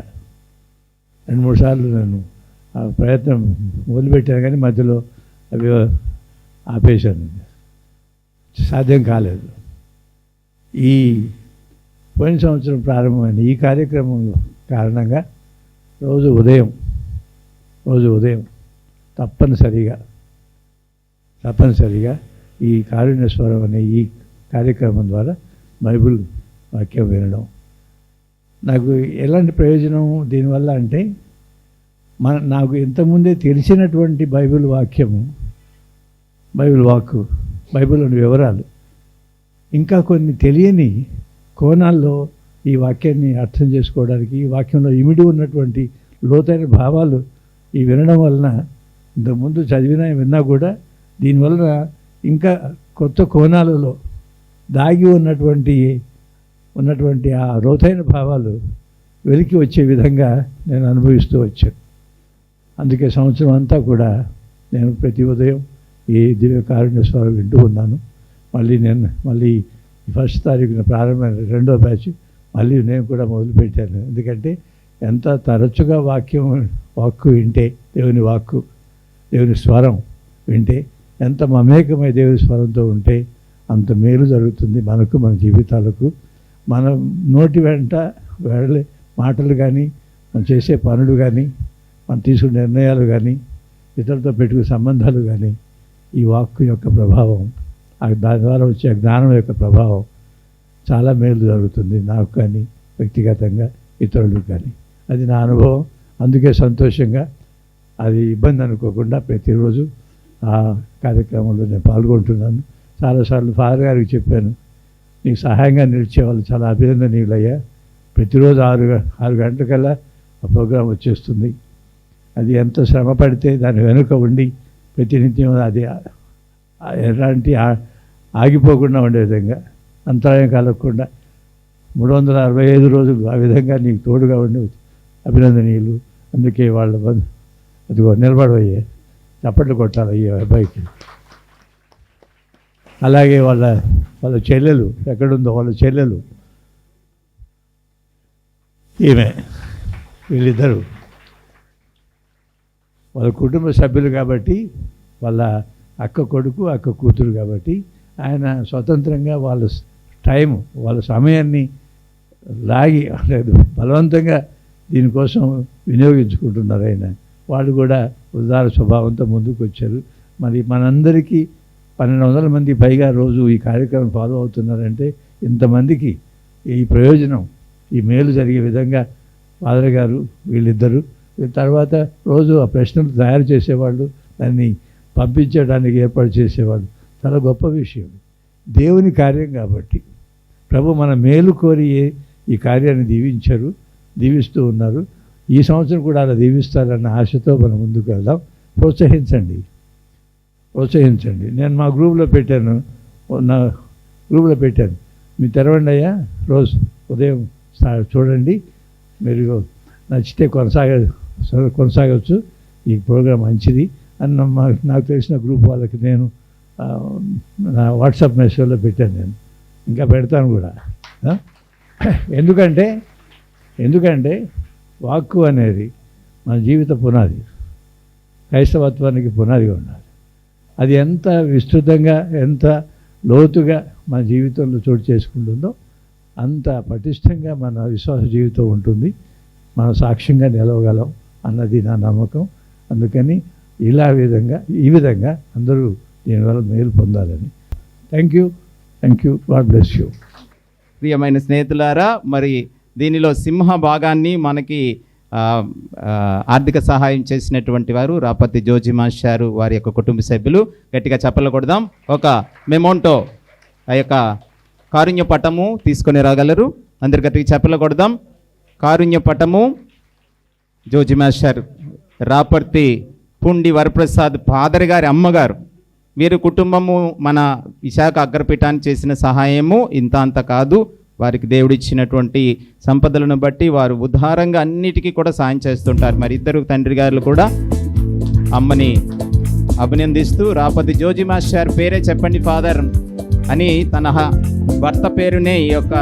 Speaker 12: 2-3 సార్లు నేను ఆ ప్రయత్నం మొదలుపెట్టాను, కానీ మధ్యలో అవి ఆపేశాను, సాధ్యం కాలేదు. ఈ పోయిన సంవత్సరం ప్రారంభమైన ఈ కార్యక్రమం కారణంగా రోజు ఉదయం తప్పనిసరిగా ఈ కారుణ్య స్వరం అనే ఈ కార్యక్రమం ద్వారా బైబిల్ వాక్యం వినడం. నాకు ఎలాంటి ప్రయోజనం దీనివల్ల అంటే, నాకు ఇంతకుముందే తెలిసినటువంటి బైబిల్ వాక్యము, బైబిల్లోని వివరాలు, ఇంకా కొన్ని తెలియని కోణాల్లో ఈ వాక్యాన్ని అర్థం చేసుకోవడానికి, ఈ వాక్యంలో ఇమిడి ఉన్నటువంటి లోతైన భావాలు ఈ వినడం వలన, ఇంతకుముందు విన్నా కూడా దీనివలన ఇంకా కొత్త కోణాలలో దాగి ఉన్నటువంటి ఆ లోతైన భావాలు వెలికి వచ్చే విధంగా నేను అనుభవిస్తూ వచ్చాను. అందుకే సంవత్సరం అంతా కూడా నేను ప్రతి ఉదయం ఈ దివ్య కారుణ్య స్వరం వింటూ ఉన్నాను. మళ్ళీ 1 తారీఖున ప్రారంభమైన 2వ బ్యాచ్ మళ్ళీ నేను కూడా మొదలుపెట్టాను. ఎందుకంటే ఎంత తరచుగా వాక్కు వింటే, దేవుని స్వరం వింటే, ఎంత మమేకమై దేవుని స్వరంతో ఉంటే అంత మేలు జరుగుతుంది మనకు, మన జీవితాలకు. మన నోటి వెంట వెళ్ళే మాటలు కానీ, మనం చేసే పనులు కానీ, మనం తీసుకునే నిర్ణయాలు కానీ, ఇతరులతో పెట్టుకునే సంబంధాలు కానీ, ఈ వాక్కు యొక్క ప్రభావం, దాని ద్వారా వచ్చే జ్ఞానం యొక్క ప్రభావం చాలా మేలు జరుగుతుంది నాకు కానీ, వ్యక్తిగతంగా ఇతరులకు కానీ. అది నా అనుభవం. అందుకే సంతోషంగా, అది ఇబ్బంది అనుకోకుండా ప్రతిరోజు ఆ కార్యక్రమంలో నేను పాల్గొంటున్నాను. చాలాసార్లు ఫాదర్ గారికి చెప్పాను, నీకు సహాయంగా నిలిచే వాళ్ళు చాలా అభినందనీయులయ్యా. ప్రతిరోజు 6 గంటలకల్లా ఆ ప్రోగ్రాం వచ్చేస్తుంది. అది ఎంత శ్రమ పడితే దాని వెనుక ఉండి ప్రతినిత్యం అది ఎలాంటి ఆగిపోకుండా ఉండే విధంగా, అంతరాయం కలగకుండా 365 రోజులు ఆ విధంగా నీకు తోడుగా ఉండి అభినందనీయులు. అందుకే వాళ్ళ అదిగో నిలబడబోయే చప్పట్లు కొట్టాలి ఈ అబ్బాయికి. అలాగే వాళ్ళ చెల్లెలు ఎక్కడుందో, వాళ్ళ చెల్లెలు ఈమె, వీళ్ళిద్దరూ వాళ్ళ కుటుంబ సభ్యులు కాబట్టి, వాళ్ళ అక్క కొడుకు, అక్క కూతురు కాబట్టి ఆయన స్వతంత్రంగా వాళ్ళ సమయాన్ని లాగి బలవంతంగా దీనికోసం వినియోగించుకుంటున్నారు. వాళ్ళు కూడా ఉదార స్వభావంతో ముందుకు వచ్చారు. మరి మనందరికీ 1200 మంది పైగా రోజు ఈ కార్యక్రమం ఫాలో అవుతున్నారంటే, ఇంతమందికి ఈ ప్రయోజనం, ఈ మేలు జరిగే విధంగా ఫాదర్ గారు, వీళ్ళిద్దరూ, తర్వాత రోజు ఆ ప్రశ్నలు తయారు చేసేవాళ్ళు, దాన్ని పంపించడానికి ఏర్పాటు చేసేవాళ్ళు. చాలా గొప్ప విషయం. దేవుని కార్యం కాబట్టి ప్రభు మన మేలు కోరి ఈ కార్యాన్ని దీవిస్తూ ఉన్నారు. ఈ సంవత్సరం కూడా అలా దీవిస్తారన్న ఆశతో మనం ముందుకు వెళ్దాం. ప్రోత్సహించండి. నేను మా గ్రూప్లో పెట్టాను, మీరు తెరవండి అయ్యా, రోజు ఉదయం చూడండి, మీరు నచ్చితే కొనసాగవచ్చు, ఈ ప్రోగ్రాం మంచిది అని నాకు తెలిసిన గ్రూప్ వాళ్ళకి నేను నా వాట్సాప్ మెసేజ్లో పెట్టాను. నేను ఇంకా పెడతాను కూడా. ఎందుకంటే వాక్కు అనేది మన జీవిత పునాది, క్రైస్తవత్వానికి పునాదిగా ఉండాలి. అది ఎంత విస్తృతంగా, ఎంత లోతుగా మన జీవితంలో చోటు చేసుకుంటుందో అంత పటిష్టంగా మన విశ్వాస జీవితం ఉంటుంది, మనం సాక్ష్యంగా నిలవగలం అన్నది నా నమ్మకం. అందుకని ఈ విధంగా అందరూ దీనివల్ల మేలు పొందాలని. Thank you, God bless you.
Speaker 2: ప్రియమైన స్నేహితులారా, మరి దీనిలో సింహ భాగాన్ని మనకి ఆర్థిక సహాయం చేసినటువంటి వారు రాపతి జోజి మాస్టారు, వారి యొక్క కుటుంబ సభ్యులు. గట్టిగా చప్పట్లు కొడదాం. ఒక మెమోంటో, ఆ యొక్క కారుణ్య పటము తీసుకొని రాగలరు. అందరు గట్టిగా చప్పట్లు కొడదాం. కారుణ్య పటము జోజి మాస్టర్, రాపర్తి పుండి వరప్రసాద్ ఫాదర్ గారి అమ్మగారు, వీరి కుటుంబము మన విశాఖ అగ్రపీఠానికి చేసిన సహాయము ఇంత అంత కాదు. వారికి దేవుడిచ్చినటువంటి సంపదలను బట్టి వారు ఉదారంగా అన్నిటికీ కూడా సాయం చేస్తుంటారు. మరి ఇద్దరు తండ్రి గారులు కూడా అమ్మని అభినందిస్తూ, రాపతి జోజి మాస్టర్ పేరే చెప్పండి ఫాదర్ అని తన భర్త పేరునే ఈ యొక్క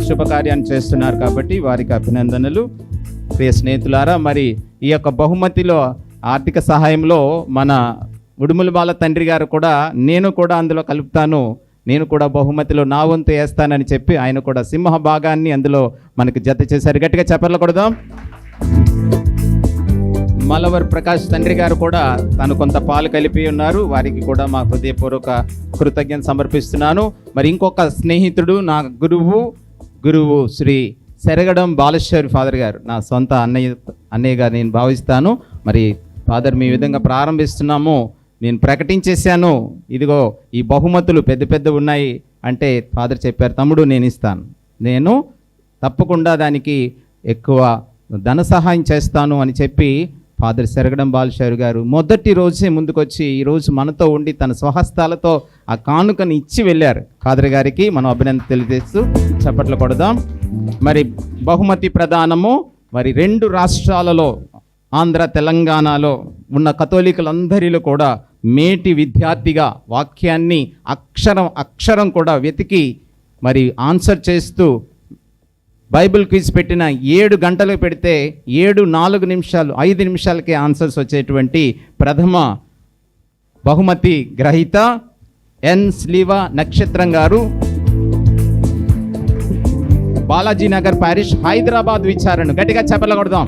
Speaker 2: శుభకార్యాన్ని చేస్తున్నారు కాబట్టి వారికి అభినందనలు. ప్రియ స్నేహితులారా, మరి ఈ యొక్క బహుమతిలో ఆర్థిక సహాయంలో మన ఉడుముల బాల తండ్రి గారు కూడా, నేను కూడా అందులో కలుపుతాను, నేను కూడా బహుమతిలో నా వంతు వేస్తానని చెప్పి ఆయన కూడా సింహ భాగాన్ని అందులో మనకు జత చేశారు. గట్టిగా చప్పట్లు కొడదాం. మలవర్ ప్రకాష్ తండ్రి గారు కూడా తను కొంత పాలు కలిపి ఉన్నారు. వారికి కూడా మా హృదయపూర్వక కృతజ్ఞత సమర్పిస్తున్నాను. మరి ఇంకొక స్నేహితుడు, నా గురువు శ్రీ సెరగడం బాలేశ్వరి ఫాదర్ గారు, నా సొంత అన్నయ్యగా నేను భావిస్తాను. మరి ఫాదర్, మీ విధంగా ప్రారంభిస్తున్నాము, నేను ప్రకటించేశాను, ఇదిగో ఈ బహుమతులు పెద్ద ఉన్నాయి అంటే ఫాదర్ చెప్పారు, తమ్ముడు నేను ఇస్తాను, నేను తప్పకుండా దానికి ఎక్కువ ధన సహాయం చేస్తాను అని చెప్పి ఫాదర్ సెరగడం బాలశౌరి గారు మొదటి రోజే ముందుకొచ్చి ఈరోజు మనతో ఉండి తన స్వహస్తాలతో ఆ కానుకను ఇచ్చి వెళ్ళారు. ఫాదర్ గారికి మనం అభినందన తెలియజేస్తూ చప్పట్లు కొడదాం. మరి బహుమతి ప్రదానము మరి 2 రాష్ట్రాలలో, ఆంధ్ర తెలంగాణలో ఉన్న కథోలికులందరిలో కూడా మేటి విద్యార్థిగా వాక్యాన్ని అక్షరం కూడా వెతికి మరి ఆన్సర్ చేస్తూ బైబిల్ క్విజ్ పెట్టిన 7 గంటలు పెడితే 5 నిమిషాలకే ఆన్సర్స్ వచ్చేటువంటి ప్రథమ బహుమతి గ్రహీత ఎన్ స్లీవా నక్షత్రం గారు, బాలాజీనగర్ ప్యారిష్, హైదరాబాద్ విచారణ. గట్టిగా చప్పట్లు కొడదాం.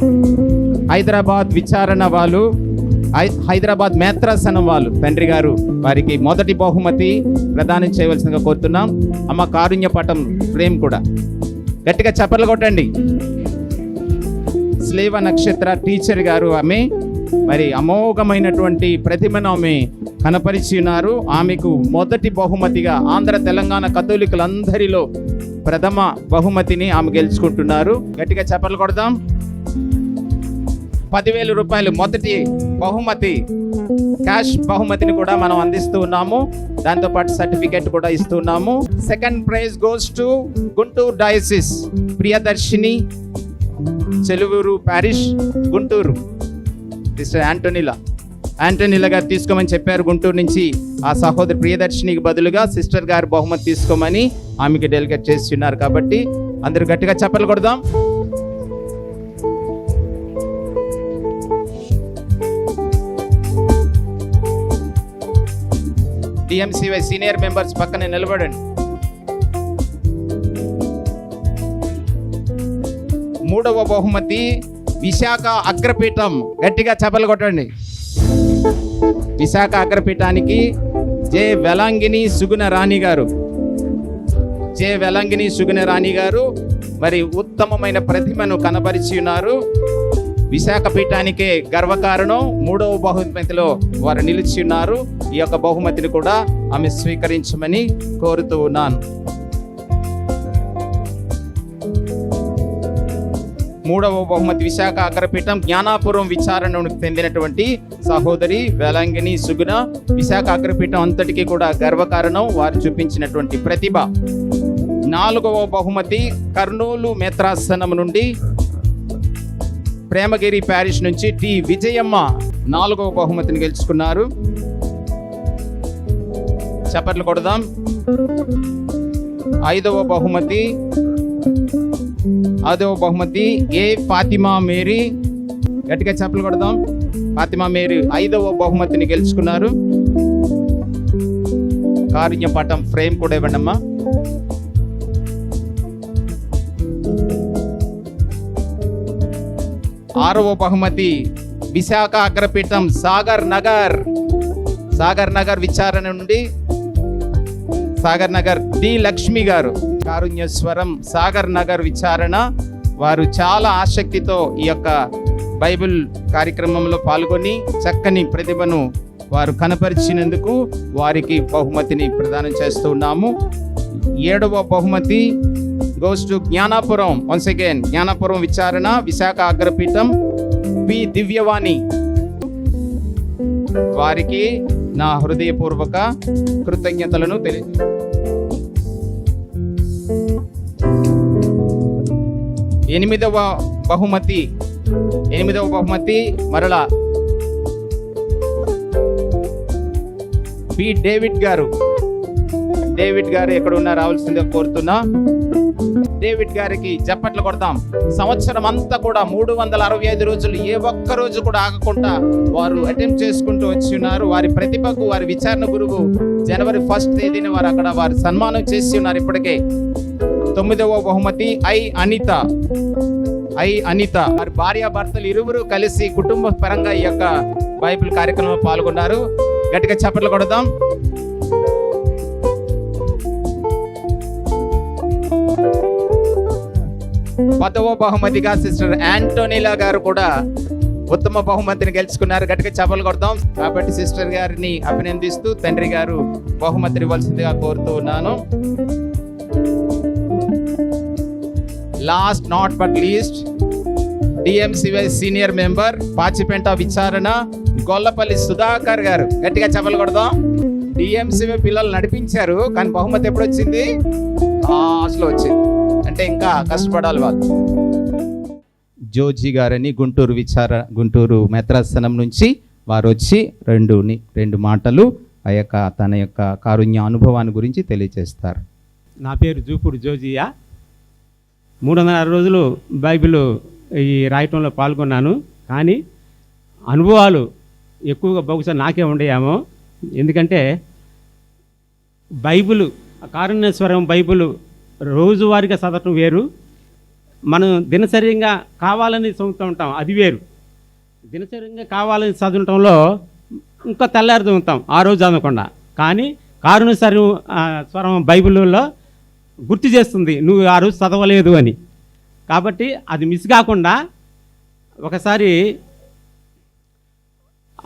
Speaker 2: హైదరాబాద్ విచారణ వాళ్ళు, హైదరాబాద్ మేత్రాసనం వాళ్ళు తండ్రి గారు, వారికి మొదటి బహుమతి ప్రదానం చేయవలసిందిగా కోరుతున్నాం. అమ్మ కారుణ్య పటం ఫ్రేమ్ కూడా గట్టిగా చప్పట్లు కొట్టండి. స్లేవ నక్షత్ర టీచర్ గారు, ఆమె మరి అమోఘమైనటువంటి ప్రతిభను ఆమె కనపరిచి ఉన్నారు. ఆమెకు మొదటి బహుమతిగా ఆంధ్ర తెలంగాణ కథోలికులందరిలో ప్రథమ బహుమతిని ఆమె గెలుచుకుంటున్నారు. గట్టిగా చప్పట్లు కొడదాం. 10,000 రూపాయలు మొదటి బహుమతి, క్యాష్ బహుమతిని కూడా మనం అందిస్తూ ఉన్నాము. దాంతోపాటు సర్టిఫికేట్ కూడా ఇస్తున్నాము. Second prize goes to Guntur diocese Priyadarshini, Cheluvuru parish, Guntur. Sister Antonila గారు తీసుకోమని చెప్పారు గుంటూరు నుంచి. ఆ సహోదరి ప్రియదర్శినికి బదులుగా సిస్టర్ గారు బహుమతి తీసుకోమని ఆమెకి డెలిగేట్ చేస్తున్నారు. కాబట్టి అందరూ గట్టిగా చప్పట్లు కొడదాం. DMCY సీనియర్ మెంబర్స్ పక్కనే నిలబడండి. 3వ బహుమతి విశాఖ అగ్రపీఠం. గట్టిగా చప్పట్లు కొట్టండి. విశాఖ అగ్రపీఠానికి జె వెలంగిని సుగుణ రాణి గారు మరి ఉత్తమమైన ప్రతిభను కనబరిచి ఉన్నారు. విశాఖపీఠానికే గర్వకారణం. 3వ బహుమతిలో వారు నిలిచి ఉన్నారు. ఈ యొక్క బహుమతిని కూడా ఆమె స్వీకరించమని కోరుతూ ఉన్నాను. 3వ బహుమతి విశాఖ అగ్రపీఠం జ్ఞానాపురం విచారణకు చెందినటువంటి సహోదరి వేలంగిని సుగుణ. విశాఖ అగ్రపీఠం అంతటికీ కూడా గర్వకారణం వారు చూపించినటువంటి ప్రతిభ. 4వ బహుమతి కర్నూలు మేత్రాసనం నుండి ప్రేమగిరి ప్యారిష్ నుంచి టి విజయమ్మ 4వ బహుమతిని గెలుచుకున్నారు. చప్పట్లు కొడదాం. 5వ బహుమతి ఏ ఫాతిమా మేరీ. గట్టిగా చప్పట్లు కొడదాం. ఫాతిమా మేరీ 5వ బహుమతిని గెలుచుకున్నారు. కారుణ్య పటం ఫ్రేమ్ కూడా ఇవ్వండి అమ్మా. 6వ బహుమతి విశాఖ అగ్రపీఠం సాగర్ నగర్ విచారణ నుండి సాగర్ నగర్ డి లక్ష్మి గారు. కారుణ్యస్వరం సాగర్ నగర్ విచారణ. వారు చాలా ఆసక్తితో ఈ యొక్క బైబిల్ కార్యక్రమంలో పాల్గొని చక్కని ప్రతిభను వారు కనపరిచినందుకు వారికి బహుమతిని ప్రదానం చేస్తూ ఉన్నాము. 7వ బహుమతి goes to Gnanapuram. Once again Gnanapuram విచారణ విశాఖ అగ్రపీఠం పి దివ్యవాణి. వారికి నా హృదయపూర్వక కృతజ్ఞతలను తెలియజేస్తాను. 8వ బహుమతి మరలా పి డేవిడ్ గారు ఎక్కడ ఉన్నా రావాల్సిందిగా కోరుతున్నా. డేవిడ్ గారికి చప్పట్లు కొడతాం. సంవత్సరం అంతా కూడా 365 రోజులు ఏ ఒక్క రోజు కూడా ఆగకుండా వారు అటెంప్ట్ చేసుకుంటూ వచ్చి ఉన్నారు. వారి ప్రతిభకు వారి విచారణ గురువు జనవరి 1వ తేదీన వారు సన్మానం చేసి ఉన్నారు ఇప్పటికే. 9వ బహుమతి ఐ అనిత వారి భార్యాభర్తలు ఇరువురు కలిసి కుటుంబ పరంగా ఈ యొక్క బైబిల్ కార్యక్రమంలో పాల్గొన్నారు. గట్టిగా చప్పట్లు కొడదాం. 10వ బహుమతిగా సిస్టర్ యాంటోనిలా గారు కూడా ఉత్తమ బహుమతిని గెలుచుకున్నారు. గట్టిగా చప్పట్లు కొడదాం. కాబట్టి సిస్టర్ గారిని అభినందిస్తూ తండ్రి గారు బహుమతిని ఇవ్వాల్సిందిగా కోరుతూ ఉన్నాను. Last not but least DMCY senior member Pachipenta విచారణ గొల్లపల్లి సుధాకర్ గారు. గట్టిగా చప్పట్లు కొడదాం. డిఎంసివై పిల్లలు నడిపించారు కానీ బహుమతి ఎప్పుడు వచ్చింది? లాస్ట్లో వచ్చింది. అంటే ఇంకా కష్టపడాలి వాళ్ళు. జోజీ గారని గుంటూరు మేత్రాసనం నుంచి వారు వచ్చి రెండు మాటలు తన యొక్క కారుణ్య అనుభవాన్ని గురించి తెలియజేస్తారు.
Speaker 15: నా పేరు జూపూరు జోజియా. 306 రోజులు బైబిల్ ఈ రాయటంలో పాల్గొన్నాను. కానీ అనుభవాలు ఎక్కువగా బహుశా నాకే ఉండేయేమో. ఎందుకంటే బైబిల్ కారుణ్యస్వరం బైబిల్ రోజువారీగా చదవటం వేరు, మనం దినచర్యంగా కావాలని చదువుతూ ఉంటాం అది వేరు. దినచర్యంగా కావాలని చదవటంలో ఇంకా తెల్లారి చదువుతాం ఆ రోజు చదవకుండా. కానీ కారుణ్యస్వరం బైబిల్లో గుర్తు చేస్తుంది నువ్వు ఆ రోజు చదవలేదు అని. కాబట్టి అది మిస్ కాకుండా ఒకసారి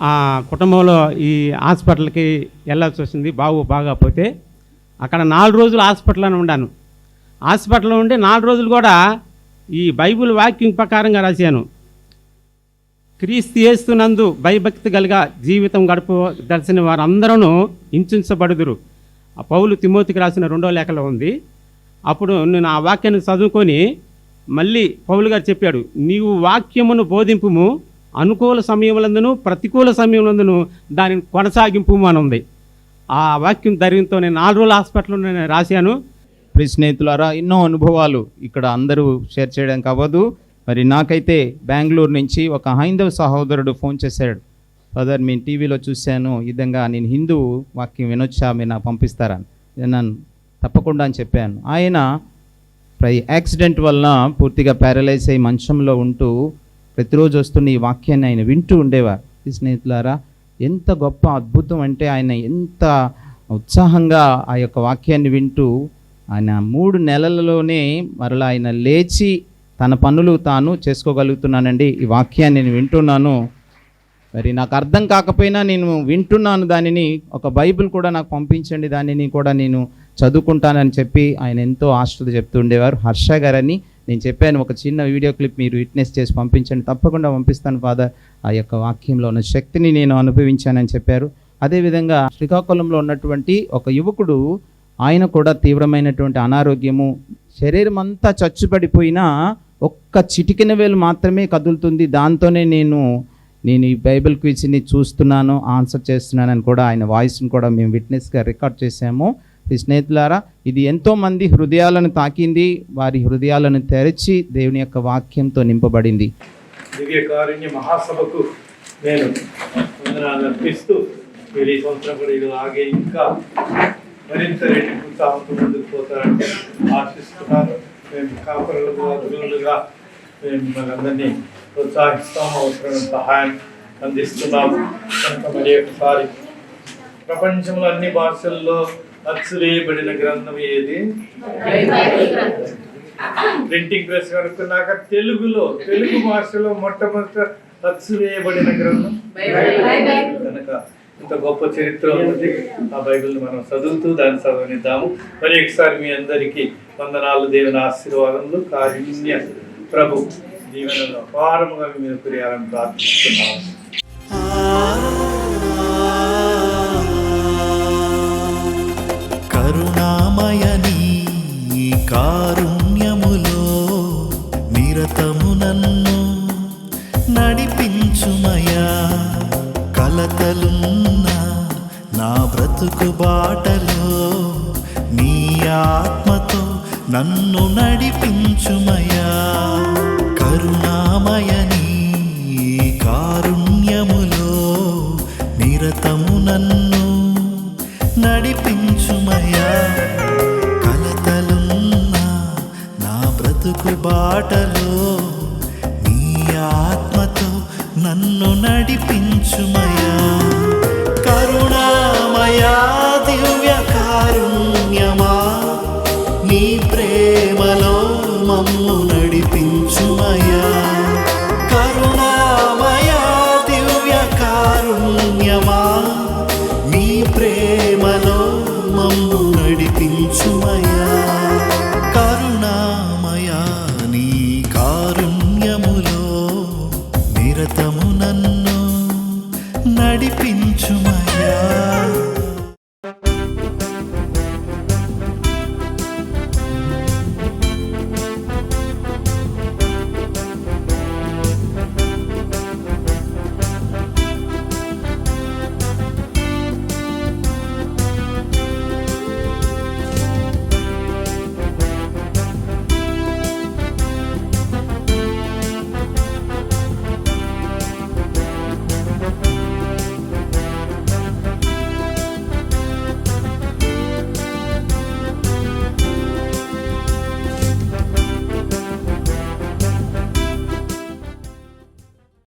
Speaker 15: ఆ కుటుంబంలో ఈ హాస్పిటల్కి వెళ్ళాల్సి వచ్చింది. బాగాపోతే అక్కడ 4 రోజులు హాస్పిటల్లోనే ఉన్నాను. హాస్పిటల్లో ఉండి 4 రోజులు కూడా ఈ బైబిల్ వాక్యం ప్రకారంగా రాశాను. క్రీస్తు యేసునందు భయభక్తి కలిగా జీవితం గడపదలసిన వారందరూ హింసించబడుదురు. ఆ పౌలు తిమోతికి రాసిన 2వ లేఖలో ఉంది. అప్పుడు నేను ఆ వాక్యాన్ని చదువుకొని మళ్ళీ పౌలు గారు చెప్పాడు, నీవు వాక్యమును బోధింపుము, అనుకూల సమయములందును ప్రతికూల సమయములందును దానిని కొనసాగింపు అని ఉంది. ఆ వాక్యం ధైర్యంతో నేను 4 రోజులు హాస్పిటల్లో నేను రాశాను.
Speaker 2: ప్రియ స్నేహితులారా, ఎన్నో అనుభవాలు ఇక్కడ అందరూ షేర్ చేయడానికి అవ్వదు. మరి నాకైతే బెంగళూరు నుంచి ఒక హైందవ సహోదరుడు ఫోన్ చేశాడు. ఫాదర్ మీ టీవీలో చూశాను, ఈ విధంగా నేను హిందూ వాక్యం వినొచ్చా, మీరు నాకు పంపిస్తారా? నేను తప్పకుండా అని చెప్పాను. ఆయన యాక్సిడెంట్ వలన పూర్తిగా ప్యారలైజ్ అయ్యి మంచంలో ఉంటూ ప్రతిరోజు వస్తున్న ఈ వాక్యాన్ని ఆయన వింటూ ఉండేవారు. స్నేహితులారా, ఎంత గొప్ప అద్భుతం అంటే ఆయన ఎంత ఉత్సాహంగా ఆ యొక్క వాక్యాన్ని వింటూ ఆయన 3 నెలలలోనే మరలా ఆయన లేచి తన పనులు తాను చేసుకోగలుగుతున్నానండి. ఈ వాక్యాన్ని నేను వింటున్నాను, మరి నాకు అర్థం కాకపోయినా నేను వింటున్నాను దానిని, ఒక బైబిల్ కూడా నాకు పంపించండి, దానిని కూడా నేను చదువుకుంటానని చెప్పి ఆయన ఎంతో ఆశతో చెప్తుండేవారు. హర్ష గారని నేను చెప్పాను, ఒక చిన్న వీడియో క్లిప్ మీరు విట్నెస్ చేసి పంపించండి. తప్పకుండా పంపిస్తాను ఫాదర్, ఆ యొక్క వాక్యంలో ఉన్న శక్తిని నేను అనుభవించానని చెప్పారు. అదేవిధంగా శ్రీకాకుళంలో ఉన్నటువంటి ఒక యువకుడు, ఆయన కూడా తీవ్రమైనటువంటి అనారోగ్యము, శరీరం అంతా చచ్చుపడిపోయినా ఒక్క చిటికెన వేలు మాత్రమే కదులుతుంది, దాంతోనే నేను ఈ బైబిల్ క్విజ్ని చూస్తున్నాను, ఆన్సర్ చేస్తున్నానని కూడా ఆయన వాయిస్ని కూడా మేము విట్నెస్గా రికార్డ్ చేశాము. ఈ స్నేహితులారా, ఇది ఎంతోమంది హృదయాలను తాకింది, వారి హృదయాలను తెరచి దేవుని యొక్క వాక్యంతో నింపబడింది.
Speaker 5: దివ్య కారుణ్య మహాసభకు నేను వందనాలు అర్పిస్తూ మీరు ఈ సంవత్సరం కూడా ఇలాగే ఇంకా మరింత రెట్టింపు ఉత్సాహంతో ముందుకు పోతారని ఆశిస్తున్నాను. మేము కాపురులుగా గురువులుగా మేము మిమ్మల్ని అందరినీ ప్రోత్సహిస్తాము, అవసరమైన సహాయం అందిస్తున్నాము. కనుక మరి ఒకసారి ప్రపంచంలో అన్ని భాషల్లో అచ్చువేయబడిన గ్రంథం ఏది? ప్రింటింగ్ ప్రెస్ కనుక్కున్నాక తెలుగు భాషలో మొట్టమొదట అచ్చువేయబడిన గ్రంథం కనుక ఇంత గొప్ప చరిత్ర ఉంది. ఆ బైబిల్ని మనం చదువుతూ దాన్ని చదవనిద్దాము. మరి ఒకసారి మీ అందరికీ వందనాలు, దేవుని ఆశీర్వాదములు, కారుణ్య ప్రభు దీవెనలో అపారముగా మీ మీద కురియాలని ప్రార్థిస్తున్నాము.
Speaker 1: కరుణామయని కారుణ్యములో నిరతము నన్ను నడిపించుమయా. కలతలున్న నా బ్రతుకు బాటలో నీ ఆత్మతో నన్ను నడిపించుమయా. కరుణామయని కారుణ్యములో నిరతము నన్ను నడిపించుమయా. కలతలున్న నా బ్రతుకు బాటలో నీ ఆత్మతో నన్ను నడిపించుమయా. కరుణామయా దివ్య కారుణ్యమా, నీ ప్రేమలో మమ్ము నడిపించుమయా. కరుణామయా దివ్య కారుణ్యమా, నీ ప్రేమలో మమ్ము నడిపించుమయా. కరుణామయా నీ కారుణ్యములో నిరతము నన్ను నడిపించుమయా.